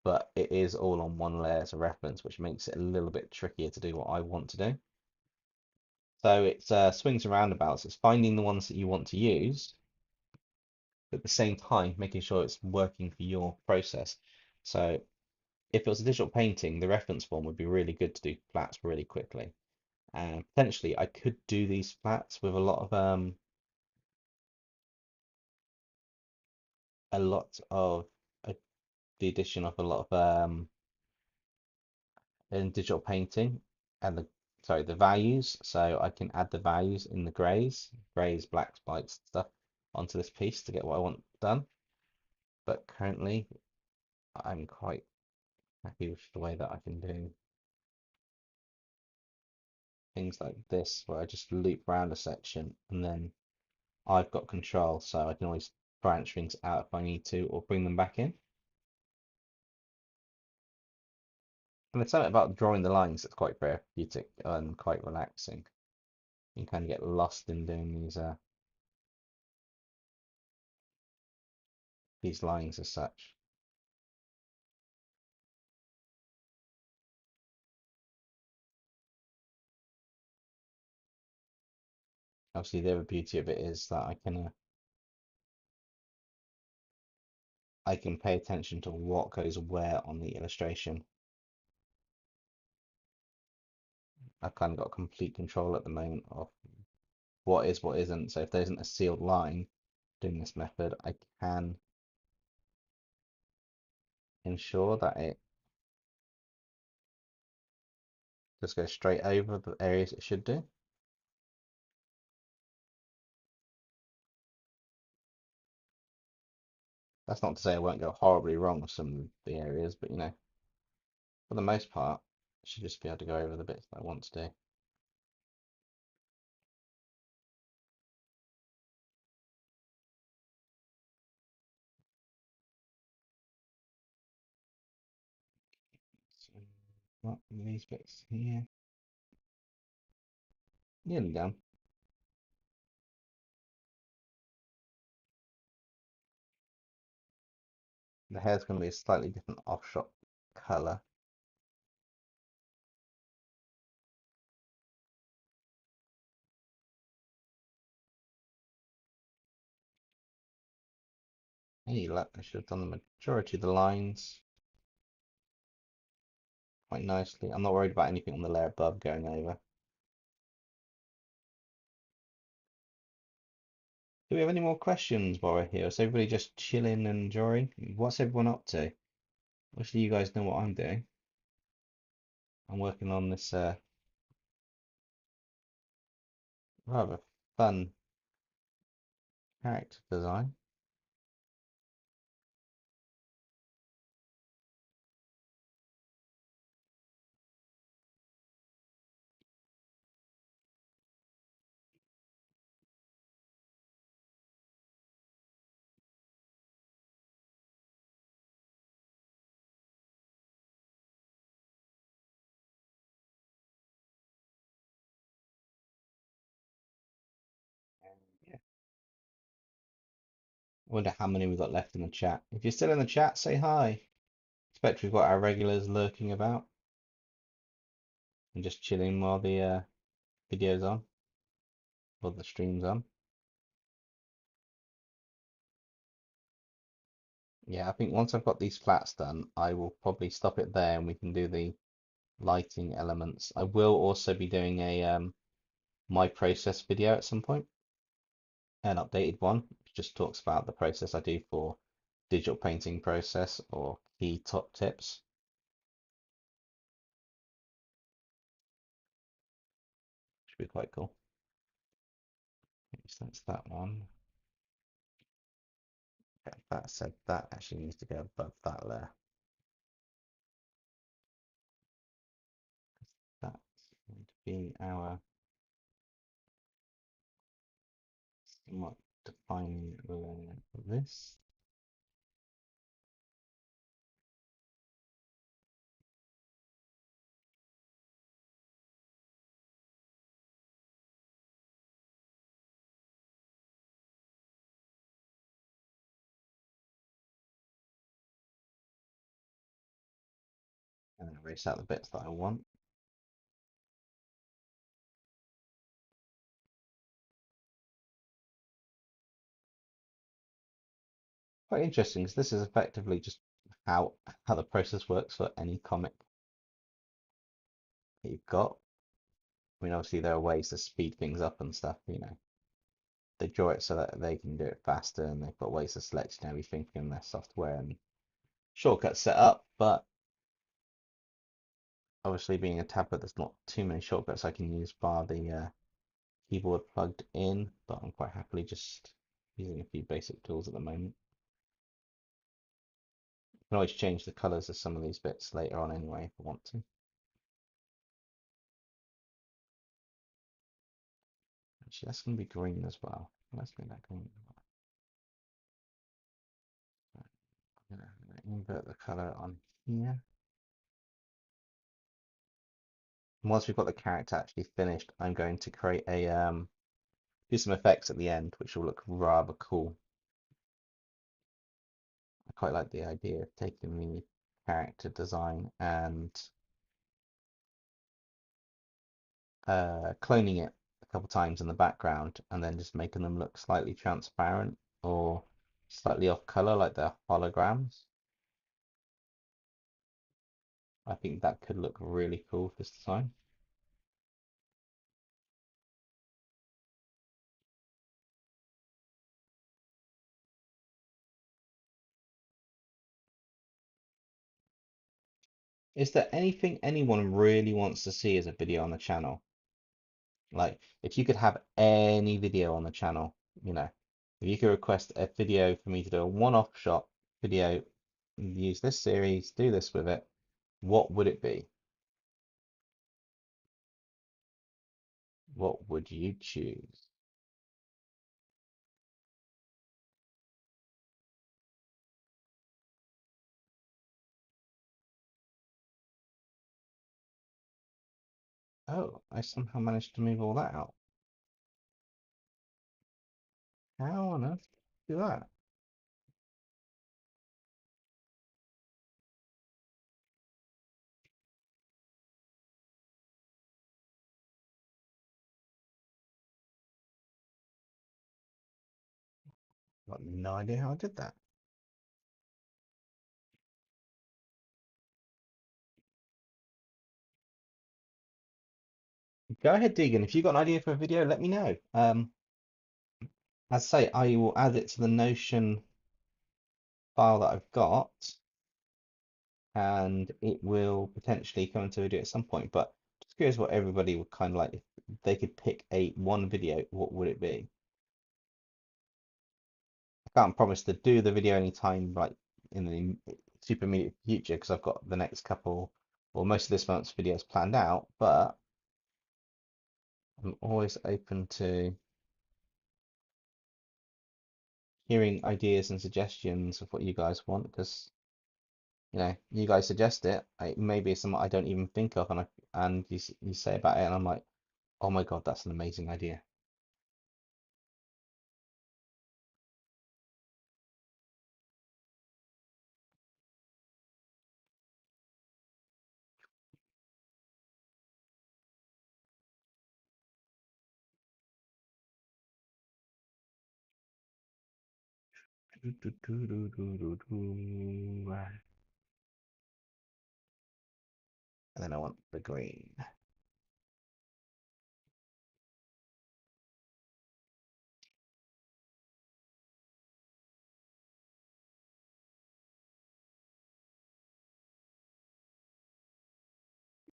but it is all on one layer as a reference, which makes it a little bit trickier to do what I want to do. So it's swings and roundabouts. It's finding the ones that you want to use, but at the same time making sure it's working for your process. So if it was a digital painting, the reference form would be really good to do flats really quickly. And potentially I could do these flats with a lot of the addition of a lot of in digital painting and the values. So I can add the values in the grays, blacks, whites, stuff onto this piece to get what I want done. But currently I'm quite happy with the way that I can do things like this, where I just loop around a section and then I've got control, so I can always branch things out if I need to or bring them back in. And there's something about drawing the lines that's quite therapeutic and quite relaxing. You can kind of get lost in doing these lines as such. Obviously, the other beauty of it is that I can pay attention to what goes where on the illustration. I've kind of got complete control at the moment of what is, what isn't. So if there isn't a sealed line doing this method, I can ensure that it just goes straight over the areas it should do. That's not to say I won't go horribly wrong with some of the areas, but you know, for the most part, I should just be able to go over the bits that I want to do. So, what these bits here? Nearly done. The hair's going to be a slightly different offshot color. Any luck, I should have done the majority of the lines quite nicely. I'm not worried about anything on the layer above going over. Do we have any more questions while we're here? Is everybody just chilling and enjoying? What's everyone up to? Obviously, you guys know what I'm doing. I'm working on this rather fun character design. Yeah. I wonder how many we've got left in the chat. If you're still in the chat, say hi. Expect we've got our regulars lurking about and just chilling while the video's on or the stream's on. Yeah, I think once I've got these flats done, I will probably stop it there and we can do the lighting elements. I will also be doing a my process video at some point, an updated one, which just talks about the process I do for digital painting process or key top tips. Should be quite cool. So that's that one. Okay, that said, that actually needs to go above that layer. be our somewhat defining layer for this. And then erase out the bits that I want. Quite interesting because this is effectively just how the process works for any comic that you've got. I mean, obviously there are ways to speed things up and stuff, you know. They draw it so that they can do it faster, and they've got ways to select everything in their software and shortcuts set up, but obviously being a tablet, there's not too many shortcuts I can use bar the keyboard plugged in, but I'm quite happily just using a few basic tools at the moment. I can always change the colors of some of these bits later on anyway if I want to. Actually, that's going to be green as well. Let's make that green as well. I'm going to invert the color on here. And once we've got the character actually finished, I'm going to create a do some effects at the end, which will look rather cool. I quite like the idea of taking the character design and cloning it a couple times in the background and then just making them look slightly transparent or slightly off color like they're holograms. I think that could look really cool this design. Is there anything anyone really wants to see as a video on the channel? Like, if you could have any video on the channel, you know, if you could request a video for me to do a one-off shot video, use this series, do this with it, what would it be? What would you choose? Oh, I somehow managed to move all that out. How on earth did you do that? Got no idea how I did that. Go ahead, Deegan. If you've got an idea for a video, let me know. As I say, I will add it to the Notion file that I've got, and it will potentially come into a video at some point. But just curious what everybody would kind of like if they could pick one video, what would it be? I can't promise to do the video anytime like in the super immediate future because I've got the next couple or most of this month's videos planned out, but I'm always open to hearing ideas and suggestions of what you guys want because you know you guys suggest it. Maybe it's something I don't even think of, and you say about it, and I'm like, oh my God, that's an amazing idea. And then I want the green.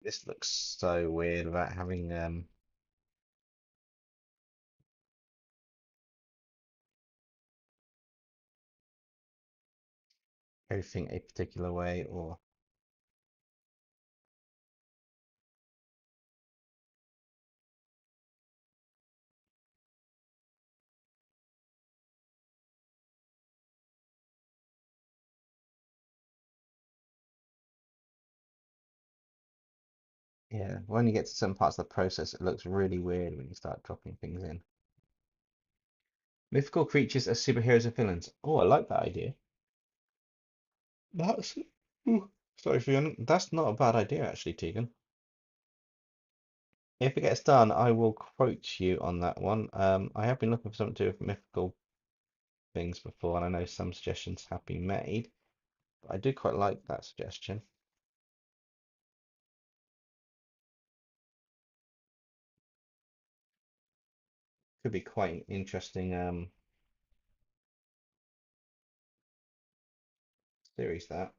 This looks so weird without having everything a particular way or Yeah, when you get to some parts of the process, it looks really weird when you start dropping things in. Mythical creatures as superheroes and villains. Oh, I like that idea. That's ooh, sorry for yawning. That's not a bad idea actually, Tegan. If it gets done, I will quote you on that one. I have been looking for something to do with mythical things before, and I know some suggestions have been made. But I do quite like that suggestion. Could be quite an interesting series that.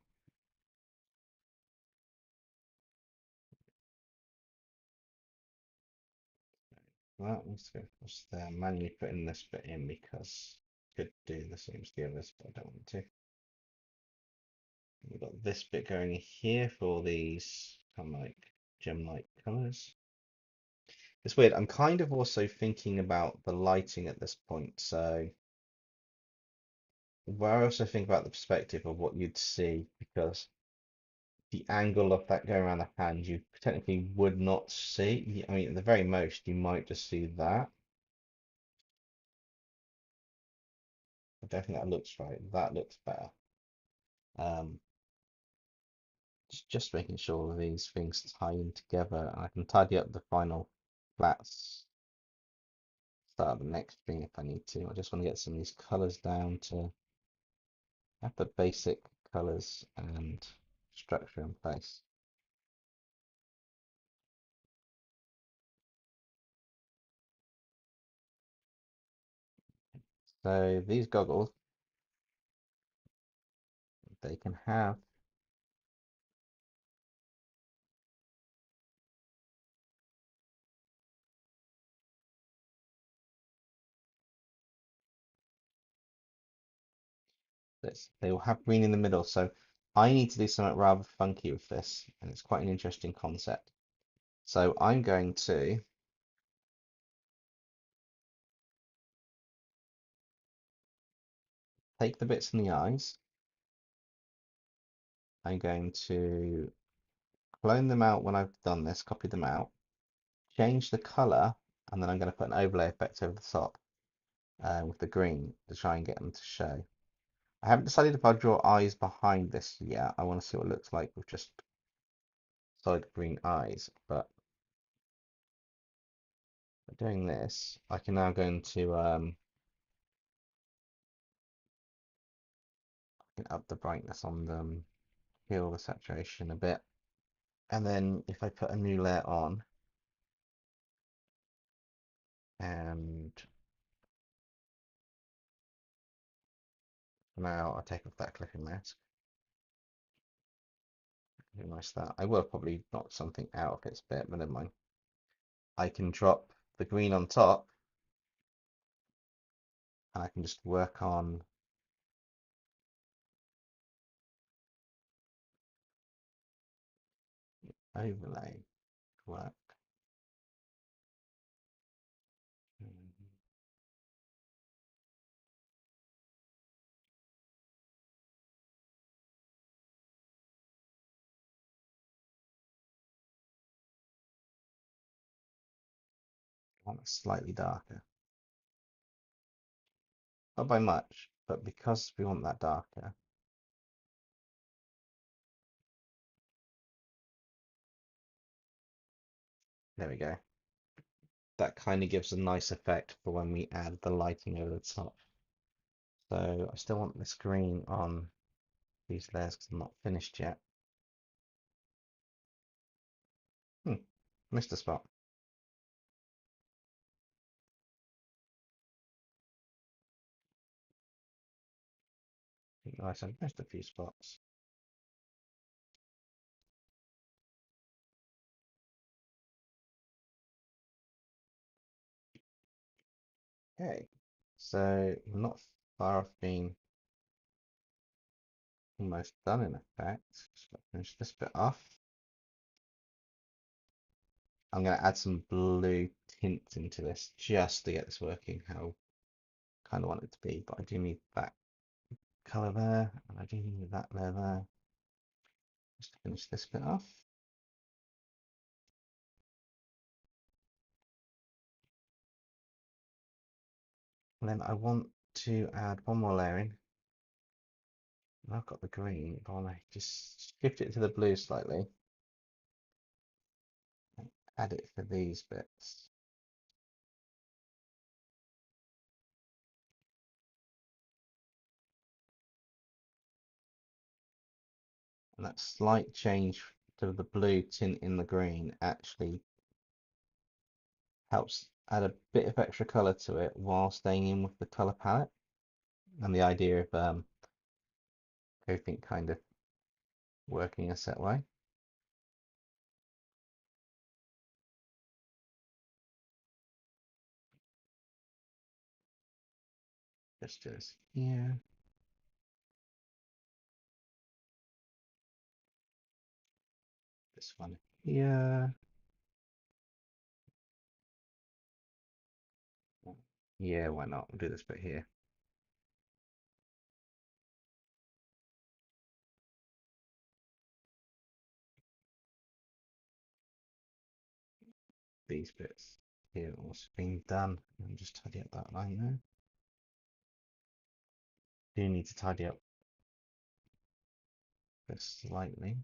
Well, let's go. Just manually putting this bit in because I could do the same as the others, but I don't want to. We've got this bit going here for all these kind of like gem-like colors. It's weird. I'm kind of also thinking about the lighting at this point. So where I also think about the perspective of what you'd see, because the angle of that going around the hand, you technically would not see. I mean, at the very most, you might just see that. I don't think that looks right. That looks better. Um, just making sure these things tie in together. I can tidy up the final flats, start the next thing if I need to. I just want to get some of these colors down to have the basic colors and structure in place. So these goggles, they can have this. They will have green in the middle. So I need to do something rather funky with this, and it's quite an interesting concept. So I'm going to take the bits in the eyes. I'm going to clone them out when I've done this, copy them out, change the color, and then I'm going to put an overlay effect over the top with the green to try and get them to show. I haven't decided if I'll draw eyes behind this yet. I want to see what it looks like with just solid green eyes. But by doing this, I can now go into up the brightness on them, heal the saturation a bit, and then if I put a new layer on, and now I'll take off that clipping mask. Nice that. I will probably knock something out of its bit, but never mind. I can drop the green on top, and I can just work on overlay work. I want it slightly darker. Not by much, but because we want that darker, there we go. That kind of gives a nice effect for when we add the lighting over the top. So I still want this green on these layers because I'm not finished yet. Missed a spot. Nice, I missed a few spots. Okay, so we're not far off being almost done in effect. Just finish this bit off. I'm going to add some blue tints into this just to get this working how I kind of want it to be, but I do need that color there, and I do need that layer there. Just to finish this bit off. And then I want to add one more layer in. And I've got the green, but I want to just shift it to the blue slightly. And add it for these bits. And that slight change to the blue tint in the green actually helps add a bit of extra color to it while staying in with the color palette. And the idea of everything kind of working a set way. Just do this here. This one here. Yeah, why not? We'll do this bit here. These bits here also been done. And just tidy up that line there. Do need to tidy up this slightly.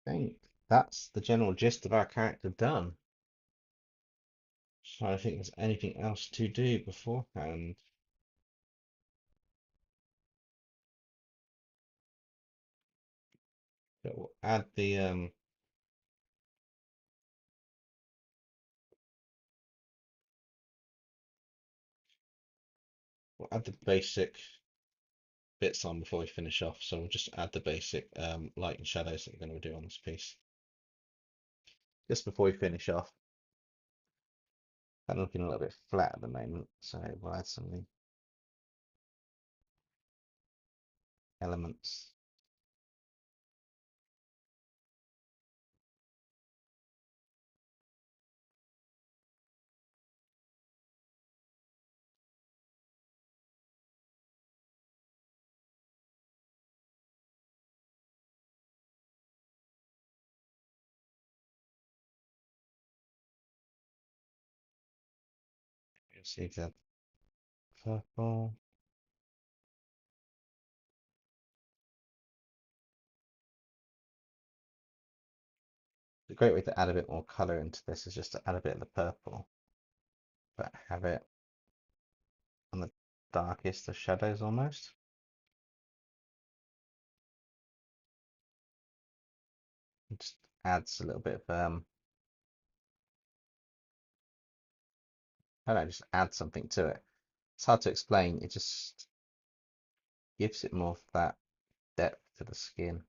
I think that's the general gist of our character done. So I think there's anything else to do beforehand. But we'll add the basic bits on before we finish off. So we'll just add the basic light and shadows that we're going to do on this piece. Just before we finish off. I'm looking a little bit flat at the moment, so we'll add some of the elements. You'll see that purple. A great way to add a bit more color into this is just to add a bit of the purple, but have it on the darkest of shadows almost. It just adds a little bit of I don't know, just add something to it. It's hard to explain. It just gives it more of that depth to the skin.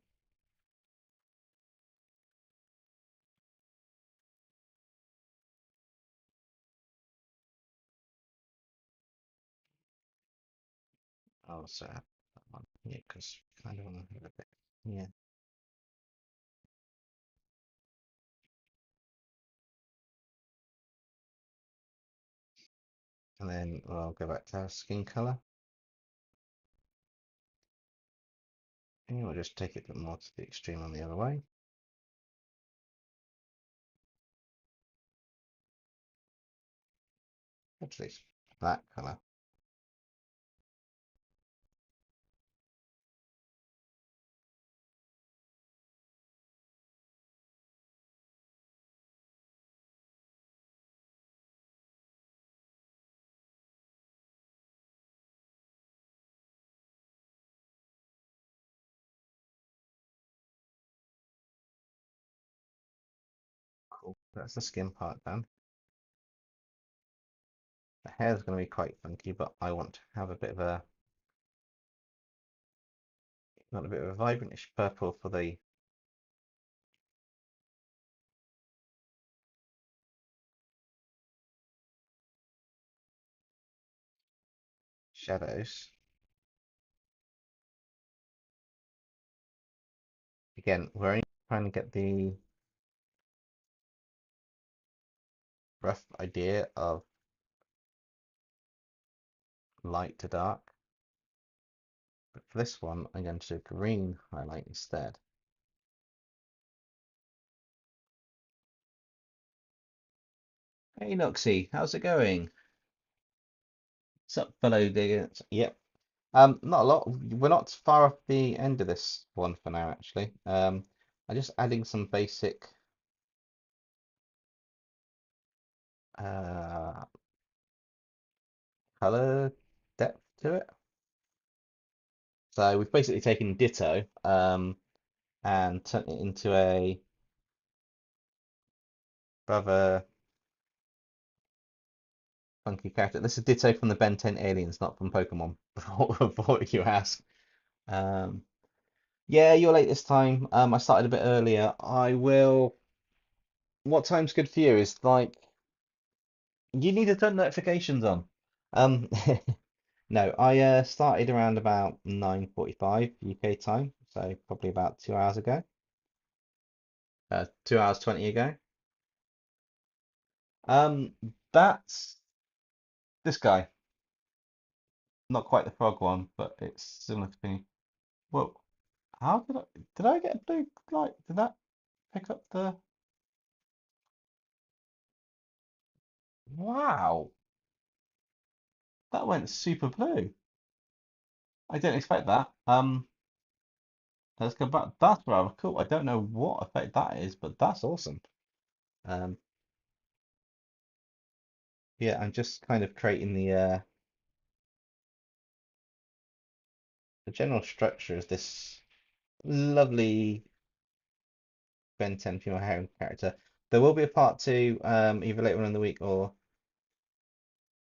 I'll also add that one here because kind of want to have a bit here. And then I'll go back to our skin color. And we'll just take it a bit more to the extreme on the other way. Actually, that color. Cool. That's the skin part done. The hair is going to be quite funky, but I want to have a bit of a vibrant-ish purple for the shadows. Again, we're only trying to get the rough idea of light to dark. But for this one, I'm going to do green highlight instead. Hey Noxie, how's it going? What's up, fellow diggers? Yep. Not a lot. We're not far off the end of this one for now, actually. I'm just adding some basic uh color depth to it. So we've basically taken Ditto and turned it into a rather funky character. This is Ditto from the Ben 10 Aliens, not from Pokemon, before you ask. Um, yeah, you're late this time. I started a bit earlier. I will. What time's good for you? Is like you need to turn notifications on. Um, no, I started around about 9:45 UK time, so probably about 2 hours ago. 2 hours 20 ago. Um, that's this guy. Not quite the frog one, but it's similar to me. Well, how did I get a blue light? Did that pick up the? Wow, that went super blue. I didn't expect that. Let's go back. That's rather cool. I don't know what effect that is, but that's awesome. Um, yeah, I'm just kind of creating the general structure is this lovely Ben 10 female heroine character. There will be a part two, either later on in the week or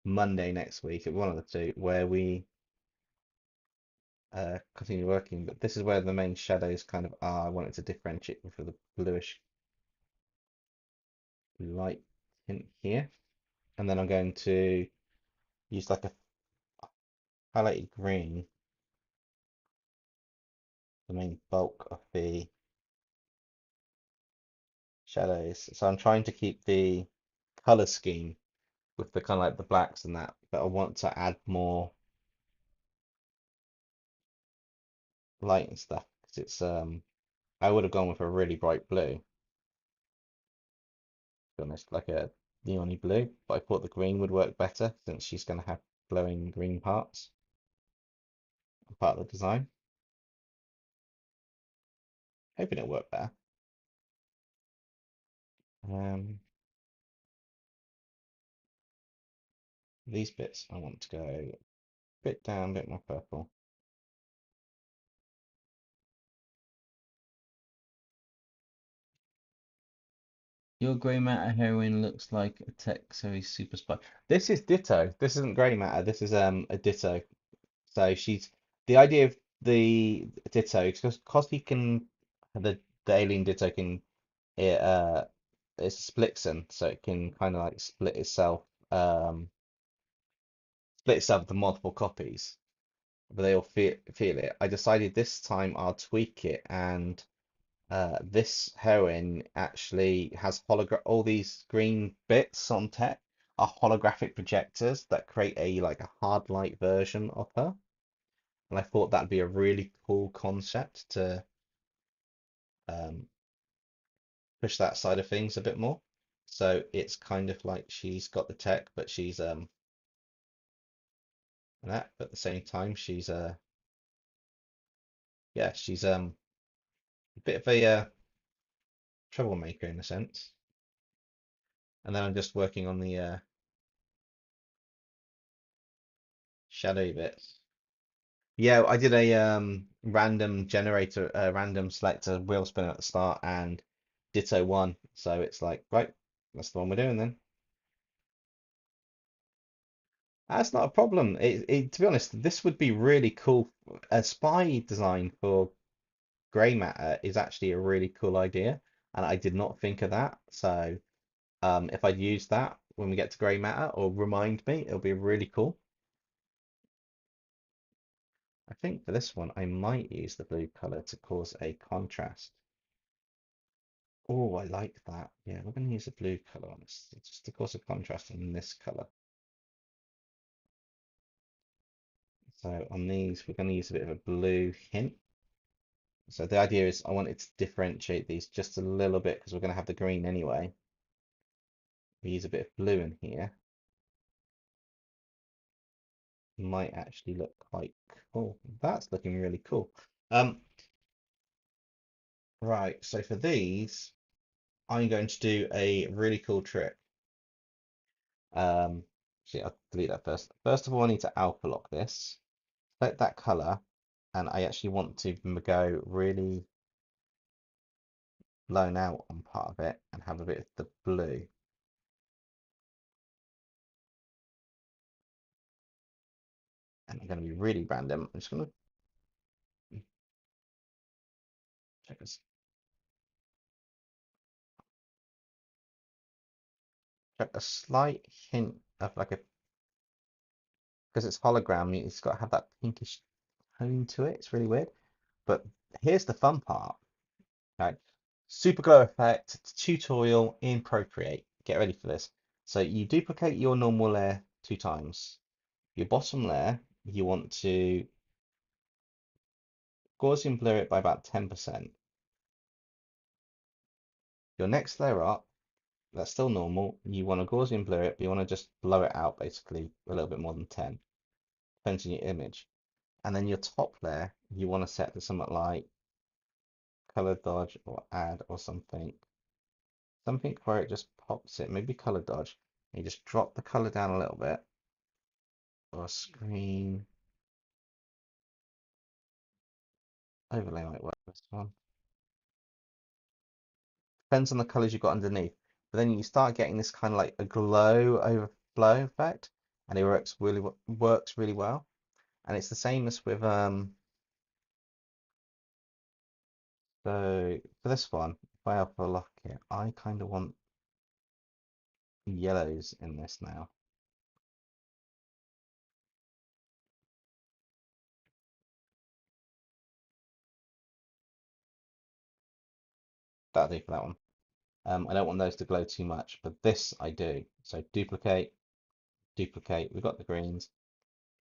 Monday next week, one of the two, where we continue working. But this is where the main shadows kind of are. I wanted to differentiate them for the bluish light tint here, and then I'm going to use like a highlighted green, the main bulk of the shadows. So I'm trying to keep the color scheme with the kind of like the blacks and that, but I want to add more light and stuff because it's I would have gone with a really bright blue, to be honest, like a neony blue, but I thought the green would work better since she's going to have glowing green parts, part of the design. Hoping it'll work better. Um, these bits I want to go a bit down, a bit more purple. Your grey matter heroine looks like a tech series super spy. This is Ditto. This isn't grey matter. This is a Ditto. So she's the idea of the Ditto because he can the alien Ditto can it it's a splitson, so it can kind of like split itself into multiple copies, but they all feel it. I decided this time I'll tweak it, and this heroine actually has all these green bits on tech are holographic projectors that create a hard light version of her. And I thought that'd be a really cool concept to um, push that side of things a bit more. So it's kind of like she's got the tech, but she's that, but at the same time she's yeah, she's a bit of a troublemaker in a sense. And then I'm just working on the shadow bits. Yeah, I did a random generator, random selector wheel spin at the start and ditto one. So it's like, right, that's the one we're doing then. That's not a problem. To be honest, this would be really cool. A spy design for grey matter is actually a really cool idea, and I did not think of that. So if I'd use that when we get to grey matter or remind me, it'll be really cool. I think for this one, I might use the blue color to cause a contrast. Oh, I like that. Yeah, we're going to use a blue color on this just to cause a contrast in this color. So on these, we're going to use a bit of a blue hint. So the idea is I want it to differentiate these just a little bit because we're going to have the green anyway. We use a bit of blue in here. Might actually look quite cool. That's looking really cool. Right, so for these, I'm going to do a really cool trick. Actually, I'll delete that first. First of all, I need to alpha lock this. Select that color, and I actually want to go really blown out on part of it and have a bit of the blue. And I'm going to be really random. I'm just going to check this. Check a slight hint of like a, because it's hologram, it's got to have that pinkish tone to it. It's really weird. But here's the fun part. Okay. Super glow effect, tutorial in Procreate. Get ready for this. So you duplicate your normal layer 2 times. Your bottom layer, you want to Gaussian blur it by about 10%. Your next layer up, that's still normal. You want to Gaussian blur it, but you want to just blow it out basically a little bit more than 10. Depends on your image. And then your top layer, you want to set to something like color dodge or add or something. Something where it just pops it, maybe color dodge. You just drop the color down a little bit. Or screen overlay might work this one. Depends on the colors you've got underneath. But then you start getting this kind of like a glow overflow effect, and it works really well. And it's the same as with so for this one, if I alpha lock it, I kind of want yellows in this now. That'll do for that one. I don't want those to glow too much, but this I do. So duplicate, duplicate. We've got the greens.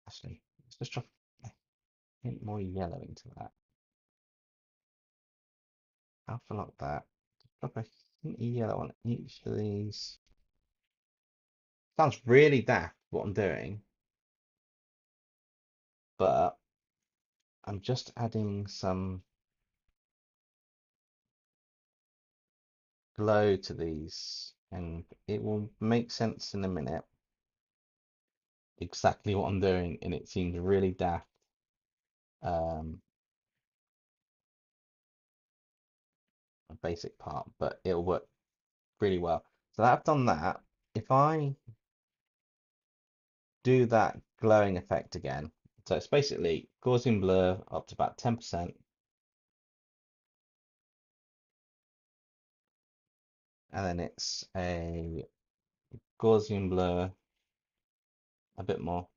Actually, let's just drop a hint more yellow into that. Alpha lock that. Drop a hint of yellow on each of these. Sounds really daft what I'm doing, but I'm just adding some glow to these, and it will make sense in a minute exactly what I'm doing, and it seems really daft. A basic part, but it'll work really well. So that I've done that. If I do that glowing effect again, so it's basically Gaussian blur up to about 10%, and then it's a Gaussian blur a bit more,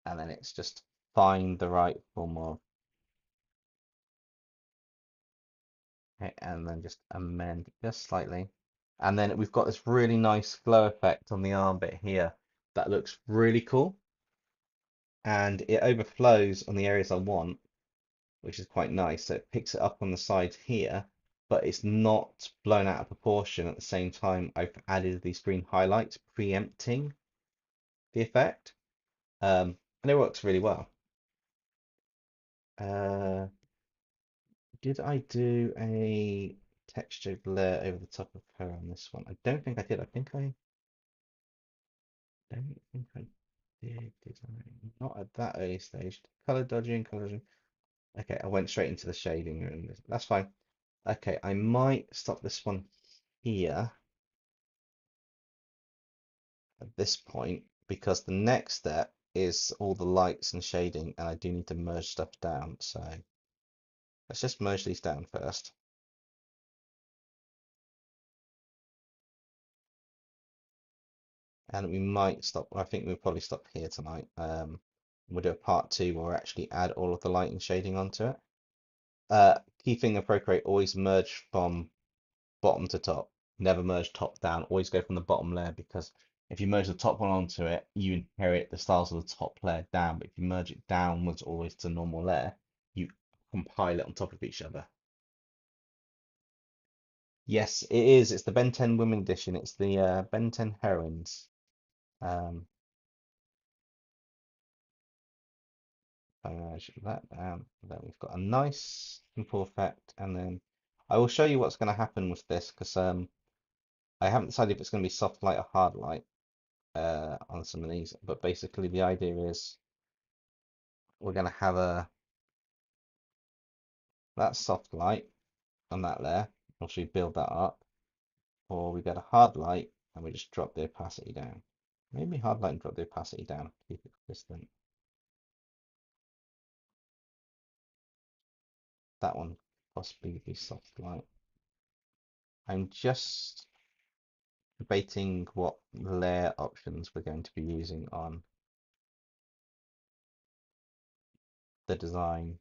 and then it's just find the right form of, okay, and then just amend just slightly. And then we've got this really nice glow effect on the arm bit here that looks really cool. And it overflows on the areas I want, which is quite nice. So it picks it up on the sides here, but it's not blown out of proportion. At the same time, I've added these green highlights, preempting the effect. And it works really well. Uh, did I do a texture blur over the top of her on this one? I don't think I did. I don't think I did I? Not at that early stage. Color dodging, color dodging. Okay, I went straight into the shading room. That's fine. Okay, I might stop this one here at this point because the next step is all the lights and shading, and I do need to merge stuff down. So let's just merge these down first. And we might stop, I think we'll probably stop here tonight. We'll do a part 2 where we actually add all of the light and shading onto it. Key thing of Procreate, always merge from bottom to top. Never merge top down. Always go from the bottom layer because If you merge the top one onto it, you inherit the styles of the top layer down. But if you merge it downwards always to normal layer, you compile it on top of each other. Yes, it is. It's the Ben 10 Women Edition. It's the Ben 10 Heroines. Um, merge that down. Then we've got a nice simple effect, and then I will show you what's going to happen with this because I haven't decided if it's going to be soft light or hard light on some of these. But basically, the idea is we're going to have that soft light on that layer. Or should we build that up? Or we get a hard light and we just drop the opacity down. Maybe hard light and drop the opacity down. Keep it consistent. That one possibly be soft light. I'm just debating what layer options we're going to be using on the design.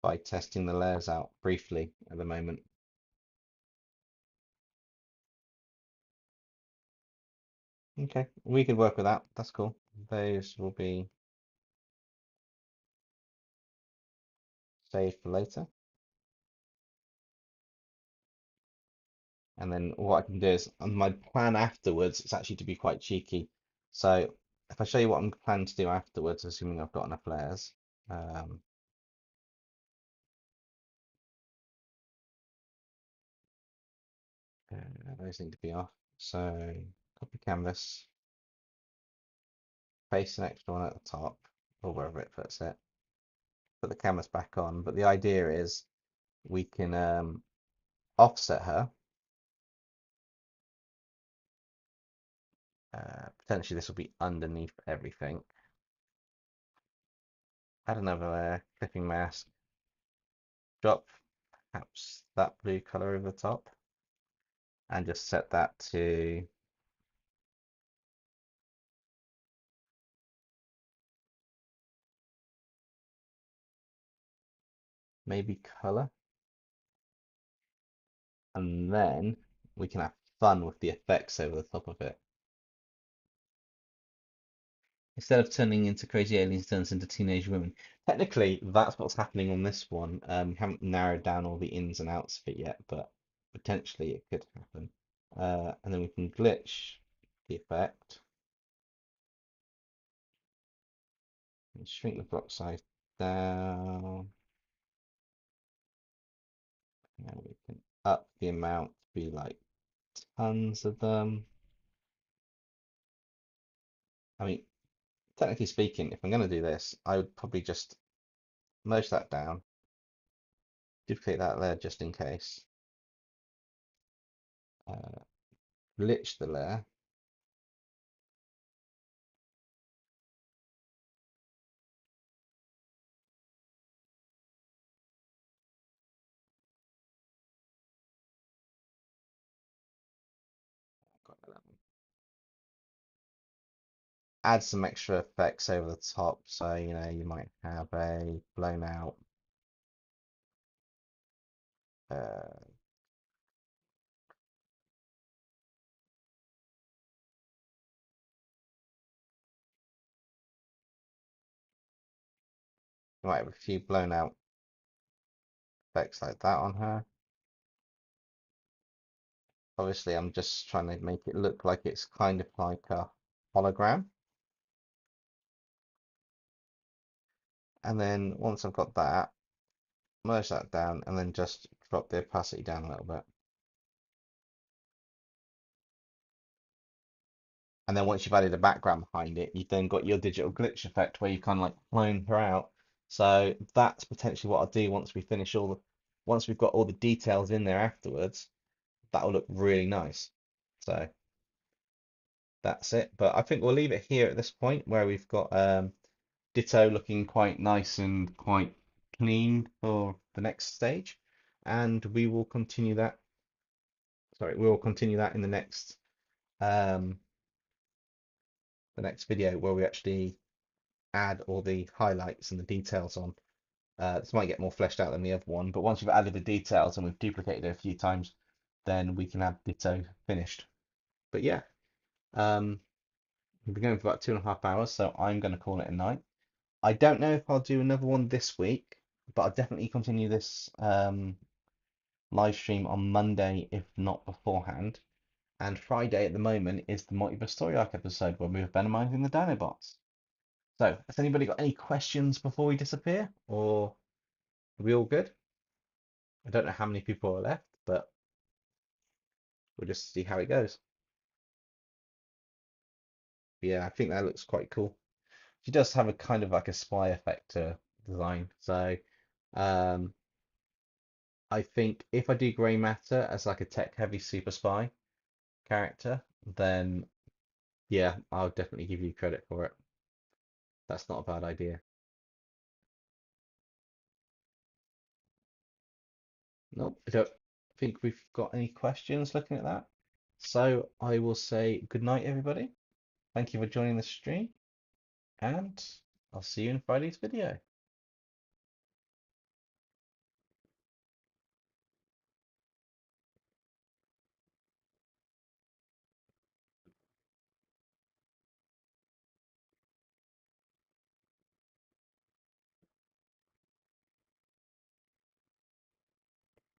By testing the layers out briefly at the moment. Okay, we could work with that. That's cool. Those will be saved for later. And then what I can do is, on my plan afterwards, it's actually to be quite cheeky. So if I show you what I'm planning to do afterwards, assuming I've got enough layers, those need to be off. So copy canvas, paste an extra one at the top, or wherever it puts it. Put the canvas back on. But the idea is we can offset her. Potentially this will be underneath everything. Add another layer, clipping mask, drop perhaps that blue color over the top, and just set that to maybe color. And then we can have fun with the effects over the top of it. Instead of turning into crazy aliens, turns into teenage women. Technically, that's what's happening on this one. We haven't narrowed down all the ins and outs of it yet, but potentially it could happen. And then we can glitch the effect and shrink the block size down. And we can up the amount to be like tons of them. I mean, technically speaking, if I'm going to do this, I would probably just merge that down, duplicate that layer just in case, glitch the layer, add some extra effects over the top. So, you know, you might have a blown out uh, you might have a few blown out effects like that on her. Obviously, I'm just trying to make it look like it's kind of like a hologram. And then once I've got that, merge that down and then just drop the opacity down a little bit. And then once you've added a background behind it, you've then got your digital glitch effect where you've kind of like flown her out. So that's potentially what I'll do once we finish once we've got all the details in there afterwards, that'll look really nice. So that's it. But I think we'll leave it here at this point where we've got Ditto looking quite nice and quite clean for the next stage. And we will continue that. Sorry, we will continue that in um, the next video where we actually add all the highlights and the details on. This might get more fleshed out than the other one, but once we've added the details and we've duplicated it a few times, then we can have Ditto finished. But yeah, we've been going for about 2.5 hours, so I'm going to call it a night. I don't know if I'll do another one this week, but I'll definitely continue this live stream on Monday, if not beforehand. And Friday at the moment is the Multiverse Story Arc episode where we're venomizing the Dinobots. So, has anybody got any questions before we disappear, or are we all good? I don't know how many people are left, but we'll just see how it goes. Yeah, I think that looks quite cool. She does have a kind of like a spy effect design. So, um, I think if I do Grey Matter as like a tech-heavy super spy character, then yeah, I'll definitely give you credit for it. That's not a bad idea. Nope, I don't think we've got any questions looking at that. So I will say good night, everybody. Thank you for joining the stream, and I'll see you in Friday's video.